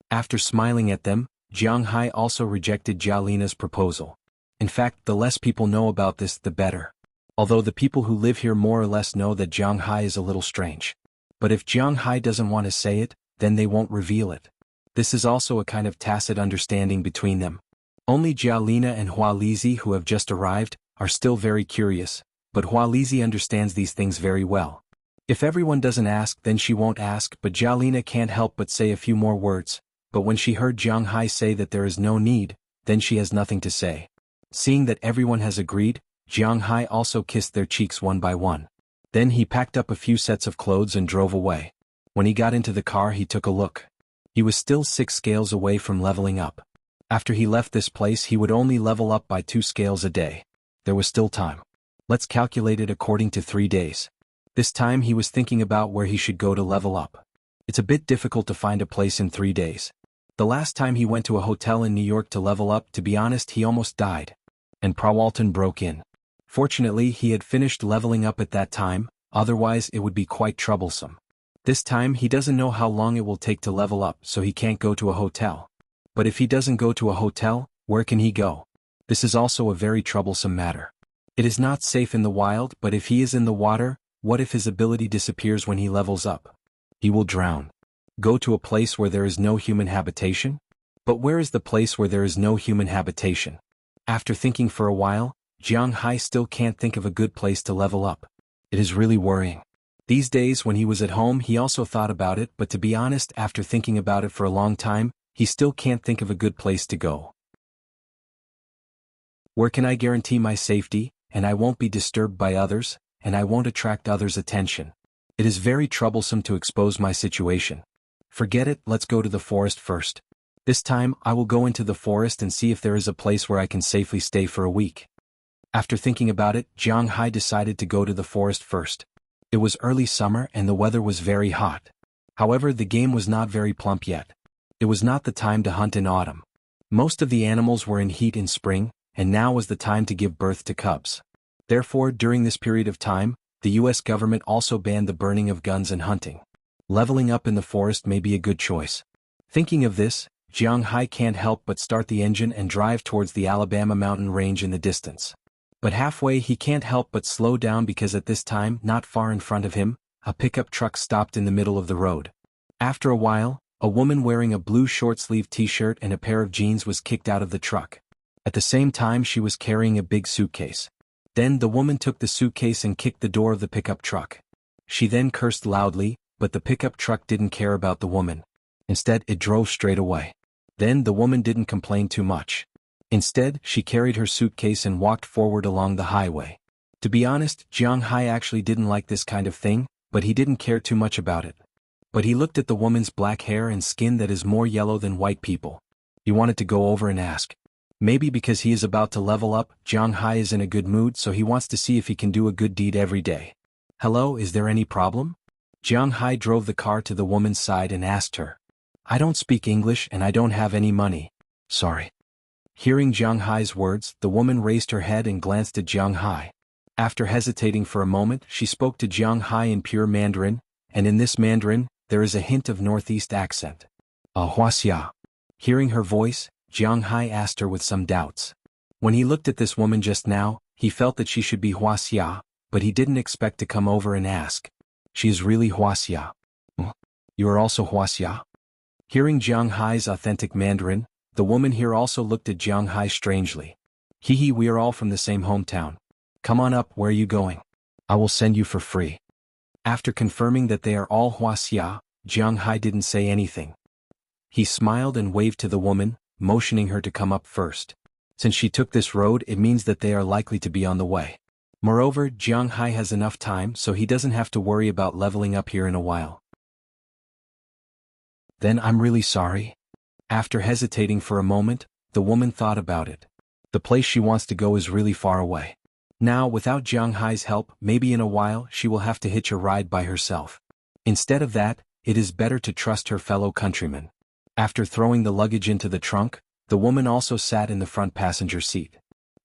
After smiling at them, Jiang Hai also rejected Jialina's proposal. In fact, the less people know about this, the better. Although the people who live here more or less know that Jiang Hai is a little strange. But if Jiang Hai doesn't want to say it, then they won't reveal it. This is also a kind of tacit understanding between them. Only Jialina and Hualizi, who have just arrived, are still very curious, but Hualizi understands these things very well. If everyone doesn't ask, then she won't ask, but Jialina can't help but say a few more words, but when she heard Jiang Hai say that there is no need, then she has nothing to say. Seeing that everyone has agreed, Jiang Hai also kissed their cheeks one by one. Then he packed up a few sets of clothes and drove away. When he got into the car he took a look. He was still 6 scales away from leveling up. After he left this place he would only level up by 2 scales a day. There was still time. Let's calculate it according to 3 days. This time he was thinking about where he should go to level up. It's a bit difficult to find a place in 3 days. The last time he went to a hotel in New York to level up, to be honest, he almost died. And Prawalton broke in. Fortunately, he had finished leveling up at that time, otherwise it would be quite troublesome. This time he doesn't know how long it will take to level up, so he can't go to a hotel. But if he doesn't go to a hotel, where can he go? This is also a very troublesome matter. It is not safe in the wild, but if he is in the water, what if his ability disappears when he levels up? He will drown. Go to a place where there is no human habitation? But where is the place where there is no human habitation? After thinking for a while, Jiang Hai still can't think of a good place to level up. It is really worrying. These days when he was at home he also thought about it, but to be honest, after thinking about it for a long time, he still can't think of a good place to go. Where can I guarantee my safety, and I won't be disturbed by others, and I won't attract others' attention? It is very troublesome to expose my situation. Forget it, let's go to the forest first. This time, I will go into the forest and see if there is a place where I can safely stay for a week. After thinking about it, Jiang Hai decided to go to the forest first. It was early summer and the weather was very hot. However, the game was not very plump yet. It was not the time to hunt in autumn. Most of the animals were in heat in spring, and now was the time to give birth to cubs. Therefore, during this period of time, the US government also banned the burning of guns and hunting. Leveling up in the forest may be a good choice. Thinking of this, Jiang Hai can't help but start the engine and drive towards the Alabama mountain range in the distance. But halfway he can't help but slow down because at this time, not far in front of him, a pickup truck stopped in the middle of the road. After a while, a woman wearing a blue short-sleeved t-shirt and a pair of jeans was kicked out of the truck. At the same time she was carrying a big suitcase. Then the woman took the suitcase and kicked the door of the pickup truck. She then cursed loudly, but the pickup truck didn't care about the woman. Instead, it drove straight away. Then the woman didn't complain too much. Instead, she carried her suitcase and walked forward along the highway. To be honest, Jiang Hai actually didn't like this kind of thing, but he didn't care too much about it. But he looked at the woman's black hair and skin that is more yellow than white people. He wanted to go over and ask. Maybe because he is about to level up, Jiang Hai is in a good mood so he wants to see if he can do a good deed every day. Hello, is there any problem? Jiang Hai drove the car to the woman's side and asked her. I don't speak English and I don't have any money. Sorry. Hearing Jiang Hai's words, the woman raised her head and glanced at Jiang Hai. After hesitating for a moment, she spoke to Jiang Hai in pure Mandarin, and in this Mandarin, there is a hint of Northeast accent. Huaxia. Hearing her voice, Jiang Hai asked her with some doubts. When he looked at this woman just now, he felt that she should be Huaxia, but he didn't expect to come over and ask. She is really Huaxia. You are also Huaxia? Hearing Jiang Hai's authentic Mandarin, the woman here also looked at Jiang Hai strangely. Hee, we are all from the same hometown. Come on up, where are you going? I will send you for free. After confirming that they are all Huaxia, Jiang Hai didn't say anything. He smiled and waved to the woman, motioning her to come up first. Since she took this road, it means that they are likely to be on the way. Moreover, Jiang Hai has enough time so he doesn't have to worry about leveling up here in a while. Then I'm really sorry. After hesitating for a moment, the woman thought about it. The place she wants to go is really far away. Now, without Jiang Hai's help, maybe in a while she will have to hitch a ride by herself. Instead of that, it is better to trust her fellow countrymen. After throwing the luggage into the trunk, the woman also sat in the front passenger seat.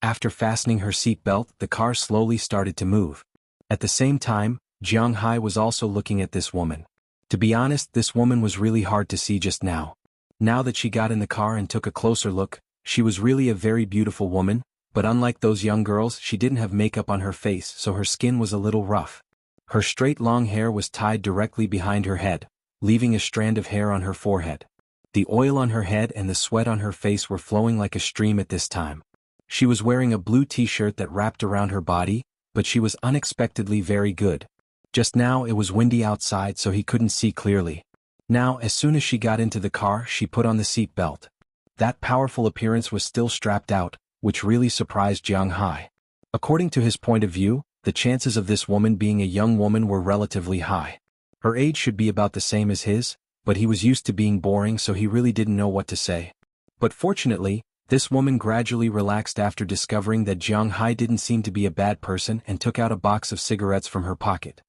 After fastening her seat belt, the car slowly started to move. At the same time, Jiang Hai was also looking at this woman. To be honest, this woman was really hard to see just now. Now that she got in the car and took a closer look, she was really a very beautiful woman, but unlike those young girls, she didn't have makeup on her face, so her skin was a little rough. Her straight long hair was tied directly behind her head, leaving a strand of hair on her forehead. The oil on her head and the sweat on her face were flowing like a stream at this time. She was wearing a blue t-shirt that wrapped around her body, but she was unexpectedly very good. Just now it was windy outside so he couldn't see clearly. Now, as soon as she got into the car, she put on the seat belt. That powerful appearance was still strapped out, which really surprised Jiang Hai. According to his point of view, the chances of this woman being a young woman were relatively high. Her age should be about the same as his, but he was used to being boring so he really didn't know what to say. But fortunately, this woman gradually relaxed after discovering that Jiang Hai didn't seem to be a bad person and took out a box of cigarettes from her pocket.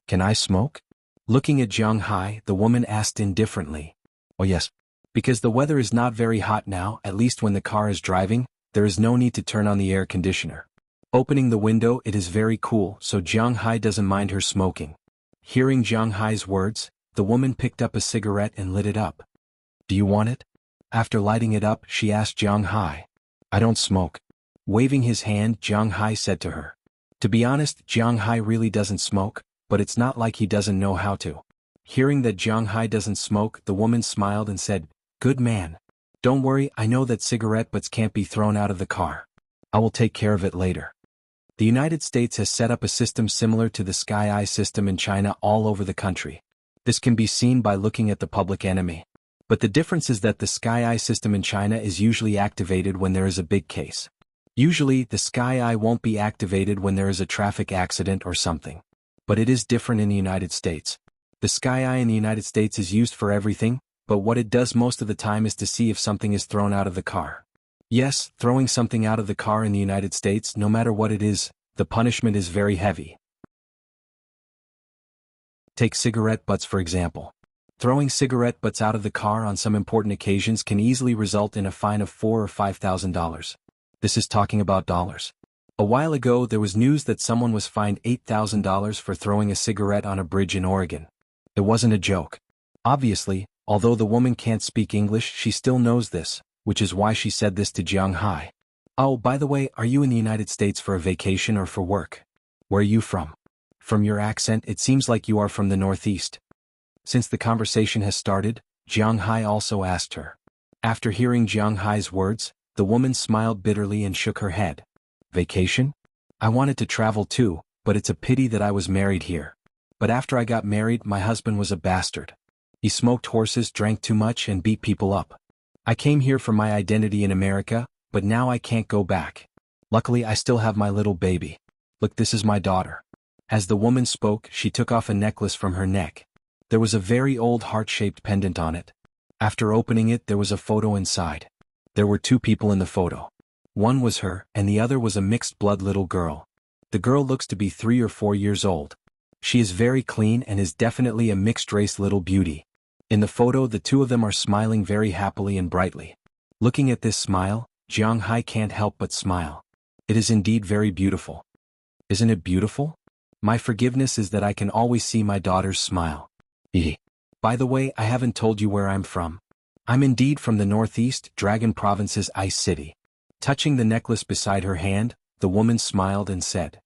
Can I smoke? Looking at Jiang Hai, the woman asked indifferently. Oh yes. Because the weather is not very hot now, at least when the car is driving, there is no need to turn on the air conditioner. Opening the window, it is very cool, so Jiang Hai doesn't mind her smoking. Hearing Jiang Hai's words, the woman picked up a cigarette and lit it up. Do you want it? After lighting it up, she asked Jiang Hai. I don't smoke. Waving his hand, Jiang Hai said to her. To be honest, Jiang Hai really doesn't smoke, but it's not like he doesn't know how to. Hearing that Jiang Hai doesn't smoke, the woman smiled and said, Good man. Don't worry, I know that cigarette butts can't be thrown out of the car. I will take care of it later. The United States has set up a system similar to the Sky Eye system in China all over the country. This can be seen by looking at the Public Enemy. But the difference is that the Sky Eye system in China is usually activated when there is a big case. Usually, the Sky Eye won't be activated when there is a traffic accident or something. But it is different in the United States. The Sky Eye in the United States is used for everything, but what it does most of the time is to see if something is thrown out of the car. Yes, throwing something out of the car in the United States, no matter what it is, the punishment is very heavy. Take cigarette butts for example. Throwing cigarette butts out of the car on some important occasions can easily result in a fine of $4,000 or $5,000. This is talking about dollars. A while ago there was news that someone was fined $8,000 for throwing a cigarette on a bridge in Oregon. It wasn't a joke. Obviously, although the woman can't speak English, she still knows this, which is why she said this to Jiang Hai. Oh, by the way, are you in the United States for a vacation or for work? Where are you from? From your accent, it seems like you are from the Northeast. Since the conversation has started, Jiang Hai also asked her. After hearing Jiang Hai's words, the woman smiled bitterly and shook her head. Vacation? I wanted to travel too, but it's a pity that I was married here. But after I got married, my husband was a bastard. He smoked horses, drank too much, and beat people up. I came here for my identity in America, but now I can't go back. Luckily, I still have my little baby. Look, this is my daughter. As the woman spoke, she took off a necklace from her neck. There was a very old heart-shaped pendant on it. After opening it, there was a photo inside. There were two people in the photo. One was her, and the other was a mixed-blood little girl. The girl looks to be 3 or 4 years old. She is very clean and is definitely a mixed-race little beauty. In the photo, the two of them are smiling very happily and brightly. Looking at this smile, Jiang Hai can't help but smile. It is indeed very beautiful. Isn't it beautiful? My forgiveness is that I can always see my daughter's smile. By the way, I haven't told you where I'm from. I'm indeed from the Northeast, Dragon Province's Ice City. Touching the necklace beside her hand, the woman smiled and said.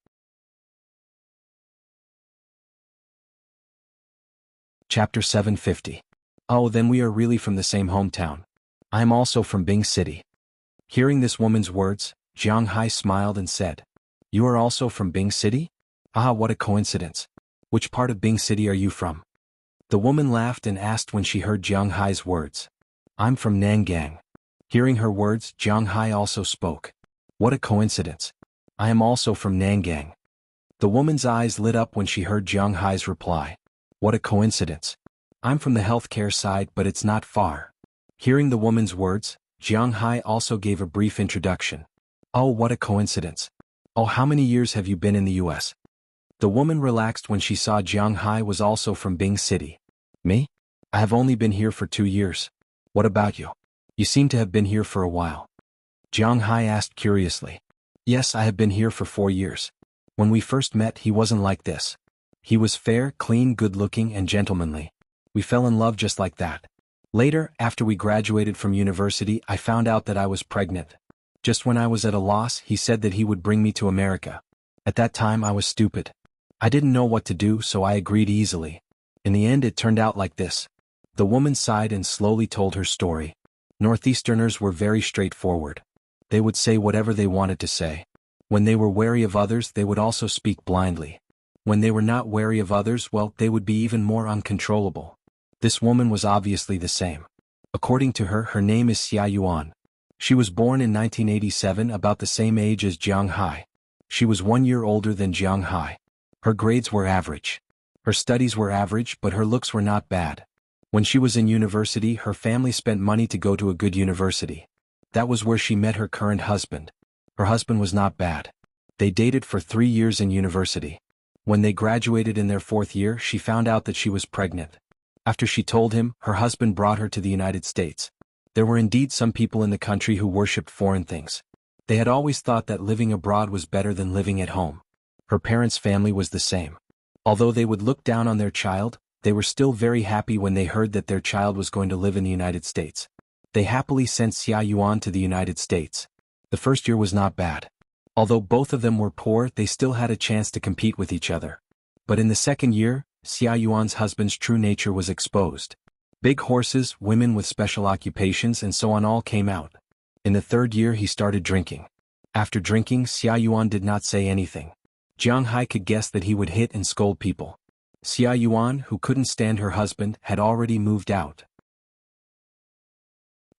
Chapter 750. Oh, then we are really from the same hometown. I am also from Bing City. Hearing this woman's words, Jiang Hai smiled and said, You are also from Bing City? Ah, what a coincidence. Which part of Bing City are you from? The woman laughed and asked when she heard Jiang Hai's words. I'm from Nangang. Hearing her words, Jiang Hai also spoke. What a coincidence. I am also from Nangang. The woman's eyes lit up when she heard Jiang Hai's reply. What a coincidence. I'm from the healthcare side, but it's not far. Hearing the woman's words, Jiang Hai also gave a brief introduction. Oh, what a coincidence. Oh, how many years have you been in the US? The woman relaxed when she saw Jiang Hai was also from Bing City. Me? I have only been here for 2 years. What about you? You seem to have been here for a while. Jiang Hai asked curiously. Yes, I have been here for 4 years. When we first met, he wasn't like this. He was fair, clean, good-looking, and gentlemanly. We fell in love just like that. Later, after we graduated from university, I found out that I was pregnant. Just when I was at a loss, he said that he would bring me to America. At that time, I was stupid. I didn't know what to do, so I agreed easily. In the end, it turned out like this. The woman sighed and slowly told her story. Northeasterners were very straightforward. They would say whatever they wanted to say. When they were wary of others, they would also speak blindly. When they were not wary of others, well, they would be even more uncontrollable. This woman was obviously the same. According to her, her name is Xia Yuan. She was born in 1987, about the same age as Jiang Hai. She was 1 year older than Jiang Hai. Her grades were average. Her studies were average, but her looks were not bad. When she was in university, her family spent money to go to a good university. That was where she met her current husband. Her husband was not bad. They dated for 3 years in university. When they graduated in their 4th year, she found out that she was pregnant. After she told him, her husband brought her to the United States. There were indeed some people in the country who worshipped foreign things. They had always thought that living abroad was better than living at home. Her parents' family was the same. Although they would look down on their child, they were still very happy when they heard that their child was going to live in the United States. They happily sent Xia Yuan to the United States. The first year was not bad. Although both of them were poor, they still had a chance to compete with each other. But in the 2nd year, Xia Yuan's husband's true nature was exposed. Big horses, women with special occupations, and so on all came out. In the 3rd year, he started drinking. After drinking, Xia Yuan did not say anything. Jiang Hai could guess that he would hit and scold people. Xia Yuan, who couldn't stand her husband, had already moved out.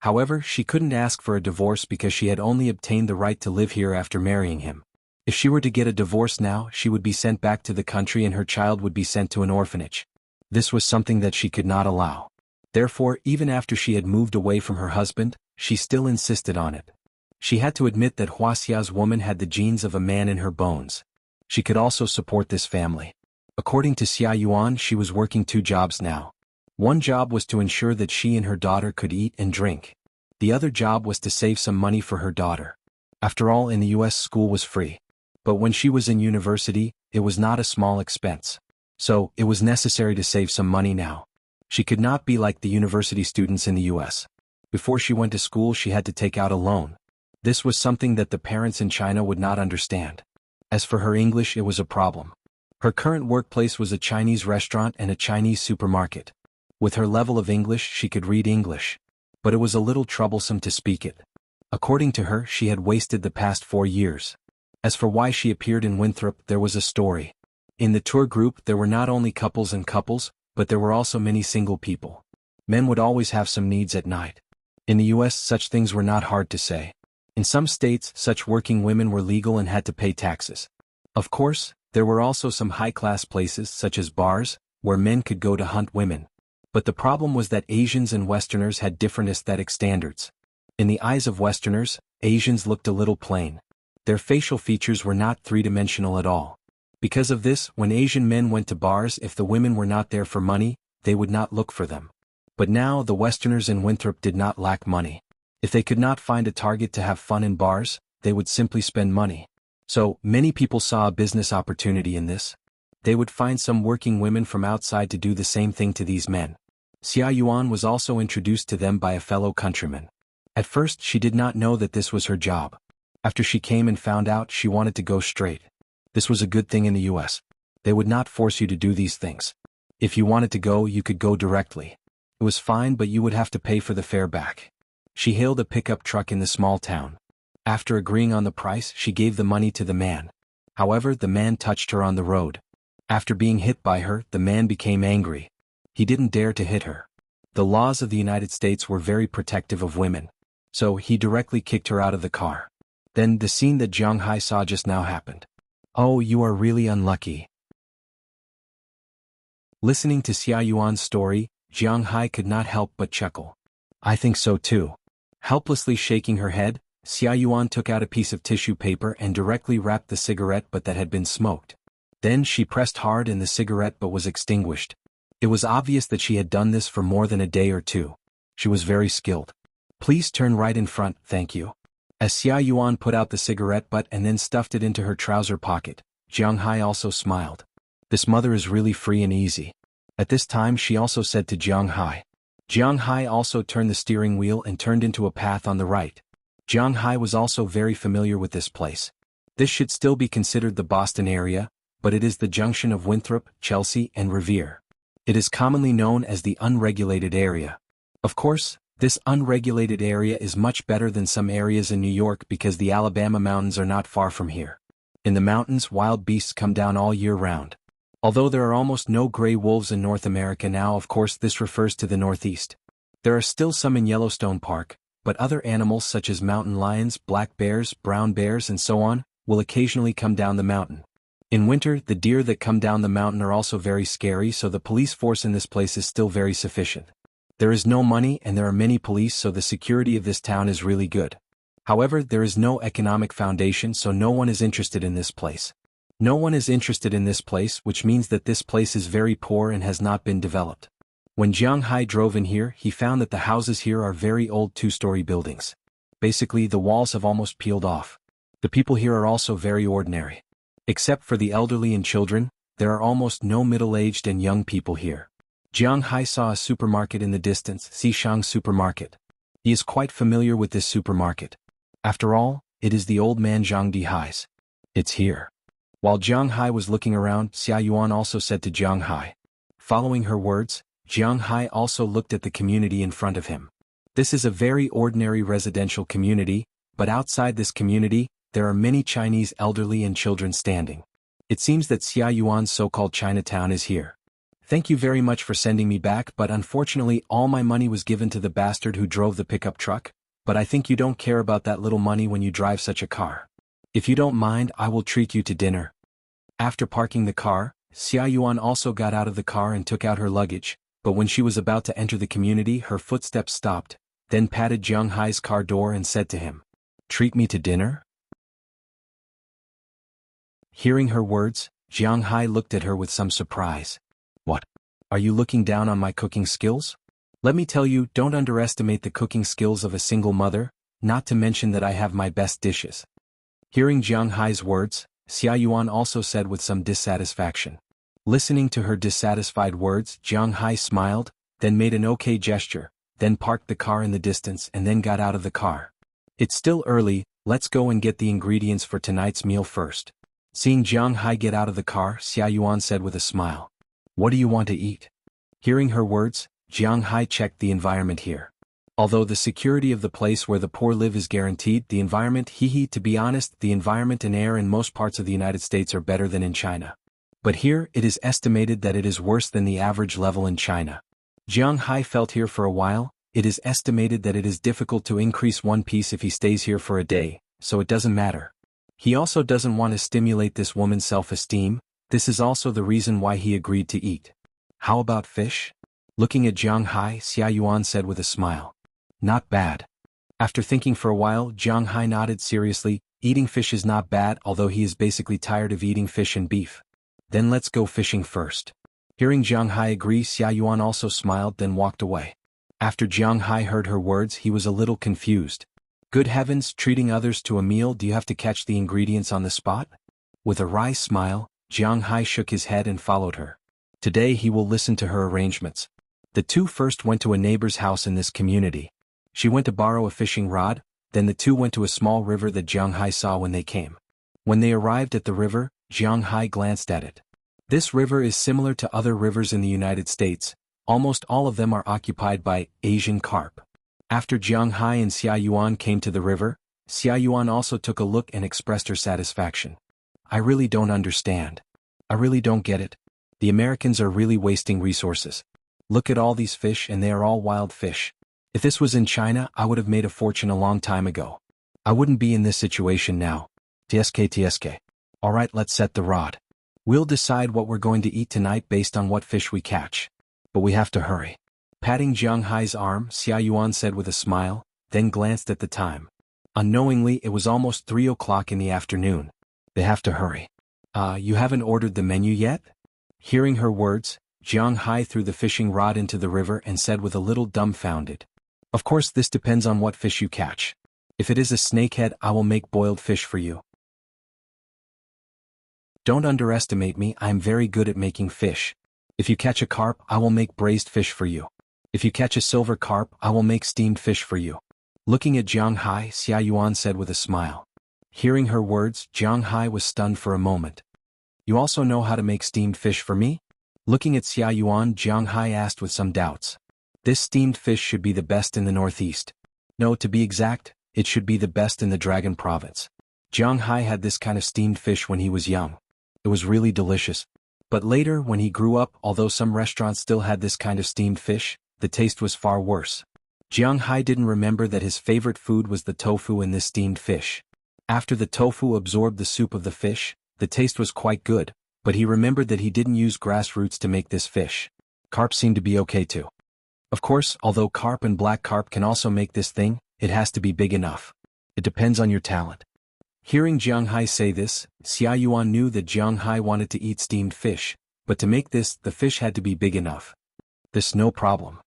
However, she couldn't ask for a divorce because she had only obtained the right to live here after marrying him. If she were to get a divorce now, she would be sent back to the country and her child would be sent to an orphanage. This was something that she could not allow. Therefore, even after she had moved away from her husband, she still insisted on it. She had to admit that Huaxia's woman had the genes of a man in her bones. She could also support this family. According to Xia Yuan, she was working 2 jobs now. One job was to ensure that she and her daughter could eat and drink. The other job was to save some money for her daughter. After all, in the US, school was free. But when she was in university, it was not a small expense. So, it was necessary to save some money now. She could not be like the university students in the US. Before she went to school, she had to take out a loan. This was something that the parents in China would not understand. As for her English, it was a problem. Her current workplace was a Chinese restaurant and a Chinese supermarket. With her level of English, she could read English. But it was a little troublesome to speak it. According to her, she had wasted the past 4 years. As for why she appeared in Winthrop, there was a story. In the tour group, there were not only couples and couples, but there were also many single people. Men would always have some needs at night. In the US, such things were not hard to say. In some states, such working women were legal and had to pay taxes. Of course, there were also some high-class places, such as bars, where men could go to hunt women. But the problem was that Asians and Westerners had different aesthetic standards. In the eyes of Westerners, Asians looked a little plain. Their facial features were not three-dimensional at all. Because of this, when Asian men went to bars, if the women were not there for money, they would not look for them. But now the Westerners in Winthrop did not lack money. If they could not find a target to have fun in bars, they would simply spend money. So, many people saw a business opportunity in this. They would find some working women from outside to do the same thing to these men. Xia Yuan was also introduced to them by a fellow countryman. At first, she did not know that this was her job. After she came and found out, she wanted to go straight. This was a good thing in the US. They would not force you to do these things. If you wanted to go, you could go directly. It was fine, but you would have to pay for the fare back. She hailed a pickup truck in the small town. After agreeing on the price, she gave the money to the man. However, the man touched her on the road. After being hit by her, the man became angry. He didn't dare to hit her. The laws of the United States were very protective of women. So, he directly kicked her out of the car. Then, the scene that Jiang Hai saw just now happened. Oh, you are really unlucky. Listening to Xia Yuan's story, Jiang Hai could not help but chuckle. I think so too. Helplessly shaking her head, Xia Yuan took out a piece of tissue paper and directly wrapped the cigarette butt that had been smoked. Then she pressed hard and the cigarette butt was extinguished. It was obvious that she had done this for more than a day or 2. She was very skilled. Please turn right in front, thank you. As Xia Yuan put out the cigarette butt and then stuffed it into her trouser pocket, Jiang Hai also smiled. This mother is really free and easy. At this time she also said to Jiang Hai. Jiang Hai also turned the steering wheel and turned into a path on the right. Jiang Hai was also very familiar with this place. This should still be considered the Boston area, but it is the junction of Winthrop, Chelsea, and Revere. It is commonly known as the unregulated area. Of course, this unregulated area is much better than some areas in New York because the Alabama mountains are not far from here. In the mountains, wild beasts come down all year round. Although there are almost no gray wolves in North America now, of course this refers to the Northeast. There are still some in Yellowstone Park, but other animals such as mountain lions, black bears, brown bears, and so on, will occasionally come down the mountain. In winter, the deer that come down the mountain are also very scary, so the police force in this place is still very sufficient. There is no money and there are many police, so the security of this town is really good. However, there is no economic foundation, so no one is interested in this place. No one is interested in this place, which means that this place is very poor and has not been developed. When Jiang Hai drove in here, he found that the houses here are very old 2-story buildings. Basically, the walls have almost peeled off. The people here are also very ordinary. Except for the elderly and children, there are almost no middle-aged and young people here. Jiang Hai saw a supermarket in the distance, Xishang Supermarket. He is quite familiar with this supermarket. After all, it is the old man Zhang Dihai's. It's here. While Jiang Hai was looking around, Xia Yuan also said to Jiang Hai. Following her words, Jiang Hai also looked at the community in front of him. This is a very ordinary residential community, but outside this community, there are many Chinese elderly and children standing. It seems that Xia Yuan's so-called Chinatown is here. Thank you very much for sending me back, but unfortunately all my money was given to the bastard who drove the pickup truck, but I think you don't care about that little money when you drive such a car. If you don't mind, I will treat you to dinner. After parking the car, Xia Yuan also got out of the car and took out her luggage, but when she was about to enter the community her footsteps stopped, then patted Jiang Hai's car door and said to him, "Treat me to dinner?" Hearing her words, Jiang Hai looked at her with some surprise. "What? Are you looking down on my cooking skills? Let me tell you, don't underestimate the cooking skills of a single mother, not to mention that I have my best dishes." Hearing Jiang Hai's words, Xia Yuan also said with some dissatisfaction. Listening to her dissatisfied words, Jiang Hai smiled, then made an okay gesture, then parked the car in the distance and then got out of the car. "It's still early, let's go and get the ingredients for tonight's meal first." Seeing Jiang Hai get out of the car, Xia Yuan said with a smile, "What do you want to eat?" Hearing her words, Jiang Hai checked the environment here. Although the security of the place where the poor live is guaranteed, the environment, to be honest, the environment and air in most parts of the United States are better than in China. But here, it is estimated that it is worse than the average level in China. Jiang Hai felt here for a while. It is estimated that it is difficult to increase one piece if he stays here for a day, so it doesn't matter. He also doesn't want to stimulate this woman's self-esteem. This is also the reason why he agreed to eat. "How about fish?" Looking at Jiang Hai, Xia Yuan said with a smile. "Not bad." After thinking for a while, Jiang Hai nodded seriously. Eating fish is not bad, although he is basically tired of eating fish and beef. "Then let's go fishing first." Hearing Jiang Hai agree, Xia Yuan also smiled, then walked away. After Jiang Hai heard her words, he was a little confused. Good heavens, treating others to a meal, do you have to catch the ingredients on the spot? With a wry smile, Jiang Hai shook his head and followed her. Today he will listen to her arrangements. The two first went to a neighbor's house in this community. She went to borrow a fishing rod, then the two went to a small river that Jiang Hai saw when they came. When they arrived at the river, Jiang Hai glanced at it. This river is similar to other rivers in the United States. Almost all of them are occupied by Asian carp. After Jiang Hai and Xia Yuan came to the river, Xia Yuan also took a look and expressed her satisfaction. "I really don't understand. I really don't get it. The Americans are really wasting resources. Look at all these fish and they are all wild fish. If this was in China, I would have made a fortune a long time ago. I wouldn't be in this situation now. TSK. Alright, let's set the rod. We'll decide what we're going to eat tonight based on what fish we catch. But we have to hurry." Patting Jiang Hai's arm, Xia Yuan said with a smile, then glanced at the time. Unknowingly, it was almost 3 o'clock in the afternoon. They have to hurry. You haven't ordered the menu yet?" Hearing her words, Jiang Hai threw the fishing rod into the river and said with a little dumbfounded, "Of course this depends on what fish you catch. If it is a snakehead, I will make boiled fish for you. Don't underestimate me, I am very good at making fish. If you catch a carp, I will make braised fish for you. If you catch a silver carp, I will make steamed fish for you." Looking at Jiang Hai, Xia Yuan said with a smile. Hearing her words, Jiang Hai was stunned for a moment. "You also know how to make steamed fish for me?" Looking at Xia Yuan, Jiang Hai asked with some doubts. "This steamed fish should be the best in the Northeast. No, to be exact, it should be the best in the Dragon Province." Jiang Hai had this kind of steamed fish when he was young. It was really delicious. But later, when he grew up, although some restaurants still had this kind of steamed fish, the taste was far worse. Jiang Hai didn't remember that his favorite food was the tofu in this steamed fish. After the tofu absorbed the soup of the fish, the taste was quite good, but he remembered that he didn't use grass roots to make this fish. Carp seemed to be okay too. Of course, although carp and black carp can also make this thing, it has to be big enough. It depends on your talent. Hearing Jiang Hai say this, Xia Yuan knew that Jiang Hai wanted to eat steamed fish, but to make this, the fish had to be big enough. This no problem.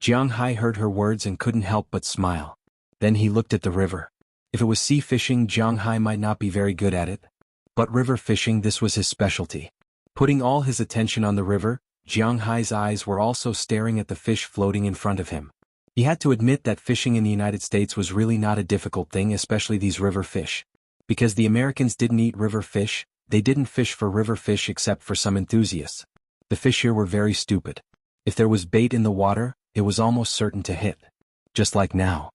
Jiang Hai heard her words and couldn't help but smile. Then he looked at the river. If it was sea fishing, Jiang Hai might not be very good at it. But river fishing, this was his specialty. Putting all his attention on the river, Jiang Hai's eyes were also staring at the fish floating in front of him. He had to admit that fishing in the United States was really not a difficult thing, especially these river fish. Because the Americans didn't eat river fish, they didn't fish for river fish except for some enthusiasts. The fish here were very stupid. If there was bait in the water, it was almost certain to hit. Just like now.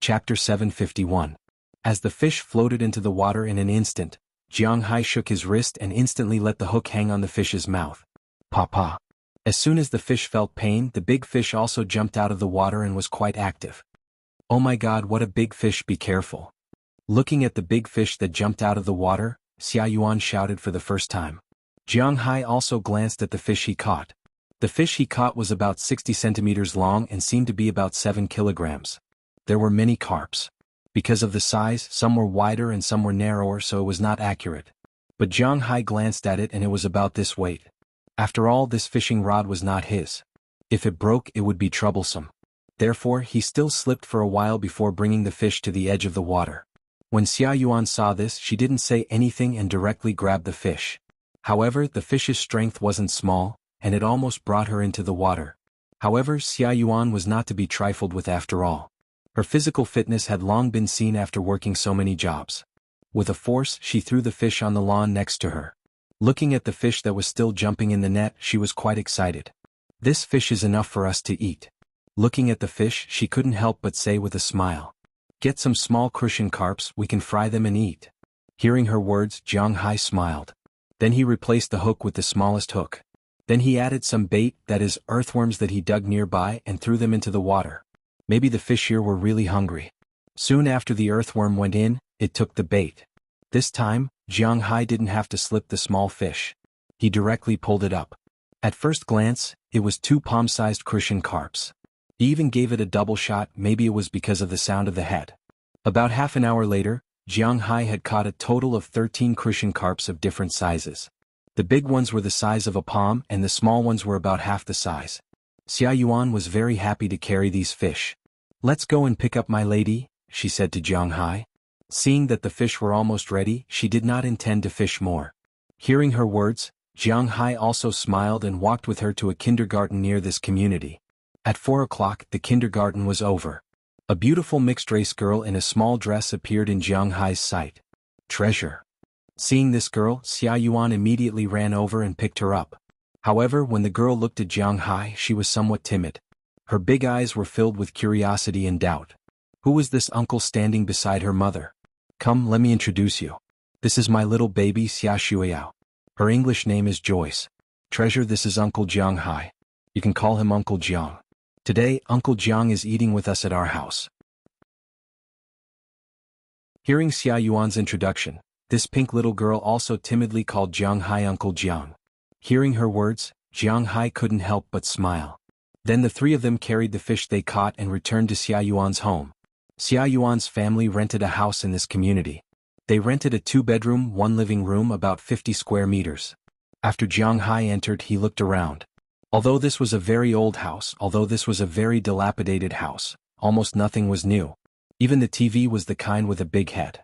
Chapter 751. As the fish floated into the water in an instant, Jiang Hai shook his wrist and instantly let the hook hang on the fish's mouth. Papa. As soon as the fish felt pain, the big fish also jumped out of the water and was quite active. Oh my god, what a big fish, be careful. Looking at the big fish that jumped out of the water, Xia Yuan shouted for the first time. Jiang Hai also glanced at the fish he caught. The fish he caught was about 60 centimeters long and seemed to be about 7 kilograms. There were many carps. Because of the size, some were wider and some were narrower, so it was not accurate. But Jiang Hai glanced at it and it was about this weight. After all, this fishing rod was not his. If it broke, it would be troublesome. Therefore, he still slipped for a while before bringing the fish to the edge of the water. When Xia Yuan saw this, she didn't say anything and directly grabbed the fish. However, the fish's strength wasn't small, and it almost brought her into the water. However, Xia Yuan was not to be trifled with after all. Her physical fitness had long been seen after working so many jobs. With a force, she threw the fish on the lawn next to her. Looking at the fish that was still jumping in the net, she was quite excited. This fish is enough for us to eat. Looking at the fish, she couldn't help but say with a smile. Get some small crucian carps, we can fry them and eat. Hearing her words, Jiang Hai smiled. Then he replaced the hook with the smallest hook. Then he added some bait, that is, earthworms that he dug nearby, and threw them into the water. Maybe the fish here were really hungry. Soon after the earthworm went in, it took the bait. This time, Jiang Hai didn't have to slip the small fish. He directly pulled it up. At first glance, it was 2 palm-sized crucian carps. He even gave it a double shot, maybe it was because of the sound of the head. About half an hour later, Jiang Hai had caught a total of 13 crucian carps of different sizes. The big ones were the size of a palm and the small ones were about half the size. Xia Yuan was very happy to carry these fish. Let's go and pick up my lady, she said to Jiang Hai. Seeing that the fish were almost ready, she did not intend to fish more. Hearing her words, Jiang Hai also smiled and walked with her to a kindergarten near this community. At 4 o'clock, the kindergarten was over. A beautiful mixed-race girl in a small dress appeared in Jiang Hai's sight. Treasure. Seeing this girl, Xia Yuan immediately ran over and picked her up. However, when the girl looked at Jiang Hai, she was somewhat timid. Her big eyes were filled with curiosity and doubt. Who was this uncle standing beside her mother? Come, let me introduce you. This is my little baby Xia Shuiyao. Her English name is Joyce. Treasure, this is Uncle Jiang Hai. You can call him Uncle Jiang. Today, Uncle Jiang is eating with us at our house. Hearing Xia Yuan's introduction, this pink little girl also timidly called Jiang Hai Uncle Jiang. Hearing her words, Jiang Hai couldn't help but smile. Then the 3 of them carried the fish they caught and returned to Xia Yuan's home. Xia Yuan's family rented a house in this community. They rented a 2-bedroom, 1 living room about 50 square meters. After Jiang Hai entered, he looked around. Although this was a very old house, although this was a very dilapidated house, almost nothing was new. Even the TV was the kind with a big head.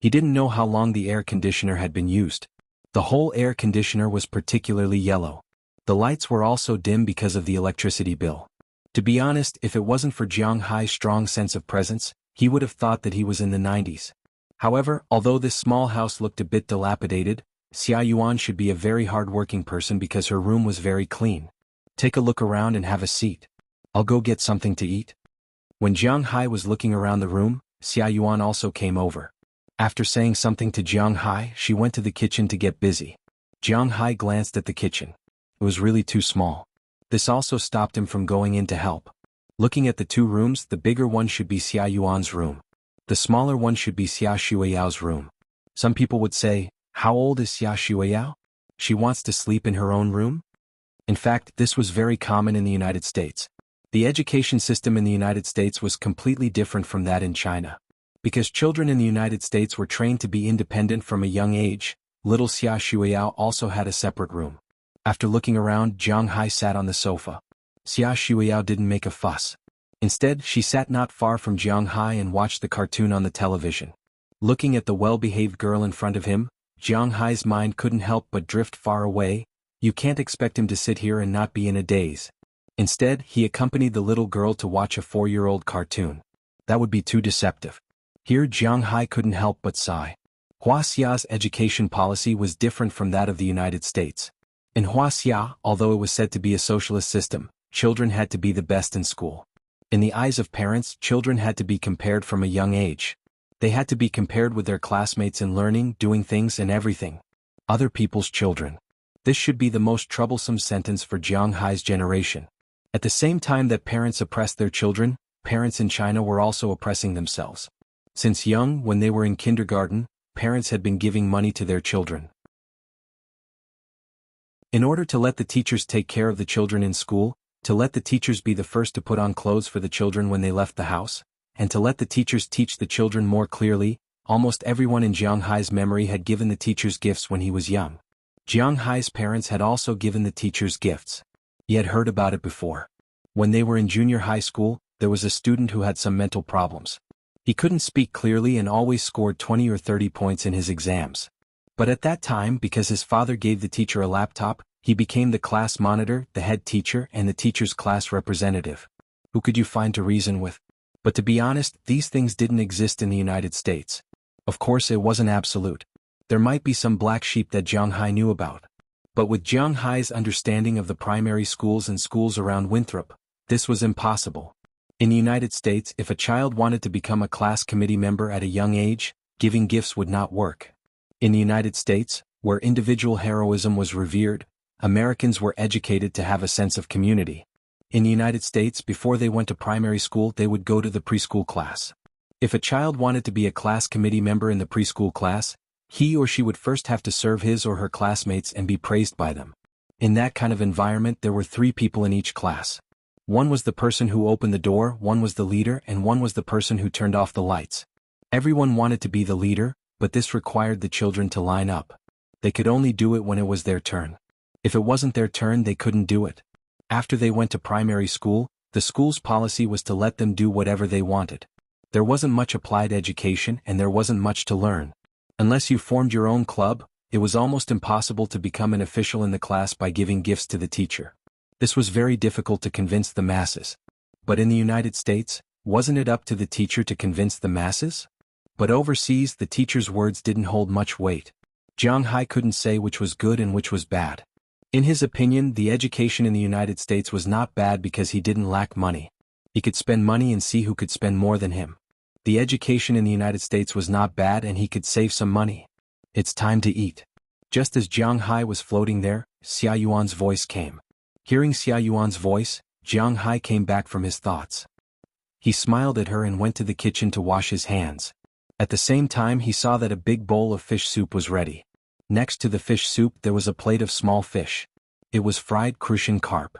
He didn't know how long the air conditioner had been used. The whole air conditioner was particularly yellow. The lights were also dim because of the electricity bill. To be honest, if it wasn't for Jiang Hai's strong sense of presence, he would have thought that he was in the 90s. However, although this small house looked a bit dilapidated, Xia Yuan should be a very hard-working person because her room was very clean. Take a look around and have a seat. I'll go get something to eat. When Jiang Hai was looking around the room, Xia Yuan also came over. After saying something to Jiang Hai, she went to the kitchen to get busy. Jiang Hai glanced at the kitchen. It was really too small. This also stopped him from going in to help. Looking at the 2 rooms, the bigger one should be Xia Yuan's room. The smaller one should be Xia Shuiyao's room. Some people would say, how old is Xia Shuiyao? She wants to sleep in her own room? In fact, this was very common in the United States. The education system in the United States was completely different from that in China. Because children in the United States were trained to be independent from a young age, little Xia Shuiyao also had a separate room. After looking around, Jiang Hai sat on the sofa. Xia Shuiyao didn't make a fuss. Instead, she sat not far from Jiang Hai and watched the cartoon on the television. Looking at the well-behaved girl in front of him, Jiang Hai's mind couldn't help but drift far away. You can't expect him to sit here and not be in a daze. Instead, he accompanied the little girl to watch a 4-year-old cartoon. That would be too deceptive. Here Jiang Hai couldn't help but sigh. Huaxia's education policy was different from that of the United States. In Huaxia, although it was said to be a socialist system, children had to be the best in school. In the eyes of parents, children had to be compared from a young age. They had to be compared with their classmates in learning, doing things and everything. Other people's children. This should be the most troublesome sentence for Jiang Hai's generation. At the same time that parents oppressed their children, parents in China were also oppressing themselves. Since young, when they were in kindergarten, parents had been giving money to their children. In order to let the teachers take care of the children in school, to let the teachers be the first to put on clothes for the children when they left the house, and to let the teachers teach the children more clearly, almost everyone in Jiang Hai's memory had given the teachers gifts when he was young. Jiang Hai's parents had also given the teachers gifts. He had heard about it before. When they were in junior high school, there was a student who had some mental problems. He couldn't speak clearly and always scored 20 or 30 points in his exams. But at that time, because his father gave the teacher a laptop, he became the class monitor, the head teacher, and the teacher's class representative. Who could you find to reason with? But to be honest, these things didn't exist in the United States. Of course, it wasn't absolute. There might be some black sheep that Jiang Hai knew about. But with Jiang Hai's understanding of the primary schools and schools around Winthrop, this was impossible. In the United States, if a child wanted to become a class committee member at a young age, giving gifts would not work. In the United States, where individual heroism was revered, Americans were educated to have a sense of community. In the United States, before they went to primary school, they would go to the preschool class. If a child wanted to be a class committee member in the preschool class, he or she would first have to serve his or her classmates and be praised by them. In that kind of environment, there were 3 people in each class. One was the person who opened the door, one was the leader, and one was the person who turned off the lights. Everyone wanted to be the leader, but this required the children to line up. They could only do it when it was their turn. If it wasn't their turn, they couldn't do it. After they went to primary school, the school's policy was to let them do whatever they wanted. There wasn't much applied education and there wasn't much to learn. Unless you formed your own club, it was almost impossible to become an official in the class by giving gifts to the teacher. This was very difficult to convince the masses. But in the United States, wasn't it up to the teacher to convince the masses? But overseas, the teacher's words didn't hold much weight. Jiang Hai couldn't say which was good and which was bad. In his opinion, the education in the United States was not bad because he didn't lack money. He could spend money and see who could spend more than him. The education in the United States was not bad and he could save some money. It's time to eat. Just as Jiang Hai was floating there, Xia Yuan's voice came. Hearing Xia Yuan's voice, Jiang Hai came back from his thoughts. He smiled at her and went to the kitchen to wash his hands. At the same time, he saw that a big bowl of fish soup was ready. Next to the fish soup, there was a plate of small fish. It was fried crucian carp.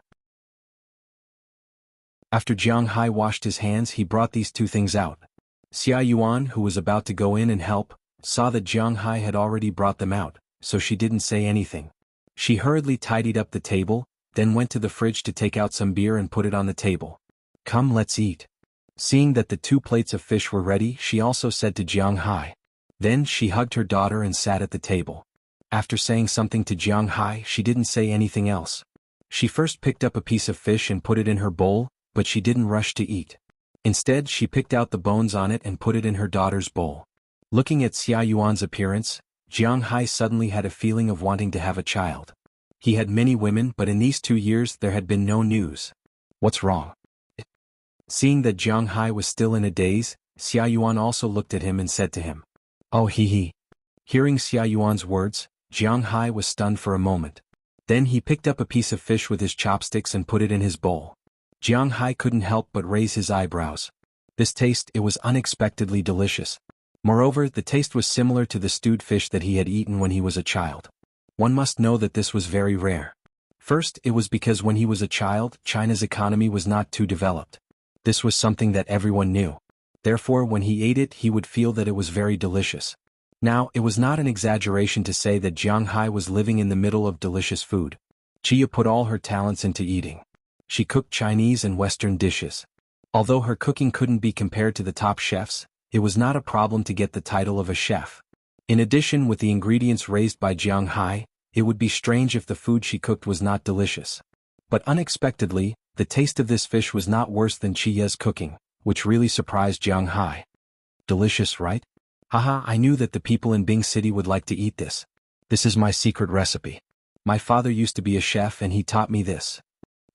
After Jiang Hai washed his hands, he brought these 2 things out. Xia Yuan, who was about to go in and help, saw that Jiang Hai had already brought them out, so she didn't say anything. She hurriedly tidied up the table, then went to the fridge to take out some beer and put it on the table. "Come, let's eat." Seeing that the 2 plates of fish were ready, she also said to Jiang Hai. Then she hugged her daughter and sat at the table. After saying something to Jiang Hai, she didn't say anything else. She first picked up a piece of fish and put it in her bowl, but she didn't rush to eat. Instead, she picked out the bones on it and put it in her daughter's bowl. Looking at Xia Yuan's appearance, Jiang Hai suddenly had a feeling of wanting to have a child. He had many women, but in these 2 years there had been no news. What's wrong? Seeing that Jiang Hai was still in a daze, Xia Yuan also looked at him and said to him, "Oh he." Hearing Xia Yuan's words, Jiang Hai was stunned for a moment. Then he picked up a piece of fish with his chopsticks and put it in his bowl. Jiang Hai couldn't help but raise his eyebrows. This taste, it was unexpectedly delicious. Moreover, the taste was similar to the stewed fish that he had eaten when he was a child. One must know that this was very rare. First, it was because when he was a child, China's economy was not too developed. This was something that everyone knew. Therefore, when he ate it, he would feel that it was very delicious. Now, it was not an exaggeration to say that Jiang Hai was living in the middle of delicious food. Chia put all her talents into eating. She cooked Chinese and Western dishes. Although her cooking couldn't be compared to the top chefs, it was not a problem to get the title of a chef. In addition, with the ingredients raised by Jiang Hai, it would be strange if the food she cooked was not delicious. But unexpectedly, the taste of this fish was not worse than Chia's cooking, which really surprised Jiang Hai. Delicious, right? Haha, I knew that the people in Bing City would like to eat this. This is my secret recipe. My father used to be a chef and he taught me this.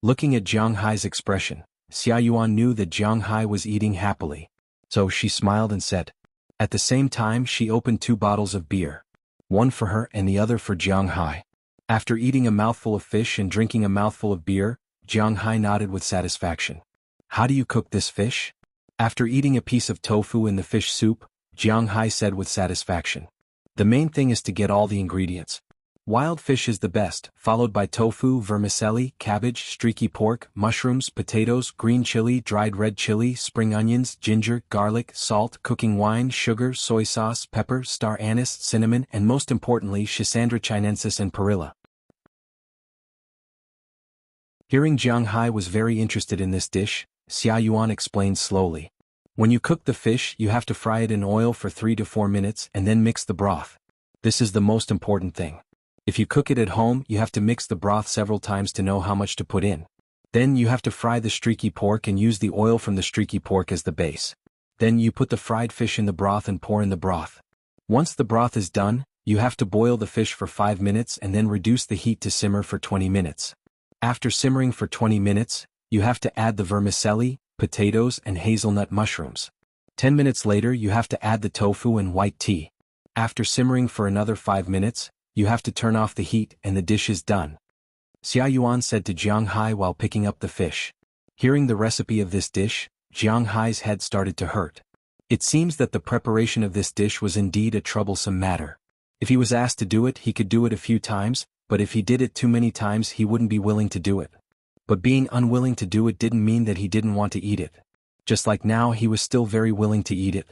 Looking at Jiang Hai's expression, Xia Yuan knew that Jiang Hai was eating happily. So she smiled and said, At the same time she opened 2 bottles of beer. One for her and the other for Jiang Hai. After eating a mouthful of fish and drinking a mouthful of beer, Jiang Hai nodded with satisfaction. How do you cook this fish? After eating a piece of tofu in the fish soup, Jiang Hai said with satisfaction. The main thing is to get all the ingredients. Wild fish is the best, followed by tofu, vermicelli, cabbage, streaky pork, mushrooms, potatoes, green chili, dried red chili, spring onions, ginger, garlic, salt, cooking wine, sugar, soy sauce, pepper, star anise, cinnamon, and most importantly Schisandra chinensis and perilla. Hearing Jiang Hai was very interested in this dish, Xia Yuan explained slowly. When you cook the fish you have to fry it in oil for 3 to 4 minutes and then mix the broth. This is the most important thing. If you cook it at home you have to mix the broth several times to know how much to put in. Then you have to fry the streaky pork and use the oil from the streaky pork as the base. Then you put the fried fish in the broth and pour in the broth. Once the broth is done, you have to boil the fish for 5 minutes and then reduce the heat to simmer for 20 minutes. After simmering for 20 minutes, you have to add the vermicelli, potatoes and hazelnut mushrooms. 10 minutes later you have to add the tofu and white tea. After simmering for another 5 minutes, you have to turn off the heat and the dish is done. Xia Yuan said to Jiang Hai while picking up the fish. Hearing the recipe of this dish, Jiang Hai's head started to hurt. It seems that the preparation of this dish was indeed a troublesome matter. If he was asked to do it he could do it a few times, but if he did it too many times he wouldn't be willing to do it. But being unwilling to do it didn't mean that he didn't want to eat it. Just like now he was still very willing to eat it.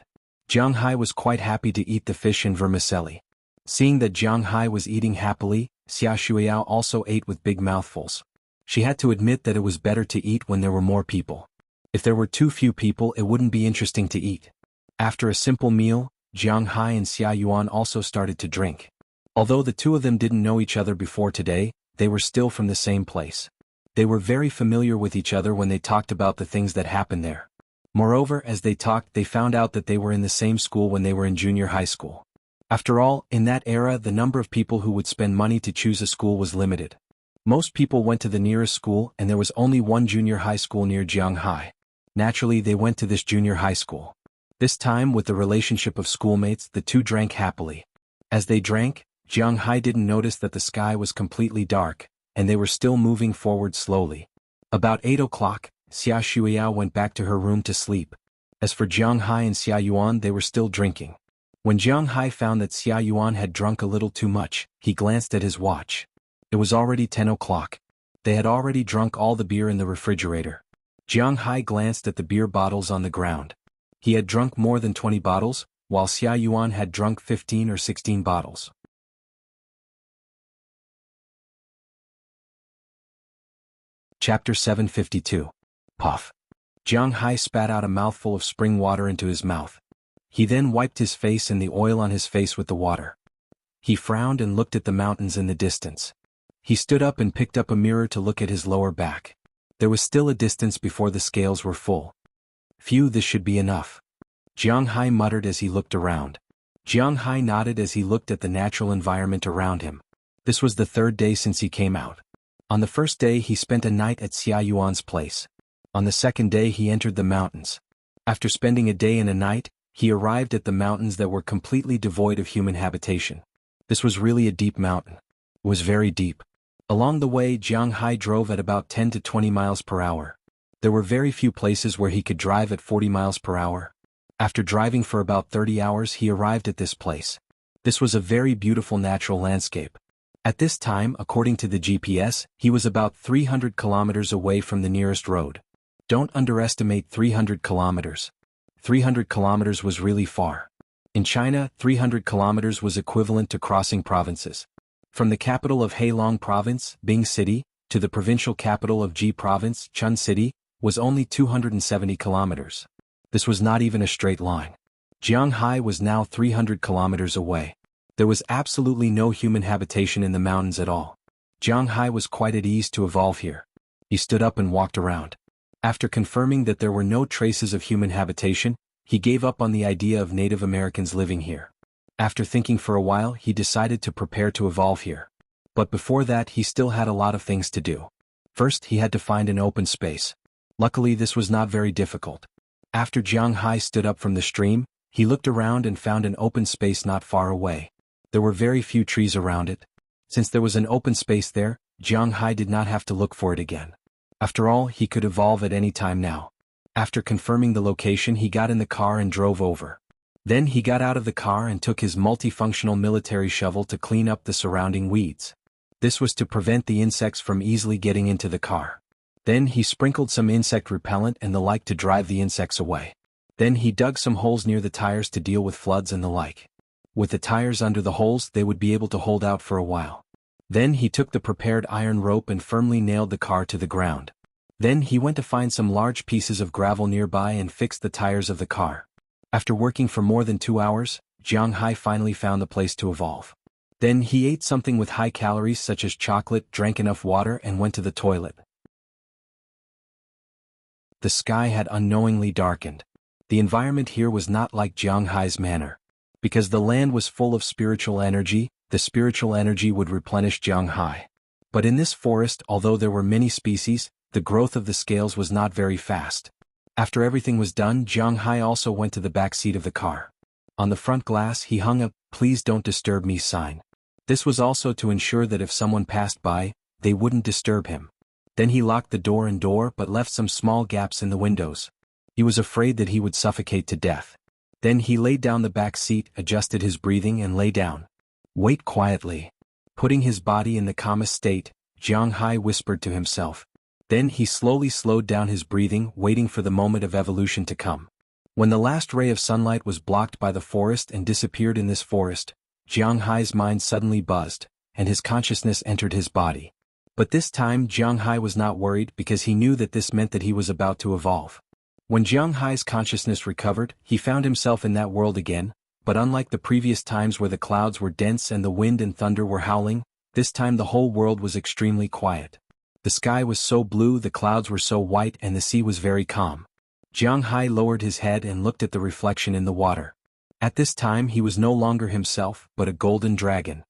Jiang Hai was quite happy to eat the fish and vermicelli. Seeing that Jiang Hai was eating happily, Xia Shuiyao also ate with big mouthfuls. She had to admit that it was better to eat when there were more people. If there were too few people it wouldn't be interesting to eat. After a simple meal, Jiang Hai and Xia Yuan also started to drink. Although the two of them didn't know each other before today, they were still from the same place. They were very familiar with each other when they talked about the things that happened there. Moreover, as they talked they found out that they were in the same school when they were in junior high school. After all, in that era the number of people who would spend money to choose a school was limited. Most people went to the nearest school and there was only one junior high school near Jiang Hai. Naturally they went to this junior high school. This time with the relationship of schoolmates the two drank happily. As they drank, Jiang Hai didn't notice that the sky was completely dark, and they were still moving forward slowly. About 8 o'clock, Xia Shuiyao went back to her room to sleep. As for Jiang Hai and Xia Yuan they were still drinking. When Jiang Hai found that Xia Yuan had drunk a little too much, he glanced at his watch. It was already 10 o'clock. They had already drunk all the beer in the refrigerator. Jiang Hai glanced at the beer bottles on the ground. He had drunk more than 20 bottles, while Xia Yuan had drunk 15 or 16 bottles. Chapter 752. Puff. Jiang Hai spat out a mouthful of spring water into his mouth. He then wiped his face and the oil on his face with the water. He frowned and looked at the mountains in the distance. He stood up and picked up a mirror to look at his lower back. There was still a distance before the scales were full. Phew, this should be enough. Jiang Hai muttered as he looked around. Jiang Hai nodded as he looked at the natural environment around him. This was the 3rd day since he came out. On the first day he spent a night at Xia Yuan's place. On the second day he entered the mountains. After spending a day and a night, he arrived at the mountains that were completely devoid of human habitation. This was really a deep mountain. It was very deep. Along the way Jiang Hai drove at about 10 to 20 miles per hour. There were very few places where he could drive at 40 miles per hour. After driving for about 30 hours he arrived at this place. This was a very beautiful natural landscape. At this time, according to the GPS, he was about 300 kilometers away from the nearest road. Don't underestimate 300 kilometers. 300 kilometers was really far. In China, 300 kilometers was equivalent to crossing provinces. From the capital of Heilong Province, Bing City, to the provincial capital of Ji Province, Chun City, was only 270 kilometers. This was not even a straight line. Jiang Hai was now 300 kilometers away. There was absolutely no human habitation in the mountains at all. Jiang Hai was quite at ease to evolve here. He stood up and walked around. After confirming that there were no traces of human habitation, he gave up on the idea of Native Americans living here. After thinking for a while he decided to prepare to evolve here. But before that he still had a lot of things to do. First he had to find an open space. Luckily this was not very difficult. After Jiang Hai stood up from the stream, He looked around and found an open space not far away. There were very few trees around it. Since there was an open space there, Jiang Hai did not have to look for it again. After all, he could evolve at any time now. After confirming the location, he got in the car and drove over. Then he got out of the car and took his multifunctional military shovel to clean up the surrounding weeds. This was to prevent the insects from easily getting into the car. Then he sprinkled some insect repellent and the like to drive the insects away. Then he dug some holes near the tires to deal with floods and the like. With the tires under the holes, they would be able to hold out for a while. Then he took the prepared iron rope and firmly nailed the car to the ground. Then he went to find some large pieces of gravel nearby and fixed the tires of the car. After working for more than 2 hours, Jiang Hai finally found the place to evolve. Then he ate something with high calories such as chocolate, drank enough water and went to the toilet. The sky had unknowingly darkened. The environment here was not like Jiang Hai's manner. Because the land was full of spiritual energy, the spiritual energy would replenish Jiang Hai. But in this forest, although there were many species, the growth of the scales was not very fast. After everything was done, Jiang Hai also went to the back seat of the car. On the front glass he hung a "Please don't disturb me" sign. This was also to ensure that if someone passed by, they wouldn't disturb him. Then he locked the door but left some small gaps in the windows. He was afraid that he would suffocate to death. Then he laid down the back seat, adjusted his breathing and lay down. "Wait quietly." Putting his body in the calmest state, Jiang Hai whispered to himself. Then he slowly slowed down his breathing, waiting for the moment of evolution to come. When the last ray of sunlight was blocked by the forest and disappeared in this forest, Jiang Hai's mind suddenly buzzed, and his consciousness entered his body. But this time Jiang Hai was not worried because he knew that this meant that he was about to evolve. When Jiang Hai's consciousness recovered, he found himself in that world again, but unlike the previous times where the clouds were dense and the wind and thunder were howling, this time the whole world was extremely quiet. The sky was so blue, the clouds were so white, and the sea was very calm. Jiang Hai lowered his head and looked at the reflection in the water. At this time he was no longer himself, but a golden dragon.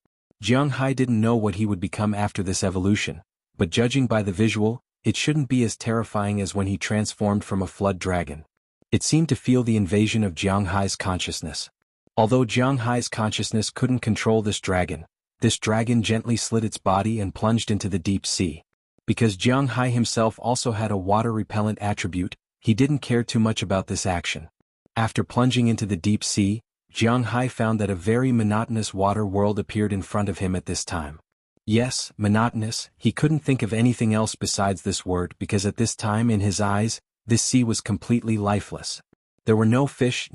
Jiang Hai didn't know what he would become after this evolution, but judging by the visual, it shouldn't be as terrifying as when he transformed from a flood dragon. It seemed to feel the invasion of Jiang Hai's consciousness. Although Jiang Hai's consciousness couldn't control this dragon gently slid its body and plunged into the deep sea. Because Jiang Hai himself also had a water-repellent attribute, he didn't care too much about this action. After plunging into the deep sea, Jiang Hai found that a very monotonous water world appeared in front of him at this time. Yes, monotonous, he couldn't think of anything else besides this word because at this time in his eyes, this sea was completely lifeless. There were no fish,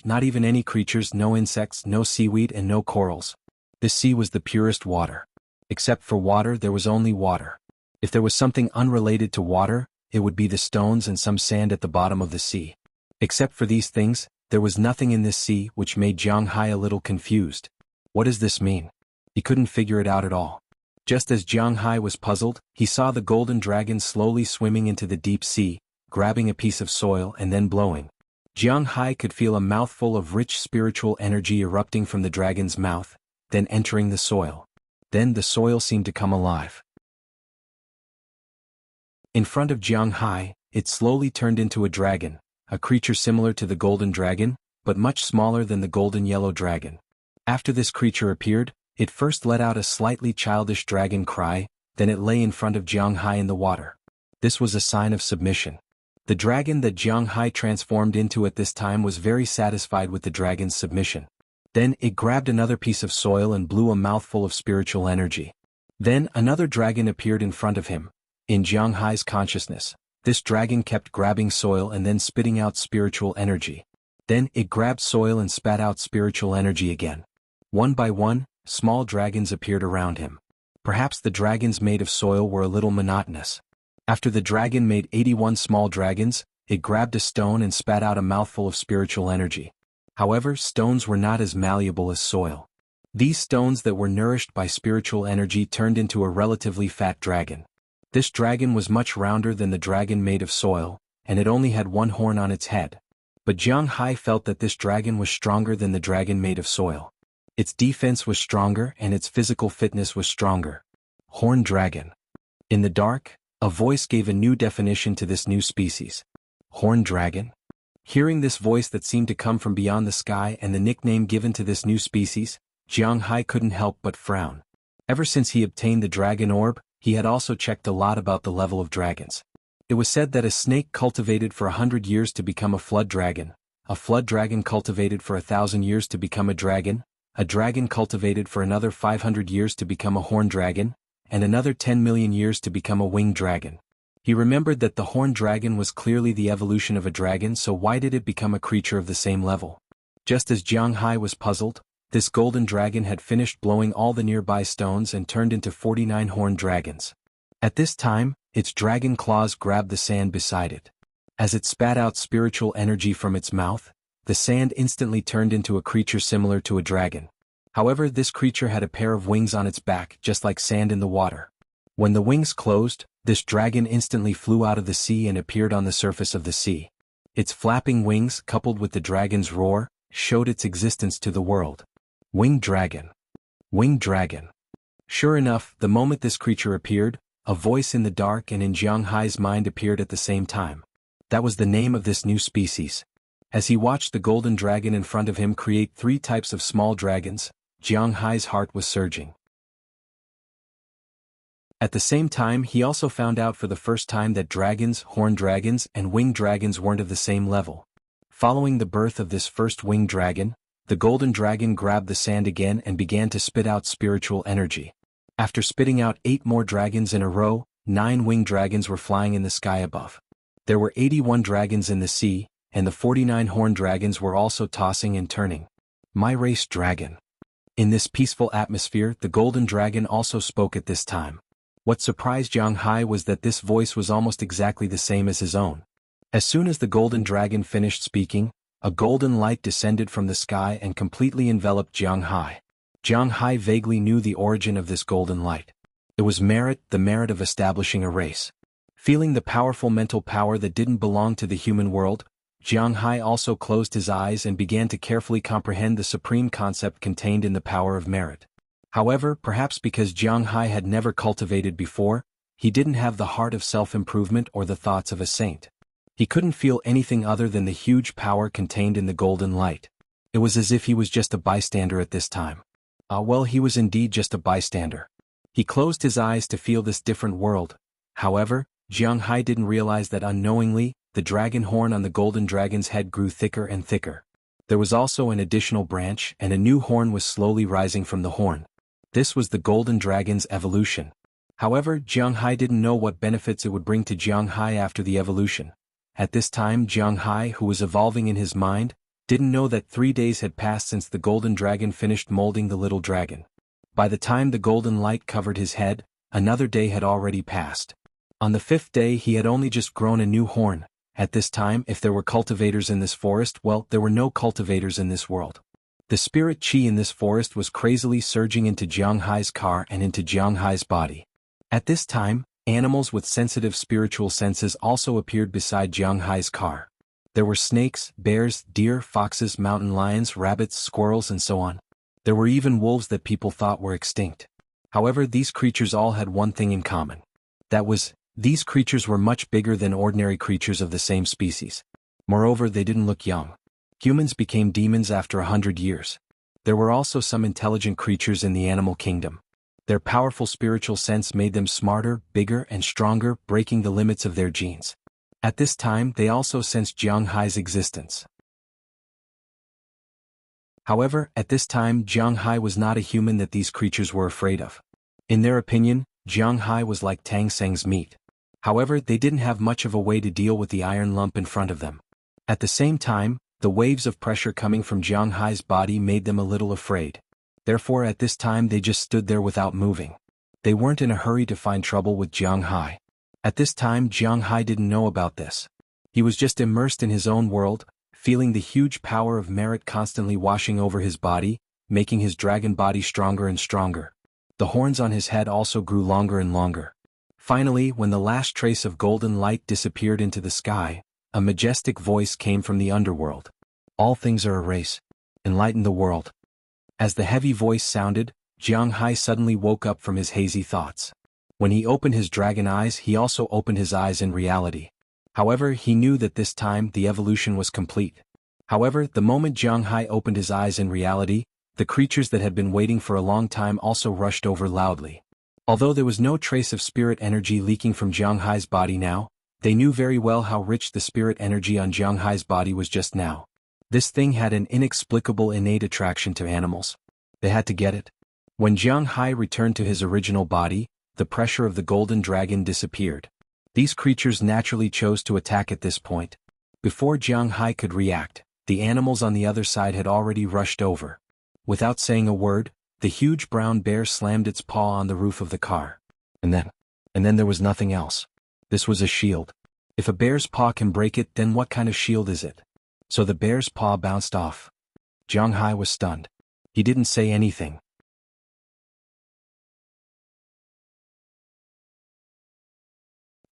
not even any creatures, no insects, no seaweed and no corals. This sea was the purest water. Except for water, there was only water. If there was something unrelated to water, it would be the stones and some sand at the bottom of the sea. Except for these things, there was nothing in this sea, which made Jiang Hai a little confused. What does this mean? He couldn't figure it out at all. Just as Jiang Hai was puzzled, he saw the golden dragon slowly swimming into the deep sea, grabbing a piece of soil and then blowing. Jiang Hai could feel a mouthful of rich spiritual energy erupting from the dragon's mouth, then entering the soil. Then the soil seemed to come alive. In front of Jiang Hai, it slowly turned into a dragon, a creature similar to the golden dragon, but much smaller than the golden yellow dragon. After this creature appeared, it first let out a slightly childish dragon cry, then it lay in front of Jiang Hai in the water. This was a sign of submission. The dragon that Jiang Hai transformed into at this time was very satisfied with the dragon's submission. Then it grabbed another piece of soil and blew a mouthful of spiritual energy. Then another dragon appeared in front of him. In Jiang Hai's consciousness, this dragon kept grabbing soil and then spitting out spiritual energy. Then it grabbed soil and spat out spiritual energy again. One by one, small dragons appeared around him. Perhaps the dragons made of soil were a little monotonous. After the dragon made 81 small dragons, it grabbed a stone and spat out a mouthful of spiritual energy. However, stones were not as malleable as soil. These stones that were nourished by spiritual energy turned into a relatively fat dragon. This dragon was much rounder than the dragon made of soil, and it only had one horn on its head. But Jiang Hai felt that this dragon was stronger than the dragon made of soil. Its defense was stronger and its physical fitness was stronger. Horned dragon. In the dark, a voice gave a new definition to this new species. Horned dragon? Hearing this voice that seemed to come from beyond the sky and the nickname given to this new species, Jiang Hai couldn't help but frown. Ever since he obtained the dragon orb, he had also checked a lot about the level of dragons. It was said that a snake cultivated for 100 years to become a flood dragon cultivated for 1,000 years to become a dragon cultivated for another 500 years to become a horned dragon, and another 10 million years to become a winged dragon. He remembered that the horned dragon was clearly the evolution of a dragon, so why did it become a creature of the same level? Just as Jiang Hai was puzzled, this golden dragon had finished blowing all the nearby stones and turned into 49 horned dragons. At this time, its dragon claws grabbed the sand beside it. As it spat out spiritual energy from its mouth, the sand instantly turned into a creature similar to a dragon. However, this creature had a pair of wings on its back, just like sand in the water. When the wings closed, this dragon instantly flew out of the sea and appeared on the surface of the sea. Its flapping wings, coupled with the dragon's roar, showed its existence to the world. Winged dragon. Winged dragon. Sure enough, the moment this creature appeared, a voice in the dark and in Jiang Hai's mind appeared at the same time. That was the name of this new species. As he watched the golden dragon in front of him create 3 types of small dragons, Jiang Hai's heart was surging. At the same time, he also found out for the first time that dragons, horned dragons, and winged dragons weren't of the same level. Following the birth of this first winged dragon, the golden dragon grabbed the sand again and began to spit out spiritual energy. After spitting out 8 more dragons in a row, 9 winged dragons were flying in the sky above. There were 81 dragons in the sea, and the 49 horned dragons were also tossing and turning. My race dragon. In this peaceful atmosphere, the golden dragon also spoke at this time. What surprised Jiang Hai was that this voice was almost exactly the same as his own. As soon as the golden dragon finished speaking, a golden light descended from the sky and completely enveloped Jiang Hai. Jiang Hai vaguely knew the origin of this golden light. It was merit, the merit of establishing a race. Feeling the powerful mental power that didn't belong to the human world, Jiang Hai also closed his eyes and began to carefully comprehend the supreme concept contained in the power of merit. However, perhaps because Jiang Hai had never cultivated before, he didn't have the heart of self-improvement or the thoughts of a saint. He couldn't feel anything other than the huge power contained in the golden light. It was as if he was just a bystander at this time. Well, he was indeed just a bystander. He closed his eyes to feel this different world. However, Jiang Hai didn't realize that unknowingly, the dragon horn on the golden dragon's head grew thicker and thicker. There was also an additional branch, and a new horn was slowly rising from the horn. This was the golden dragon's evolution. However, Jiang Hai didn't know what benefits it would bring to Jiang Hai after the evolution. At this time, Jiang Hai, who was evolving in his mind, didn't know that 3 days had passed since the golden dragon finished molding the little dragon. By the time the golden light covered his head, another day had already passed. On the 5th day he had only just grown a new horn. At this time, if there were cultivators in this forest, well, there were no cultivators in this world. The spirit qi in this forest was crazily surging into Jiang Hai's car and into Jiang Hai's body. At this time, animals with sensitive spiritual senses also appeared beside Jiang Hai's car. There were snakes, bears, deer, foxes, mountain lions, rabbits, squirrels, and so on. There were even wolves that people thought were extinct. However, these creatures all had one thing in common. That was, these creatures were much bigger than ordinary creatures of the same species. Moreover, they didn't look young. Humans became demons after 100 years. There were also some intelligent creatures in the animal kingdom. Their powerful spiritual sense made them smarter, bigger, and stronger, breaking the limits of their genes. At this time, they also sensed Jiang Hai's existence. However, at this time, Jiang Hai was not a human that these creatures were afraid of. In their opinion, Jiang Hai was like Tang Seng's meat. However, they didn't have much of a way to deal with the iron lump in front of them. At the same time, the waves of pressure coming from Jiang Hai's body made them a little afraid. Therefore, at this time they just stood there without moving. They weren't in a hurry to find trouble with Jiang Hai. At this time, Jiang Hai didn't know about this. He was just immersed in his own world, feeling the huge power of merit constantly washing over his body, making his dragon body stronger and stronger. The horns on his head also grew longer and longer. Finally, when the last trace of golden light disappeared into the sky, a majestic voice came from the underworld. All things are a race. Enlighten the world. As the heavy voice sounded, Jiang Hai suddenly woke up from his hazy thoughts. When he opened his dragon eyes, he also opened his eyes in reality. However, he knew that this time the evolution was complete. However, the moment Jiang Hai opened his eyes in reality, the creatures that had been waiting for a long time also rushed over loudly. Although there was no trace of spirit energy leaking from Jiang Hai's body now, they knew very well how rich the spirit energy on Jiang Hai's body was just now. This thing had an inexplicable innate attraction to animals. They had to get it. When Jiang Hai returned to his original body, the pressure of the golden dragon disappeared. These creatures naturally chose to attack at this point. Before Jiang Hai could react, the animals on the other side had already rushed over. Without saying a word, the huge brown bear slammed its paw on the roof of the car. And then there was nothing else. This was a shield. If a bear's paw can break it, then what kind of shield is it? So the bear's paw bounced off. Jiang Hai was stunned. He didn't say anything.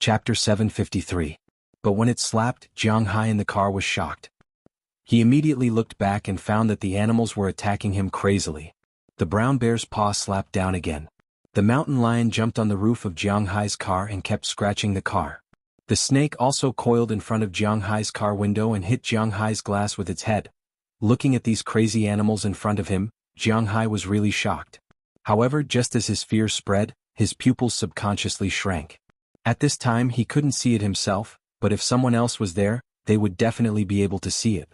Chapter 753. But when it slapped, Jiang Hai in the car was shocked. He immediately looked back and found that the animals were attacking him crazily. The brown bear's paw slapped down again. The mountain lion jumped on the roof of Jiang Hai's car and kept scratching the car. The snake also coiled in front of Jiang Hai's car window and hit Jiang Hai's glass with its head. Looking at these crazy animals in front of him, Jiang Hai was really shocked. However, just as his fear spread, his pupils subconsciously shrank. At this time he couldn't see it himself, but if someone else was there, they would definitely be able to see it.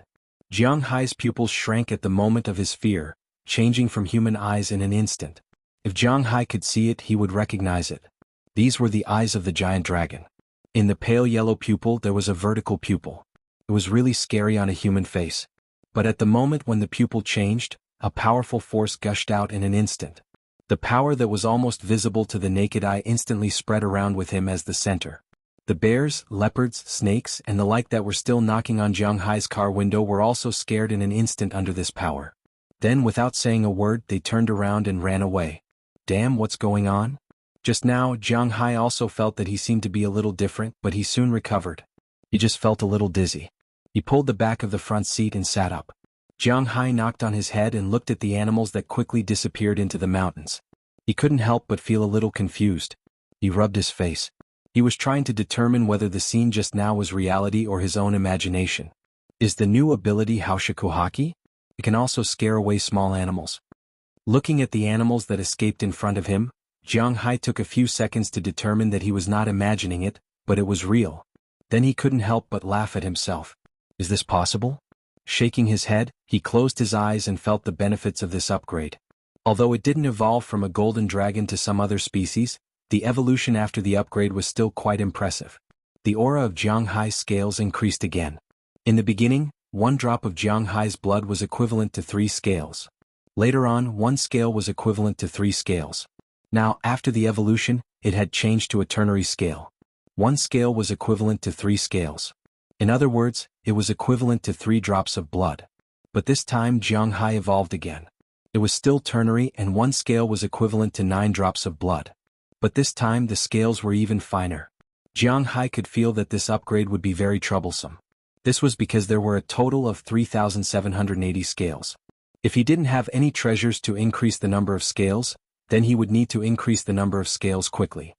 Jiang Hai's pupils shrank at the moment of his fear, changing from human eyes in an instant. If Jiang Hai could see it, he would recognize it. These were the eyes of the giant dragon. In the pale yellow pupil there was a vertical pupil. It was really scary on a human face. But at the moment when the pupil changed, a powerful force gushed out in an instant. The power that was almost visible to the naked eye instantly spread around with him as the center. The bears, leopards, snakes, and the like that were still knocking on Jiang Hai's car window were also scared in an instant under this power. Then, without saying a word, they turned around and ran away. Damn, what's going on? Just now, Jiang Hai also felt that he seemed to be a little different, but he soon recovered. He just felt a little dizzy. He pulled the back of the front seat and sat up. Jiang Hai knocked on his head and looked at the animals that quickly disappeared into the mountains. He couldn't help but feel a little confused. He rubbed his face. He was trying to determine whether the scene just now was reality or his own imagination. Is the new ability Haushakuhaki? It can also scare away small animals. Looking at the animals that escaped in front of him, Jiang Hai took a few seconds to determine that he was not imagining it, but it was real. Then he couldn't help but laugh at himself. Is this possible? Shaking his head, he closed his eyes and felt the benefits of this upgrade. Although it didn't evolve from a golden dragon to some other species, the evolution after the upgrade was still quite impressive. The aura of Jiang Hai's scales increased again. In the beginning, 1 drop of Jiang Hai's blood was equivalent to 3 scales. Later on, 1 scale was equivalent to 3 scales. Now, after the evolution, it had changed to a ternary scale. 1 scale was equivalent to 3 scales. In other words, it was equivalent to 3 drops of blood. But this time Jiang Hai evolved again. It was still ternary and 1 scale was equivalent to 9 drops of blood. But this time the scales were even finer. Jiang Hai could feel that this upgrade would be very troublesome. This was because there were a total of 3,780 scales. If he didn't have any treasures to increase the number of scales, then he would need to increase the number of scales quickly.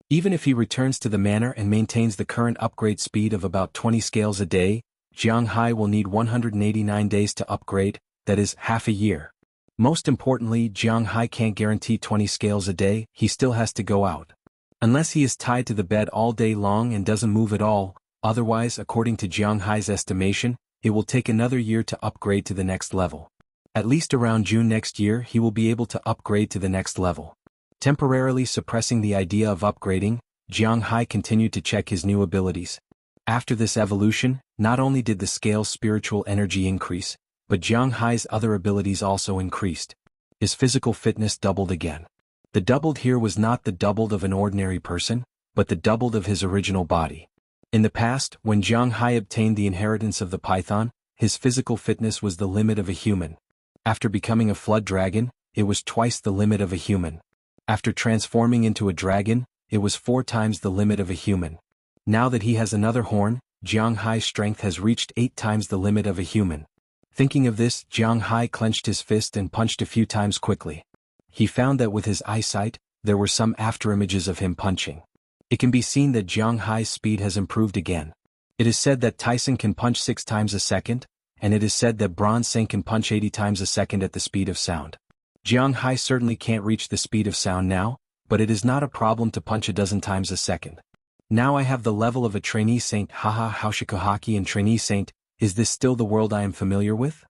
Even if he returns to the manor and maintains the current upgrade speed of about 20 scales a day, Jiang Hai will need 189 days to upgrade, that is, half a year. Most importantly, Jiang Hai can't guarantee 20 scales a day, he still has to go out. Unless he is tied to the bed all day long and doesn't move at all, otherwise, according to Jiang Hai's estimation, it will take another year to upgrade to the next level. At least around June next year he will be able to upgrade to the next level. Temporarily suppressing the idea of upgrading, Jiang Hai continued to check his new abilities. After this evolution, not only did the scale's spiritual energy increase, but Jiang Hai's other abilities also increased. His physical fitness doubled again. The doubled here was not the doubled of an ordinary person, but the doubled of his original body. In the past, when Jiang Hai obtained the inheritance of the python, his physical fitness was the limit of a human. After becoming a flood dragon, it was twice the limit of a human. After transforming into a dragon, it was 4 times the limit of a human. Now that he has another horn, Jiang Hai's strength has reached 8 times the limit of a human. Thinking of this, Jiang Hai clenched his fist and punched a few times quickly. He found that with his eyesight, there were some afterimages of him punching. It can be seen that Jiang Hai's speed has improved again. It is said that Tyson can punch 6 times a second, and it is said that Bronze Sing can punch 80 times a second at the speed of sound. Jiang Hai certainly can't reach the speed of sound now, but it is not a problem to punch a dozen times a second. Now I have the level of a trainee saint. Haha, Haushikuhaki and trainee saint, is this still the world I am familiar with?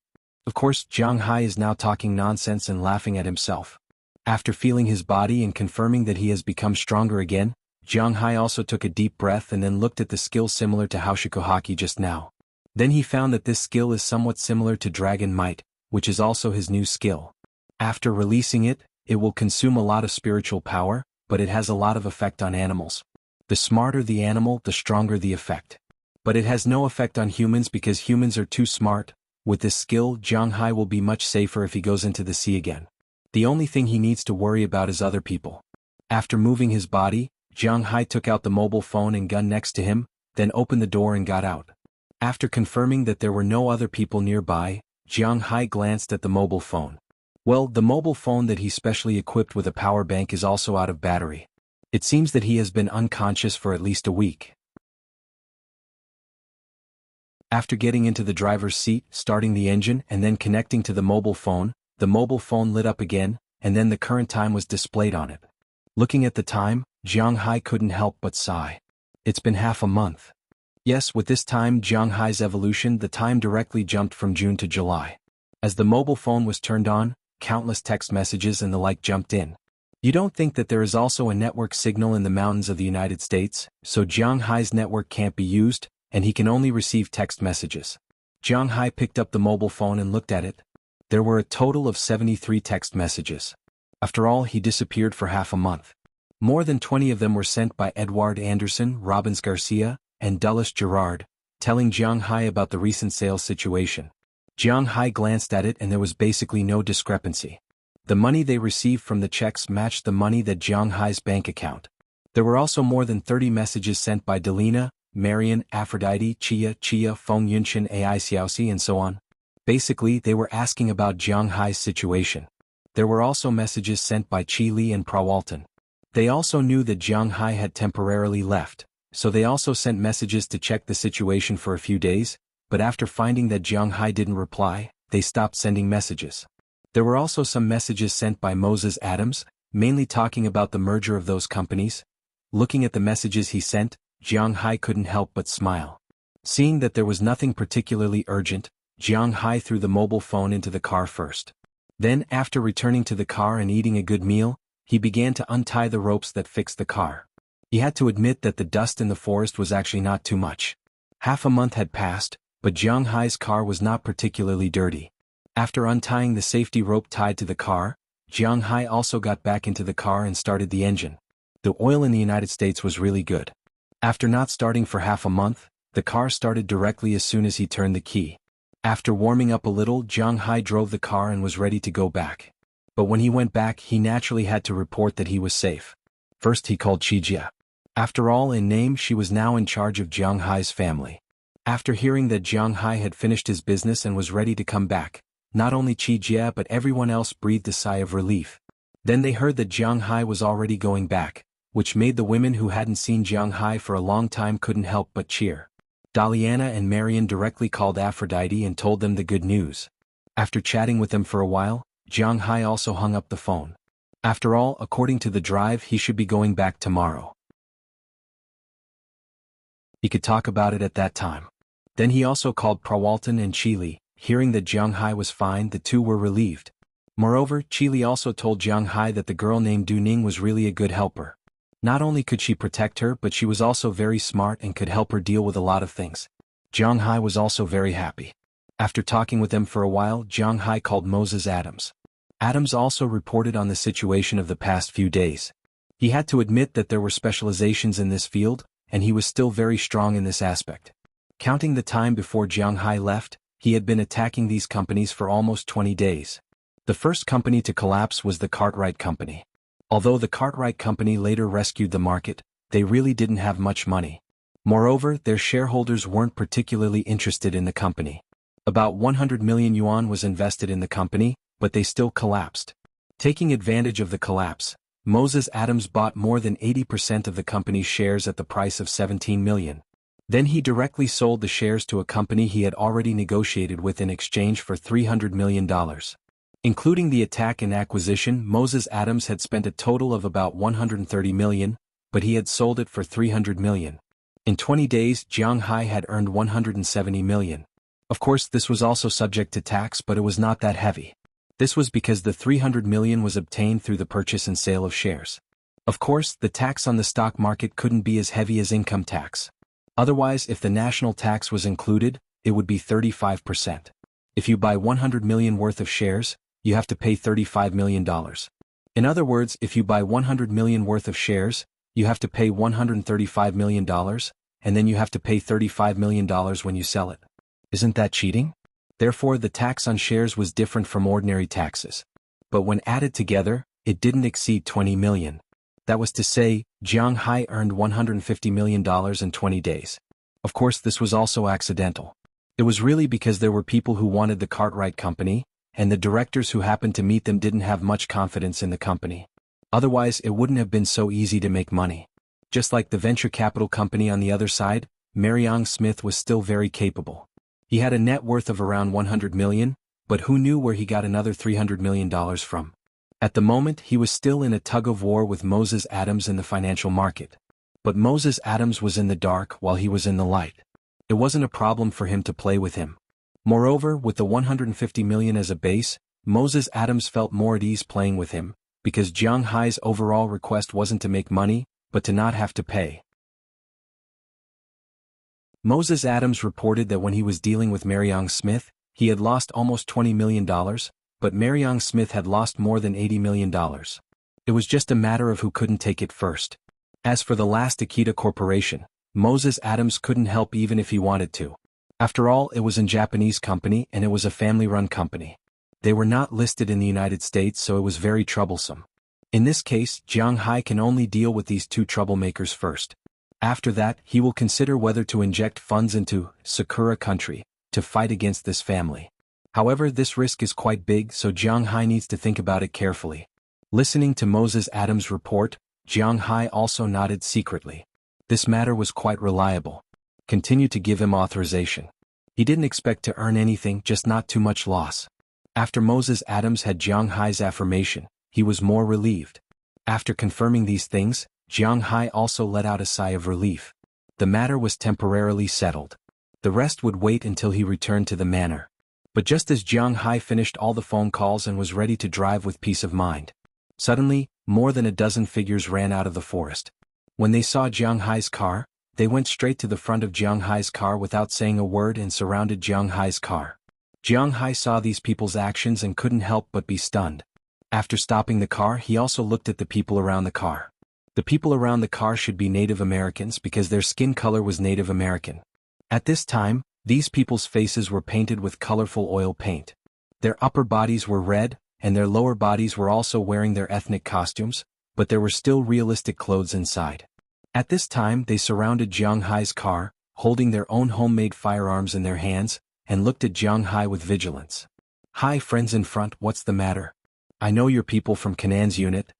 Of course, Jiang Hai is now talking nonsense and laughing at himself. After feeling his body and confirming that he has become stronger again, Jiang Hai also took a deep breath and then looked at the skill similar to Haushikuhaki just now. Then he found that this skill is somewhat similar to Dragon Might, which is also his new skill. After releasing it, it will consume a lot of spiritual power, but it has a lot of effect on animals. The smarter the animal, the stronger the effect. But it has no effect on humans because humans are too smart. With this skill, Jiang Hai will be much safer if he goes into the sea again. The only thing he needs to worry about is other people. After moving his body, Jiang Hai took out the mobile phone and gun next to him, then opened the door and got out. After confirming that there were no other people nearby, Jiang Hai glanced at the mobile phone. Well, the mobile phone that he specially equipped with a power bank is also out of battery. It seems that he has been unconscious for at least a week. After getting into the driver's seat, starting the engine and then connecting to the mobile phone lit up again, and then the current time was displayed on it. Looking at the time, Jiang Hai couldn't help but sigh. It's been half a month. Yes, with this time Jiang Hai's evolution, the time directly jumped from June to July. As the mobile phone was turned on, countless text messages and the like jumped in. You don't think that there is also a network signal in the mountains of the United States, so Jiang Hai's network can't be used, and he can only receive text messages. Jiang Hai picked up the mobile phone and looked at it. There were a total of 73 text messages. After all, he disappeared for half a month. More than 20 of them were sent by Edward Anderson, Robbins Garcia, and Dulles Gerard, telling Jiang Hai about the recent sales situation. Jiang Hai glanced at it and there was basically no discrepancy. The money they received from the checks matched the money that Jiang Hai's bank account. There were also more than 30 messages sent by Delina, Marian, Aphrodite, Chia, Feng Yunshin, Ai Xiaoxi and so on. Basically, they were asking about Jiang Hai's situation. There were also messages sent by Chi Li and Prawalton. They also knew that Jiang Hai had temporarily left, so they also sent messages to check the situation for a few days, but after finding that Jiang Hai didn't reply, they stopped sending messages. There were also some messages sent by Moses Adams, mainly talking about the merger of those companies. Looking at the messages he sent, Jiang Hai couldn't help but smile. Seeing that there was nothing particularly urgent, Jiang Hai threw the mobile phone into the car first. Then, after returning to the car and eating a good meal, he began to untie the ropes that fixed the car. He had to admit that the dust in the forest was actually not too much. Half a month had passed, but Jiang Hai's car was not particularly dirty. After untying the safety rope tied to the car, Jiang Hai also got back into the car and started the engine. The oil in the United States was really good. After not starting for half a month, the car started directly as soon as he turned the key. After warming up a little, Jiang Hai drove the car and was ready to go back. But when he went back, he naturally had to report that he was safe. First he called Chijia. After all, in name she was now in charge of Jiang Hai's family. After hearing that Jiang Hai had finished his business and was ready to come back, not only Chijia but everyone else breathed a sigh of relief. Then they heard that Jiang Hai was already going back, which made the women who hadn't seen Jiang Hai for a long time couldn't help but cheer. Daliana and Marian directly called Aphrodite and told them the good news. After chatting with them for a while, Jiang Hai also hung up the phone. After all, according to the drive, he should be going back tomorrow. He could talk about it at that time. Then he also called Prawalton and Chili. Hearing that Jiang Hai was fine, the two were relieved. Moreover, Chili also told Jiang Hai that the girl named Du Ning was really a good helper. Not only could she protect her, but she was also very smart and could help her deal with a lot of things. Jiang Hai was also very happy. After talking with them for a while, Jiang Hai called Moses Adams. Adams also reported on the situation of the past few days. He had to admit that there were specializations in this field, and he was still very strong in this aspect. Counting the time before Jiang Hai left, he had been attacking these companies for almost 20 days. The first company to collapse was the Cartwright Company. Although the Cartwright Company later rescued the market, they really didn't have much money. Moreover, their shareholders weren't particularly interested in the company. About 100 million yuan was invested in the company, but they still collapsed. Taking advantage of the collapse, Moses Adams bought more than 80% of the company's shares at the price of $17 million. Then he directly sold the shares to a company he had already negotiated with in exchange for $300 million. Including the attack and acquisition, Moses Adams had spent a total of about $130 million, but he had sold it for $300 million. In 20 days, Jiang Hai had earned $170 million. Of course, this was also subject to tax, but it was not that heavy. This was because the $300 million was obtained through the purchase and sale of shares. Of course, the tax on the stock market couldn't be as heavy as income tax. Otherwise, if the national tax was included, it would be 35%. If you buy $100 million worth of shares, you have to pay $35 million. In other words, if you buy $100 million worth of shares, you have to pay $135 million, and then you have to pay $35 million when you sell it. Isn't that cheating? Therefore, the tax on shares was different from ordinary taxes. But when added together, it didn't exceed $20 million. That was to say, Jiang Hai earned $150 million in 20 days. Of course, this was also accidental. It was really because there were people who wanted the Cartwright company, and the directors who happened to meet them didn't have much confidence in the company. Otherwise, it wouldn't have been so easy to make money. Just like the venture capital company on the other side, Mariang Smith was still very capable. He had a net worth of around $100 million, but who knew where he got another $300 million from? At the moment, he was still in a tug-of-war with Moses Adams in the financial market. But Moses Adams was in the dark while he was in the light. It wasn't a problem for him to play with him. Moreover, with the $150 million as a base, Moses Adams felt more at ease playing with him, because Jiang Hai's overall request wasn't to make money, but to not have to pay. Moses Adams reported that when he was dealing with Mariang Smith, he had lost almost $20 million, but Mariang Smith had lost more than $80 million. It was just a matter of who couldn't take it first. As for the last Akita Corporation, Moses Adams couldn't help even if he wanted to. After all, it was a Japanese company and it was a family-run company. They were not listed in the United States, so it was very troublesome. In this case, Jiang Hai can only deal with these two troublemakers first. After that, he will consider whether to inject funds into Sakura country to fight against this family. However, this risk is quite big, so Jiang Hai needs to think about it carefully. Listening to Moses Adams' report, Jiang Hai also nodded secretly. This matter was quite reliable. Continue to give him authorization. He didn't expect to earn anything, just not too much loss. After Moses Adams had Jiang Hai's affirmation, he was more relieved. After confirming these things, Jiang Hai also let out a sigh of relief. The matter was temporarily settled. The rest would wait until he returned to the manor. But just as Jiang Hai finished all the phone calls and was ready to drive with peace of mind, suddenly, more than a dozen figures ran out of the forest. When they saw Jiang Hai's car, they went straight to the front of Jiang Hai's car without saying a word and surrounded Jiang Hai's car. Jiang Hai saw these people's actions and couldn't help but be stunned. After stopping the car, he also looked at the people around the car. The people around the car should be Native Americans because their skin color was Native American. At this time, these people's faces were painted with colorful oil paint. Their upper bodies were red, and their lower bodies were also wearing their ethnic costumes, but there were still realistic clothes inside. At this time, they surrounded Jiang Hai's car, holding their own homemade firearms in their hands, and looked at Jiang Hai with vigilance. "Hi, friends in front, what's the matter? I know you're people from Kanan's unit."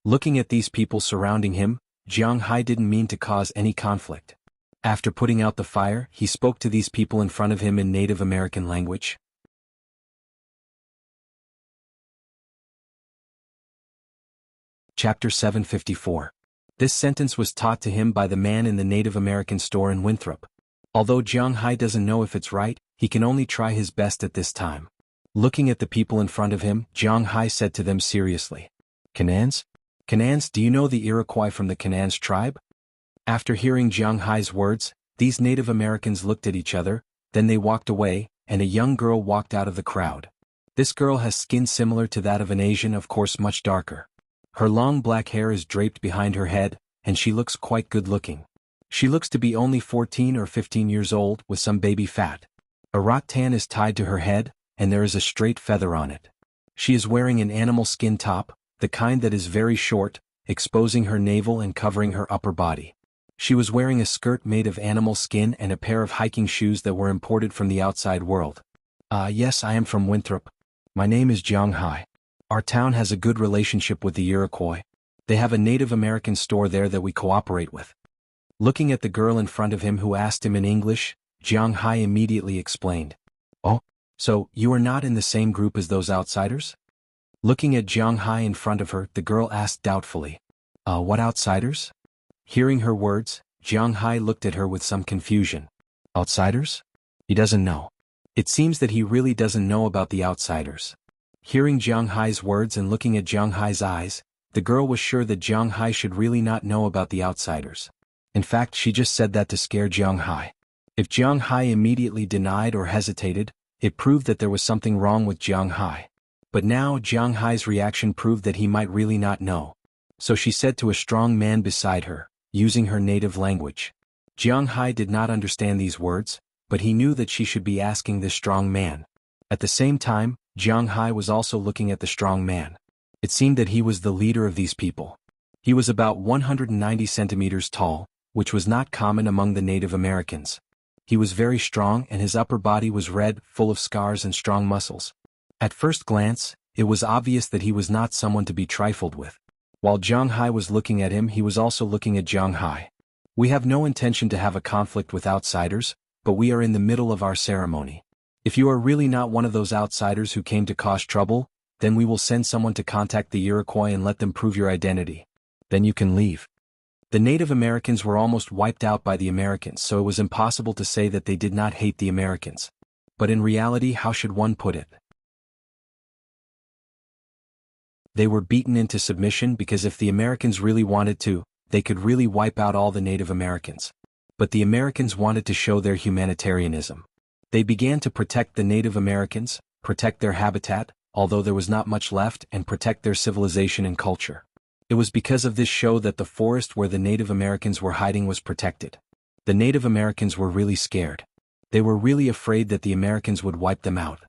Looking at these people surrounding him, Jiang Hai didn't mean to cause any conflict. After putting out the fire, he spoke to these people in front of him in Native American language. Chapter 754. This sentence was taught to him by the man in the Native American store in Winthrop. Although Jiang Hai doesn't know if it's right, he can only try his best at this time. Looking at the people in front of him, Jiang Hai said to them seriously, "Kanans? Kanans, do you know the Iroquois from the Kanans tribe?" After hearing Jiang Hai's words, these Native Americans looked at each other, then they walked away, and a young girl walked out of the crowd. This girl has skin similar to that of an Asian, of course much darker. Her long black hair is draped behind her head, and she looks quite good-looking. She looks to be only 14 or 15 years old, with some baby fat. A rattan is tied to her head, and there is a straight feather on it. She is wearing an animal skin top, the kind that is very short, exposing her navel and covering her upper body. She was wearing a skirt made of animal skin and a pair of hiking shoes that were imported from the outside world. Yes, I am from Winthrop. My name is Jiang Hai. Our town has a good relationship with the Iroquois. They have a Native American store there that we cooperate with. Looking at the girl in front of him who asked him in English, Jiang Hai immediately explained. Oh, so you are not in the same group as those outsiders? Looking at Jiang Hai in front of her, the girl asked doubtfully. What outsiders? Hearing her words, Jiang Hai looked at her with some confusion. Outsiders? He doesn't know. It seems that he really doesn't know about the outsiders. Hearing Jiang Hai's words and looking at Jiang Hai's eyes, the girl was sure that Jiang Hai should really not know about the outsiders. In fact, she just said that to scare Jiang Hai. If Jiang Hai immediately denied or hesitated, it proved that there was something wrong with Jiang Hai. But now Jiang Hai's reaction proved that he might really not know. So she said to a strong man beside her, using her native language. Jiang Hai did not understand these words, but he knew that she should be asking this strong man. At the same time, Jiang Hai was also looking at the strong man. It seemed that he was the leader of these people. He was about 190 centimeters tall, which was not common among the Native Americans. He was very strong and his upper body was red, full of scars and strong muscles. At first glance, it was obvious that he was not someone to be trifled with. While Jiang Hai was looking at him, he was also looking at Jiang Hai. We have no intention to have a conflict with outsiders, but we are in the middle of our ceremony. If you are really not one of those outsiders who came to cause trouble, then we will send someone to contact the Iroquois and let them prove your identity. Then you can leave. The Native Americans were almost wiped out by the Americans, so it was impossible to say that they did not hate the Americans. But in reality, how should one put it? They were beaten into submission because if the Americans really wanted to, they could really wipe out all the Native Americans. But the Americans wanted to show their humanitarianism. They began to protect the Native Americans, protect their habitat, although there was not much left, and protect their civilization and culture. It was because of this show that the forest where the Native Americans were hiding was protected. The Native Americans were really scared. They were really afraid that the Americans would wipe them out.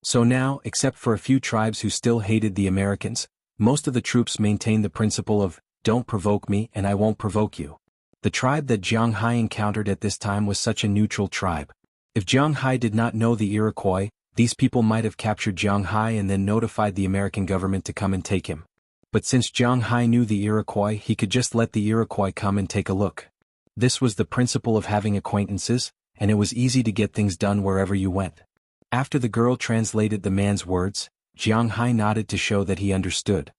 So now, except for a few tribes who still hated the Americans, most of the troops maintained the principle of, don't provoke me and I won't provoke you. The tribe that Jiang Hai encountered at this time was such a neutral tribe. If Jiang Hai did not know the Iroquois, these people might have captured Jiang Hai and then notified the American government to come and take him. But since Jiang Hai knew the Iroquois, he could just let the Iroquois come and take a look. This was the principle of having acquaintances, and it was easy to get things done wherever you went. After the girl translated the man's words, Jiang Hai nodded to show that he understood.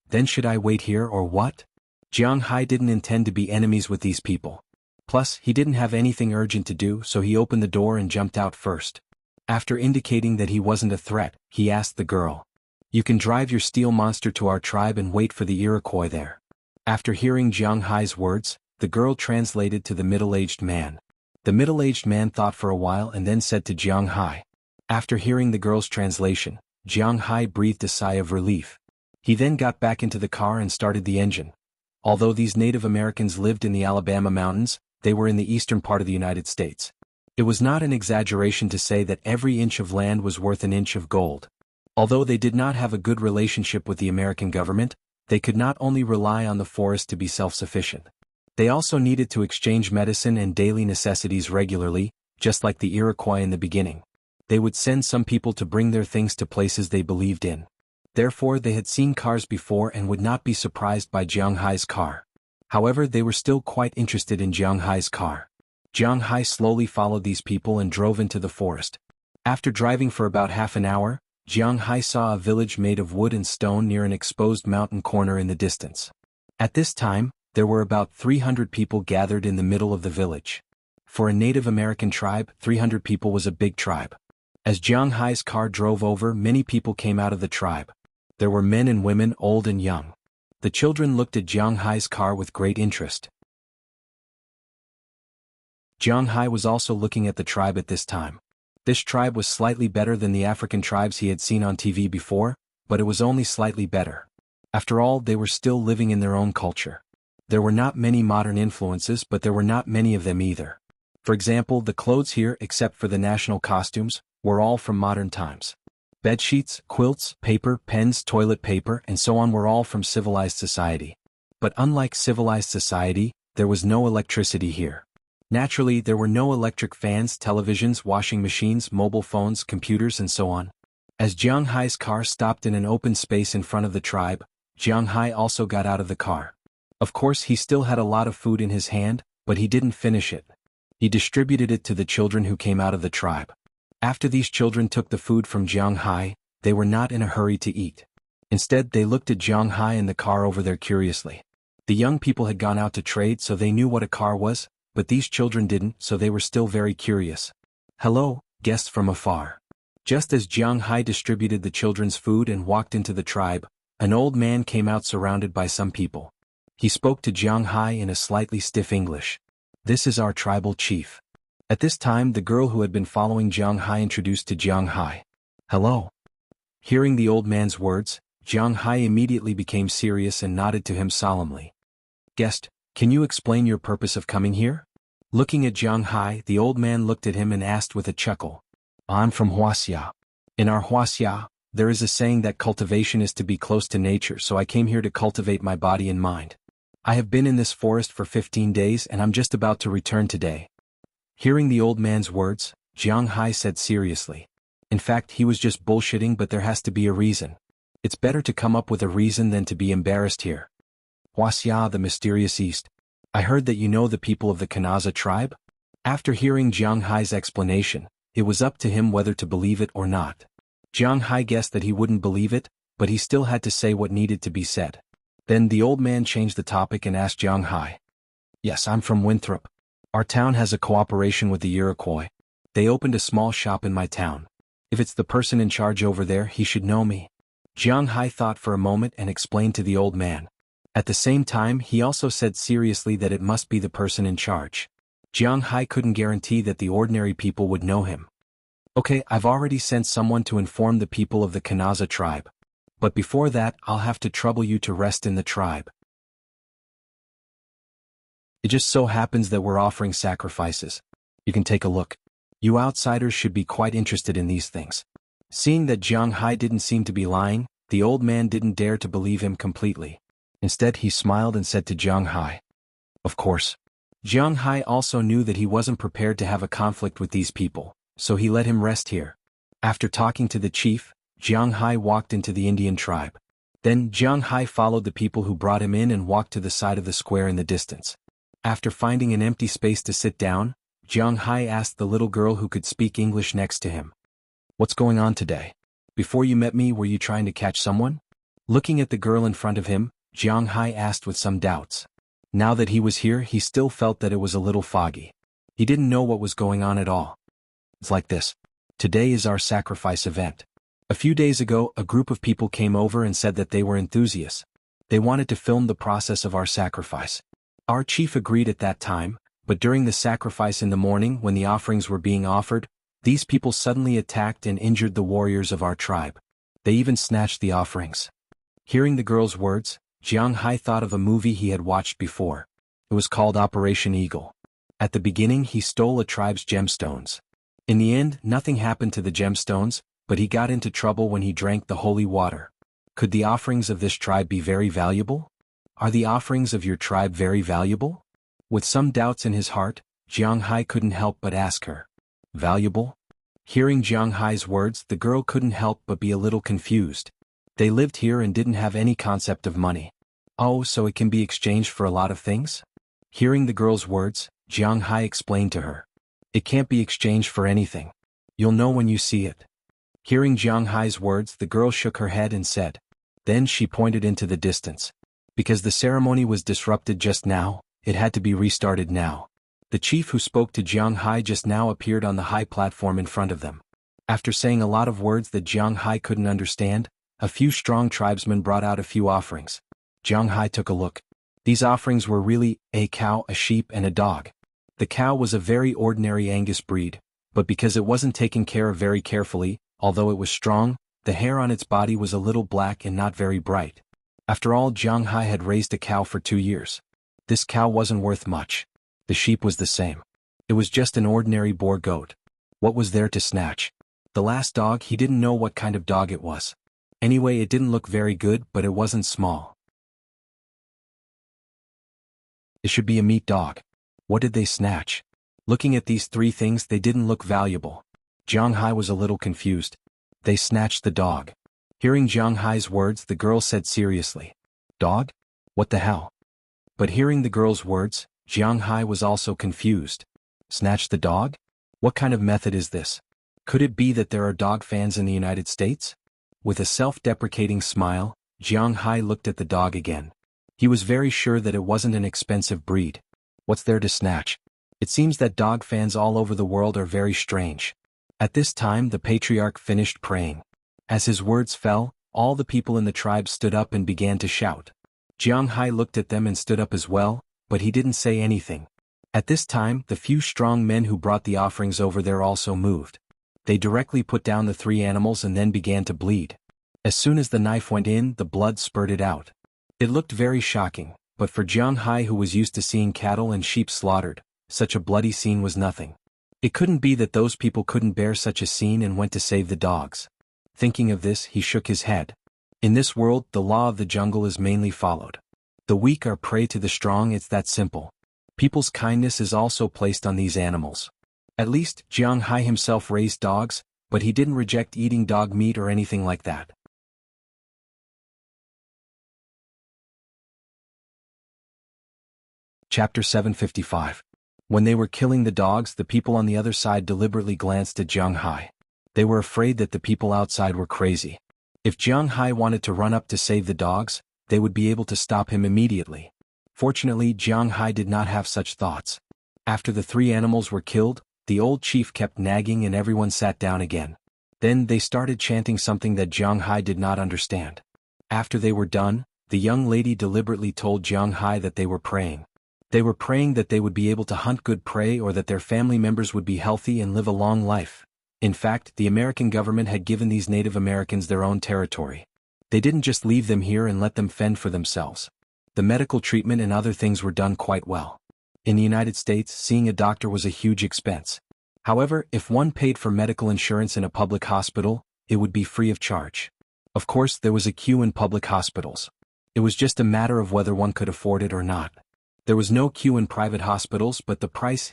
Then should I wait here or what? Jiang Hai didn't intend to be enemies with these people. Plus, he didn't have anything urgent to do, so he opened the door and jumped out first. After indicating that he wasn't a threat, he asked the girl. You can drive your steel monster to our tribe and wait for the Iroquois there. After hearing Jiang Hai's words, the girl translated to the middle-aged man. The middle-aged man thought for a while and then said to Jiang Hai. After hearing the girl's translation, Jiang Hai breathed a sigh of relief. He then got back into the car and started the engine. Although these Native Americans lived in the Alabama mountains, they were in the eastern part of the United States. It was not an exaggeration to say that every inch of land was worth an inch of gold. Although they did not have a good relationship with the American government, they could not only rely on the forest to be self-sufficient. They also needed to exchange medicine and daily necessities regularly, just like the Iroquois in the beginning. They would send some people to bring their things to places they believed in. Therefore, they had seen cars before and would not be surprised by Jiang Hai's car. However, they were still quite interested in Jiang Hai's car. Jiang Hai slowly followed these people and drove into the forest. After driving for about half an hour, Jiang Hai saw a village made of wood and stone near an exposed mountain corner in the distance. At this time, there were about 300 people gathered in the middle of the village. For a Native American tribe, 300 people was a big tribe. As Jiang Hai's car drove over, many people came out of the tribe. There were men and women, old and young. The children looked at Jiang Hai's car with great interest. Jiang Hai was also looking at the tribe at this time. This tribe was slightly better than the African tribes he had seen on TV before, but it was only slightly better. After all, they were still living in their own culture. There were not many modern influences, but there were not many of them either. For example, the clothes here, except for the national costumes, were all from modern times. Bedsheets, quilts, paper, pens, toilet paper, and so on were all from civilized society. But unlike civilized society, there was no electricity here. Naturally, there were no electric fans, televisions, washing machines, mobile phones, computers, and so on. As Jiang Hai's car stopped in an open space in front of the tribe, Jiang Hai also got out of the car. Of course he still had a lot of food in his hand, but he didn't finish it. He distributed it to the children who came out of the tribe. After these children took the food from Jiang Hai, they were not in a hurry to eat. Instead they looked at Jiang Hai in the car over there curiously. The young people had gone out to trade so they knew what a car was, but these children didn't, so they were still very curious. Hello, guests from afar. Just as Jiang Hai distributed the children's food and walked into the tribe, an old man came out surrounded by some people. He spoke to Jiang Hai in a slightly stiff English. This is our tribal chief. At this time the girl who had been following Jiang Hai introduced to Jiang Hai. Hello. Hearing the old man's words, Jiang Hai immediately became serious and nodded to him solemnly. Guest, can you explain your purpose of coming here? Looking at Jiang Hai, the old man looked at him and asked with a chuckle. I'm from Huaxia. In our Huaxia, there is a saying that cultivation is to be close to nature, so I came here to cultivate my body and mind. I have been in this forest for 15 days and I'm just about to return today. Hearing the old man's words, Jiang Hai said seriously. In fact, he was just bullshitting, but there has to be a reason. It's better to come up with a reason than to be embarrassed here. Huaxia, the mysterious East. I heard that you know the people of the Kanaza tribe? After hearing Jiang Hai's explanation, it was up to him whether to believe it or not. Jiang Hai guessed that he wouldn't believe it, but he still had to say what needed to be said. Then the old man changed the topic and asked Jiang Hai. Yes, I'm from Winthrop. Our town has a cooperation with the Iroquois. They opened a small shop in my town. If it's the person in charge over there, he should know me. Jiang Hai thought for a moment and explained to the old man. At the same time, he also said seriously that it must be the person in charge. Jiang Hai couldn't guarantee that the ordinary people would know him. Okay, I've already sent someone to inform the people of the Kanaza tribe. But before that, I'll have to trouble you to rest in the tribe. It just so happens that we're offering sacrifices. You can take a look. You outsiders should be quite interested in these things. Seeing that Jiang Hai didn't seem to be lying, the old man didn't dare to believe him completely. Instead he smiled and said to Jiang Hai. Of course. Jiang Hai also knew that he wasn't prepared to have a conflict with these people, so he let him rest here. After talking to the chief, Jiang Hai walked into the Indian tribe. Then Jiang Hai followed the people who brought him in and walked to the side of the square in the distance. After finding an empty space to sit down, Jiang Hai asked the little girl who could speak English next to him. What's going on today? Before you met me, were you trying to catch someone? Looking at the girl in front of him, Jiang Hai asked with some doubts. Now that he was here, he still felt that it was a little foggy. He didn't know what was going on at all. It's like this. Today is our sacrifice event. A few days ago, a group of people came over and said that they were enthusiasts. They wanted to film the process of our sacrifice. Our chief agreed at that time, but during the sacrifice in the morning when the offerings were being offered, these people suddenly attacked and injured the warriors of our tribe. They even snatched the offerings. Hearing the girl's words, Jiang Hai thought of a movie he had watched before. It was called Operation Eagle. At the beginning he stole a tribe's gemstones. In the end, nothing happened to the gemstones, but he got into trouble when he drank the holy water. Could the offerings of this tribe be very valuable? Are the offerings of your tribe very valuable? With some doubts in his heart, Jiang Hai couldn't help but ask her. Valuable? Hearing Jiang Hai's words, the girl couldn't help but be a little confused. They lived here and didn't have any concept of money. Oh, so it can be exchanged for a lot of things? Hearing the girl's words, Jiang Hai explained to her. It can't be exchanged for anything. You'll know when you see it. Hearing Jiang Hai's words, the girl shook her head and said. Then she pointed into the distance. Because the ceremony was disrupted just now, it had to be restarted now. The chief who spoke to Jiang Hai just now appeared on the high platform in front of them. After saying a lot of words that Jiang Hai couldn't understand, a few strong tribesmen brought out a few offerings. Jiang Hai took a look. These offerings were really a cow, a sheep, and a dog. The cow was a very ordinary Angus breed, but because it wasn't taken care of very carefully, although it was strong, the hair on its body was a little black and not very bright. After all, Jiang Hai had raised a cow for 2 years. This cow wasn't worth much. The sheep was the same. It was just an ordinary boar goat. What was there to snatch? The last dog, he didn't know what kind of dog it was. Anyway, it didn't look very good, but it wasn't small. It should be a meat dog. What did they snatch? Looking at these 3 things, they didn't look valuable. Jiang Hai was a little confused. They snatched the dog. Hearing Jiang Hai's words, the girl said seriously. Dog? What the hell? But hearing the girl's words, Jiang Hai was also confused. Snatch the dog? What kind of method is this? Could it be that there are dog fans in the United States? With a self-deprecating smile, Jiang Hai looked at the dog again. He was very sure that it wasn't an expensive breed. What's there to snatch? It seems that dog fans all over the world are very strange. At this time the patriarch finished praying. As his words fell, all the people in the tribe stood up and began to shout. Jiang Hai looked at them and stood up as well, but he didn't say anything. At this time the few strong men who brought the offerings over there also moved. They directly put down the 3 animals and then began to bleed. As soon as the knife went in, the blood spurted out. It looked very shocking, but for Jiang Hai, who was used to seeing cattle and sheep slaughtered, such a bloody scene was nothing. It couldn't be that those people couldn't bear such a scene and went to save the dogs. Thinking of this, he shook his head. In this world, the law of the jungle is mainly followed. The weak are prey to the strong, it's that simple. People's kindness is also placed on these animals. At least, Jiang Hai himself raised dogs, but he didn't reject eating dog meat or anything like that. Chapter 755. When they were killing the dogs, the people on the other side deliberately glanced at Jiang Hai. They were afraid that the people outside were crazy. If Jiang Hai wanted to run up to save the dogs, they would be able to stop him immediately. Fortunately, Jiang Hai did not have such thoughts. After the 3 animals were killed, the old chief kept nagging and everyone sat down again. Then they started chanting something that Jiang Hai did not understand. After they were done, the young lady deliberately told Jiang Hai that they were praying. They were praying that they would be able to hunt good prey or that their family members would be healthy and live a long life. In fact, the American government had given these Native Americans their own territory. They didn't just leave them here and let them fend for themselves. The medical treatment and other things were done quite well. In the United States, seeing a doctor was a huge expense. However, if one paid for medical insurance in a public hospital, it would be free of charge. Of course, there was a queue in public hospitals. It was just a matter of whether one could afford it or not. There was no queue in private hospitals, but the price,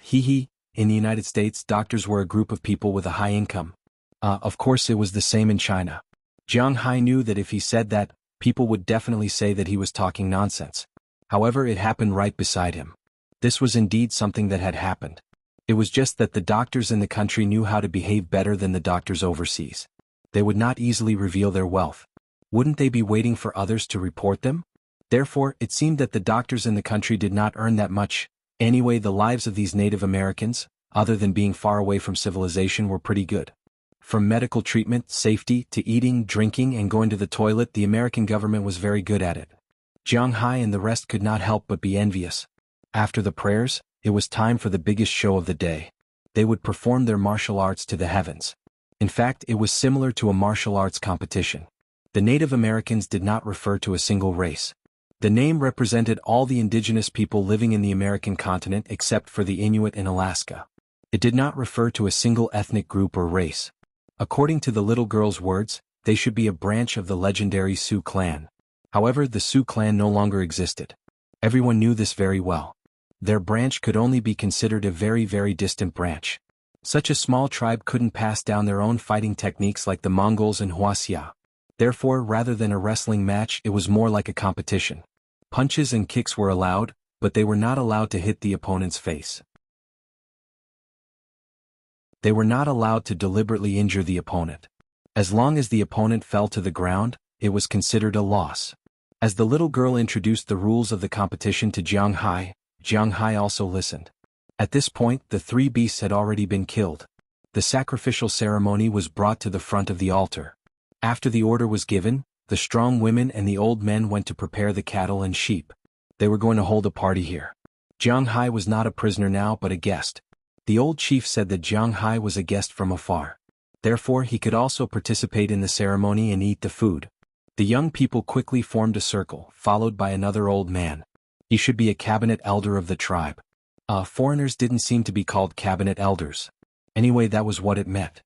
in the United States, doctors were a group of people with a high income. Of course it was the same in China. Jiang Hai knew that if he said that, people would definitely say that he was talking nonsense. However, it happened right beside him. This was indeed something that had happened. It was just that the doctors in the country knew how to behave better than the doctors overseas. They would not easily reveal their wealth. Wouldn't they be waiting for others to report them? Therefore, it seemed that the doctors in the country did not earn that much. Anyway, the lives of these Native Americans, other than being far away from civilization, were pretty good. From medical treatment, safety, to eating, drinking, and going to the toilet, the American government was very good at it. Jiang Hai and the rest could not help but be envious. After the prayers, it was time for the biggest show of the day. They would perform their martial arts to the heavens. In fact, it was similar to a martial arts competition. The Native Americans did not refer to a single race. The name represented all the indigenous people living in the American continent except for the Inuit in Alaska. It did not refer to a single ethnic group or race. According to the little girl's words, they should be a branch of the legendary Sioux clan. However, the Sioux clan no longer existed. Everyone knew this very well. Their branch could only be considered a very, very distant branch. Such a small tribe couldn't pass down their own fighting techniques like the Mongols and Huaxia. Therefore, rather than a wrestling match, it was more like a competition. Punches and kicks were allowed, but they were not allowed to hit the opponent's face. They were not allowed to deliberately injure the opponent. As long as the opponent fell to the ground, it was considered a loss. As the little girl introduced the rules of the competition to Jiang Hai also listened. At this point, the 3 beasts had already been killed. The sacrificial ceremony was brought to the front of the altar. After the order was given, the strong women and the old men went to prepare the cattle and sheep. They were going to hold a party here. Jiang Hai was not a prisoner now but a guest. The old chief said that Jiang Hai was a guest from afar. Therefore, he could also participate in the ceremony and eat the food. The young people quickly formed a circle, followed by another old man. He should be a cabinet elder of the tribe. Foreigners didn't seem to be called cabinet elders. Anyway, that was what it meant.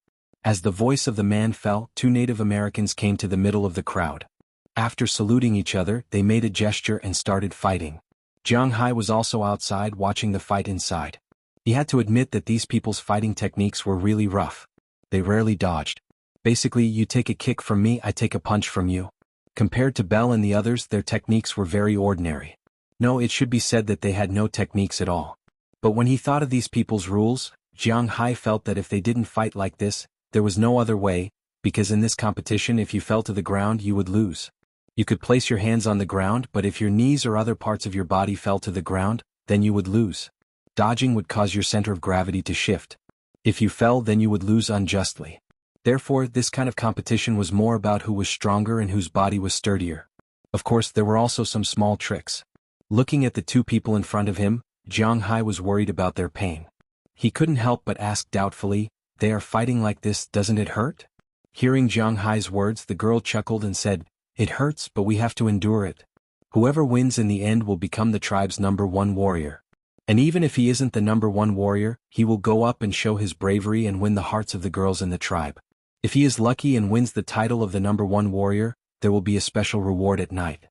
As the voice of the man fell, 2 Native Americans came to the middle of the crowd. After saluting each other, they made a gesture and started fighting. Jiang Hai was also outside watching the fight inside. He had to admit that these people's fighting techniques were really rough. They rarely dodged. Basically, you take a kick from me, I take a punch from you. Compared to Belle and the others, their techniques were very ordinary. No, it should be said that they had no techniques at all. But when he thought of these people's rules, Jiang Hai felt that if they didn't fight like this, there was no other way, because in this competition if you fell to the ground you would lose. You could place your hands on the ground, but if your knees or other parts of your body fell to the ground, then you would lose. Dodging would cause your center of gravity to shift. If you fell, then you would lose unjustly. Therefore, this kind of competition was more about who was stronger and whose body was sturdier. Of course, there were also some small tricks. Looking at the two people in front of him, Jiang Hai was worried about their pain. He couldn't help but ask doubtfully, "They are fighting like this, doesn't it hurt?" Hearing Jiang Hai's words, the girl chuckled and said, "It hurts, but we have to endure it. Whoever wins in the end will become the tribe's #1 warrior. And even if he isn't the #1 warrior, he will go up and show his bravery and win the hearts of the girls in the tribe. If he is lucky and wins the title of the #1 warrior, there will be a special reward at night."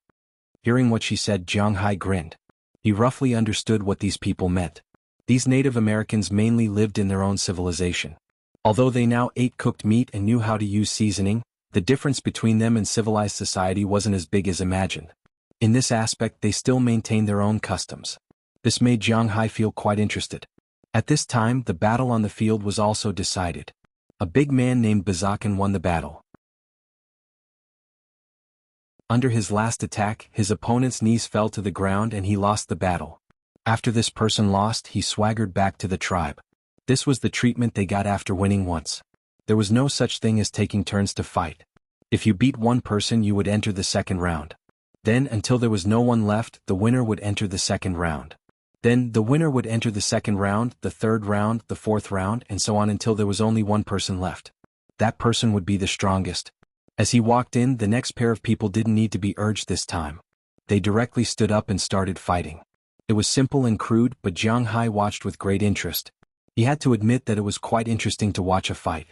Hearing what she said, Jiang Hai grinned. He roughly understood what these people meant. These Native Americans mainly lived in their own civilization. Although they now ate cooked meat and knew how to use seasoning, the difference between them and civilized society wasn't as big as imagined. In this aspect, they still maintained their own customs. This made Jiang Hai feel quite interested. At this time, the battle on the field was also decided. A big man named Bazakan won the battle. Under his last attack, his opponent's knees fell to the ground and he lost the battle. After this person lost, he swaggered back to the tribe. This was the treatment they got after winning once. There was no such thing as taking turns to fight. If you beat one person, you would enter the second round. Then, until there was no one left, the winner would enter the second round. Then, the winner would enter the second round, the third round, the fourth round, and so on until there was only one person left. That person would be the strongest. As he walked in, the next pair of people didn't need to be urged this time. They directly stood up and started fighting. It was simple and crude, but Jiang Hai watched with great interest. He had to admit that it was quite interesting to watch a fight.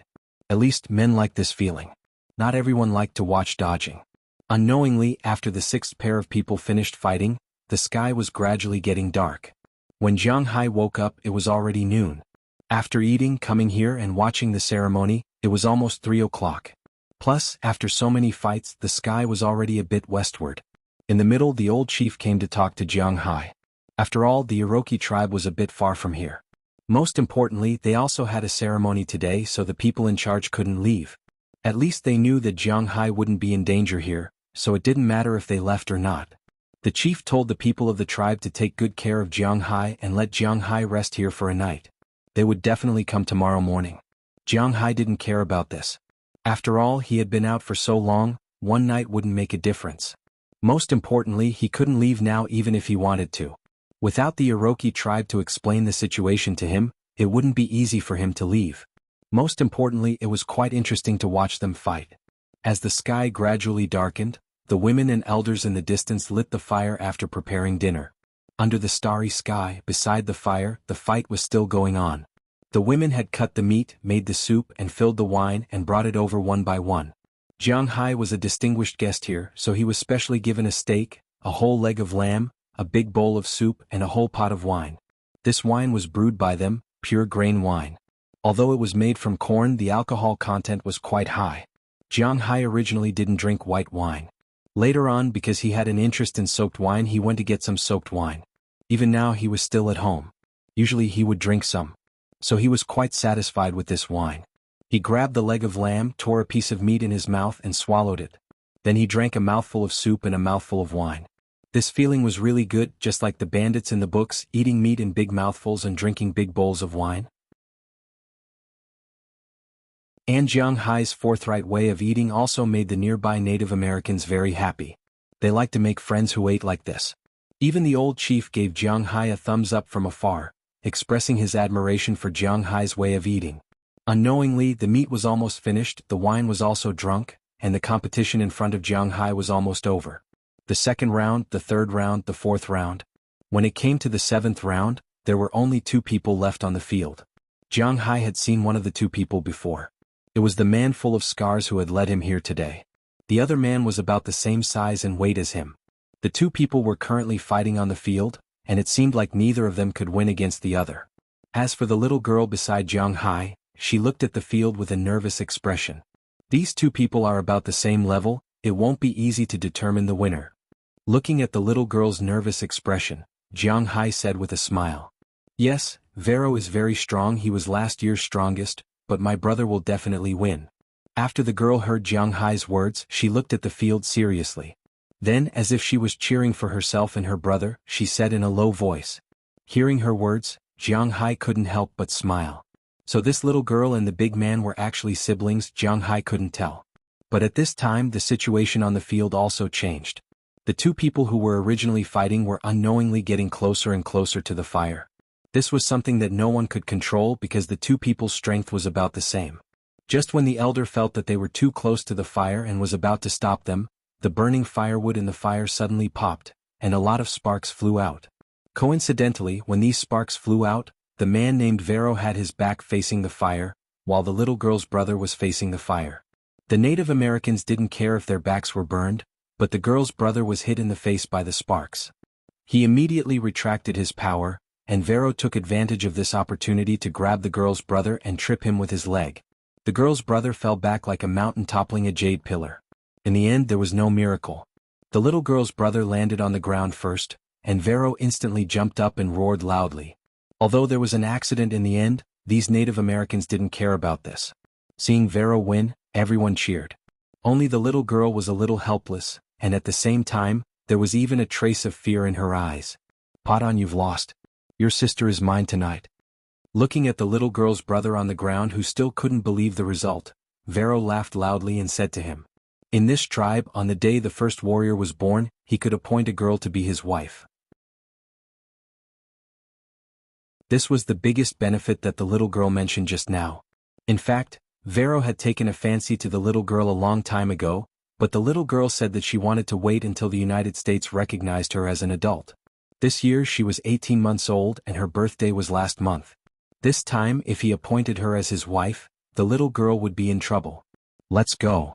At least, men liked this feeling. Not everyone liked to watch dodging. Unknowingly, after the sixth pair of people finished fighting, the sky was gradually getting dark. When Jiang Hai woke up, it was already noon. After eating, coming here and watching the ceremony, it was almost 3 o'clock. Plus, after so many fights, the sky was already a bit westward. In the middle, the old chief came to talk to Jiang Hai. After all, the Iroquois tribe was a bit far from here. Most importantly, they also had a ceremony today, so the people in charge couldn't leave. At least they knew that Jiang Hai wouldn't be in danger here, so it didn't matter if they left or not. The chief told the people of the tribe to take good care of Jiang Hai and let Jiang Hai rest here for a night. They would definitely come tomorrow morning. Jiang Hai didn't care about this. After all, he had been out for so long, one night wouldn't make a difference. Most importantly, he couldn't leave now even if he wanted to. Without the Iroquois tribe to explain the situation to him, it wouldn't be easy for him to leave. Most importantly, it was quite interesting to watch them fight. As the sky gradually darkened, the women and elders in the distance lit the fire after preparing dinner. Under the starry sky, beside the fire, the fight was still going on. The women had cut the meat, made the soup, and filled the wine and brought it over one by one. Jiang Hai was a distinguished guest here, so he was specially given a steak, a whole leg of lamb, a big bowl of soup, and a whole pot of wine. This wine was brewed by them, pure grain wine. Although it was made from corn, the alcohol content was quite high. Jiang Hai originally didn't drink white wine. Later on, because he had an interest in soaked wine, he went to get some soaked wine. Even now he was still at home. Usually he would drink some. So he was quite satisfied with this wine. He grabbed the leg of lamb, tore a piece of meat in his mouth and swallowed it. Then he drank a mouthful of soup and a mouthful of wine. This feeling was really good, just like the bandits in the books, eating meat in big mouthfuls and drinking big bowls of wine. And Jiang Hai's forthright way of eating also made the nearby Native Americans very happy. They liked to make friends who ate like this. Even the old chief gave Jiang Hai a thumbs up from afar, expressing his admiration for Jiang Hai's way of eating. Unknowingly, the meat was almost finished, the wine was also drunk, and the competition in front of Jiang Hai was almost over. The second round, the third round, the fourth round. When it came to the seventh round, there were only 2 people left on the field. Jiang Hai had seen one of the 2 people before. It was the man full of scars who had led him here today. The other man was about the same size and weight as him. The 2 people were currently fighting on the field, and it seemed like neither of them could win against the other. As for the little girl beside Jiang Hai, she looked at the field with a nervous expression. These 2 people are about the same level, it won't be easy to determine the winner. Looking at the little girl's nervous expression, Jiang Hai said with a smile. Yes, Vero is very strong. He was last year's strongest, but my brother will definitely win. After the girl heard Jiang Hai's words, she looked at the field seriously. Then, as if she was cheering for herself and her brother, she said in a low voice. Hearing her words, Jiang Hai couldn't help but smile. So this little girl and the big man were actually siblings. Jiang Hai couldn't tell. But at this time the situation on the field also changed. The two people who were originally fighting were unknowingly getting closer and closer to the fire. This was something that no one could control because the two people's strength was about the same. Just when the elder felt that they were too close to the fire and was about to stop them, the burning firewood in the fire suddenly popped, and a lot of sparks flew out. Coincidentally, when these sparks flew out, the man named Vero had his back facing the fire, while the little girl's brother was facing the fire. The Native Americans didn't care if their backs were burned, but the girl's brother was hit in the face by the sparks. He immediately retracted his power, and Vero took advantage of this opportunity to grab the girl's brother and trip him with his leg. The girl's brother fell back like a mountain toppling a jade pillar. In the end there was no miracle. The little girl's brother landed on the ground first, and Vero instantly jumped up and roared loudly. Although there was an accident in the end, these Native Americans didn't care about this. Seeing Vero win, everyone cheered. Only the little girl was a little helpless, and at the same time, there was even a trace of fear in her eyes. Padan, you've lost. Your sister is mine tonight. Looking at the little girl's brother on the ground who still couldn't believe the result, Vero laughed loudly and said to him. In this tribe, on the day the first warrior was born, he could appoint a girl to be his wife. This was the biggest benefit that the little girl mentioned just now. In fact, Vero had taken a fancy to the little girl a long time ago, but the little girl said that she wanted to wait until the United States recognized her as an adult. This year she was 18 months old and her birthday was last month. This time, if he appointed her as his wife, the little girl would be in trouble. Let's go.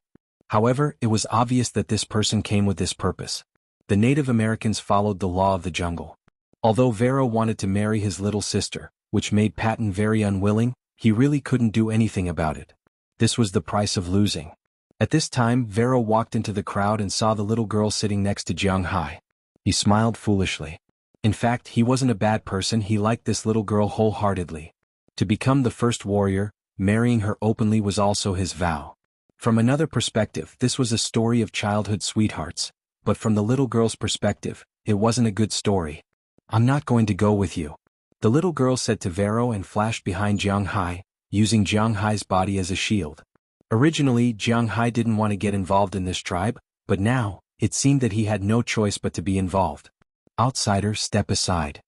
However, it was obvious that this person came with this purpose. The Native Americans followed the law of the jungle. Although Vero wanted to marry his little sister, which made Patton very unwilling, he really couldn't do anything about it. This was the price of losing. At this time, Vero walked into the crowd and saw the little girl sitting next to Jiang Hai. He smiled foolishly. In fact, he wasn't a bad person. He liked this little girl wholeheartedly. To become the first warrior, marrying her openly was also his vow. From another perspective, this was a story of childhood sweethearts, but from the little girl's perspective, it wasn't a good story. I'm not going to go with you, the little girl said to Vero and flashed behind Jiang Hai, using Jiang Hai's body as a shield. Originally, Jiang Hai didn't want to get involved in this tribe, but now, it seemed that he had no choice but to be involved. Outsider, step aside.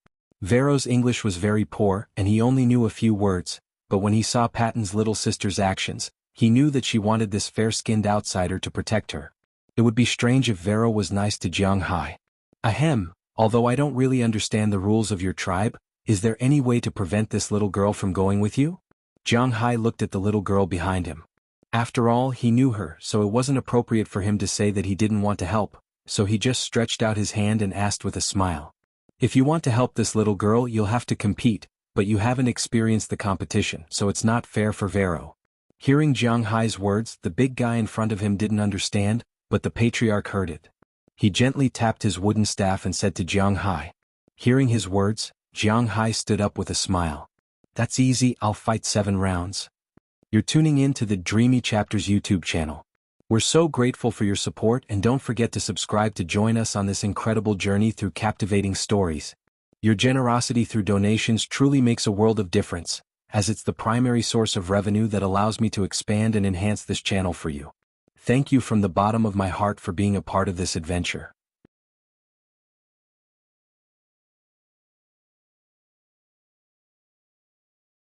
Vero's English was very poor and he only knew a few words, but when he saw Patton's little sister's actions, he knew that she wanted this fair-skinned outsider to protect her. It would be strange if Vero was nice to Jiang Hai. Ahem. Although I don't really understand the rules of your tribe, is there any way to prevent this little girl from going with you? Jiang Hai looked at the little girl behind him. After all, he knew her, so it wasn't appropriate for him to say that he didn't want to help, so he just stretched out his hand and asked with a smile. If you want to help this little girl, you'll have to compete, but you haven't experienced the competition, so it's not fair for Vero. Hearing Jiang Hai's words, the big guy in front of him didn't understand, but the patriarch heard it. He gently tapped his wooden staff and said to Jiang Hai. Hearing his words, Jiang Hai stood up with a smile. That's easy, I'll fight 7 rounds. You're tuning in to the Dreamy Chapters YouTube channel. We're so grateful for your support and don't forget to subscribe to join us on this incredible journey through captivating stories. Your generosity through donations truly makes a world of difference, as it's the primary source of revenue that allows me to expand and enhance this channel for you. Thank you from the bottom of my heart for being a part of this adventure.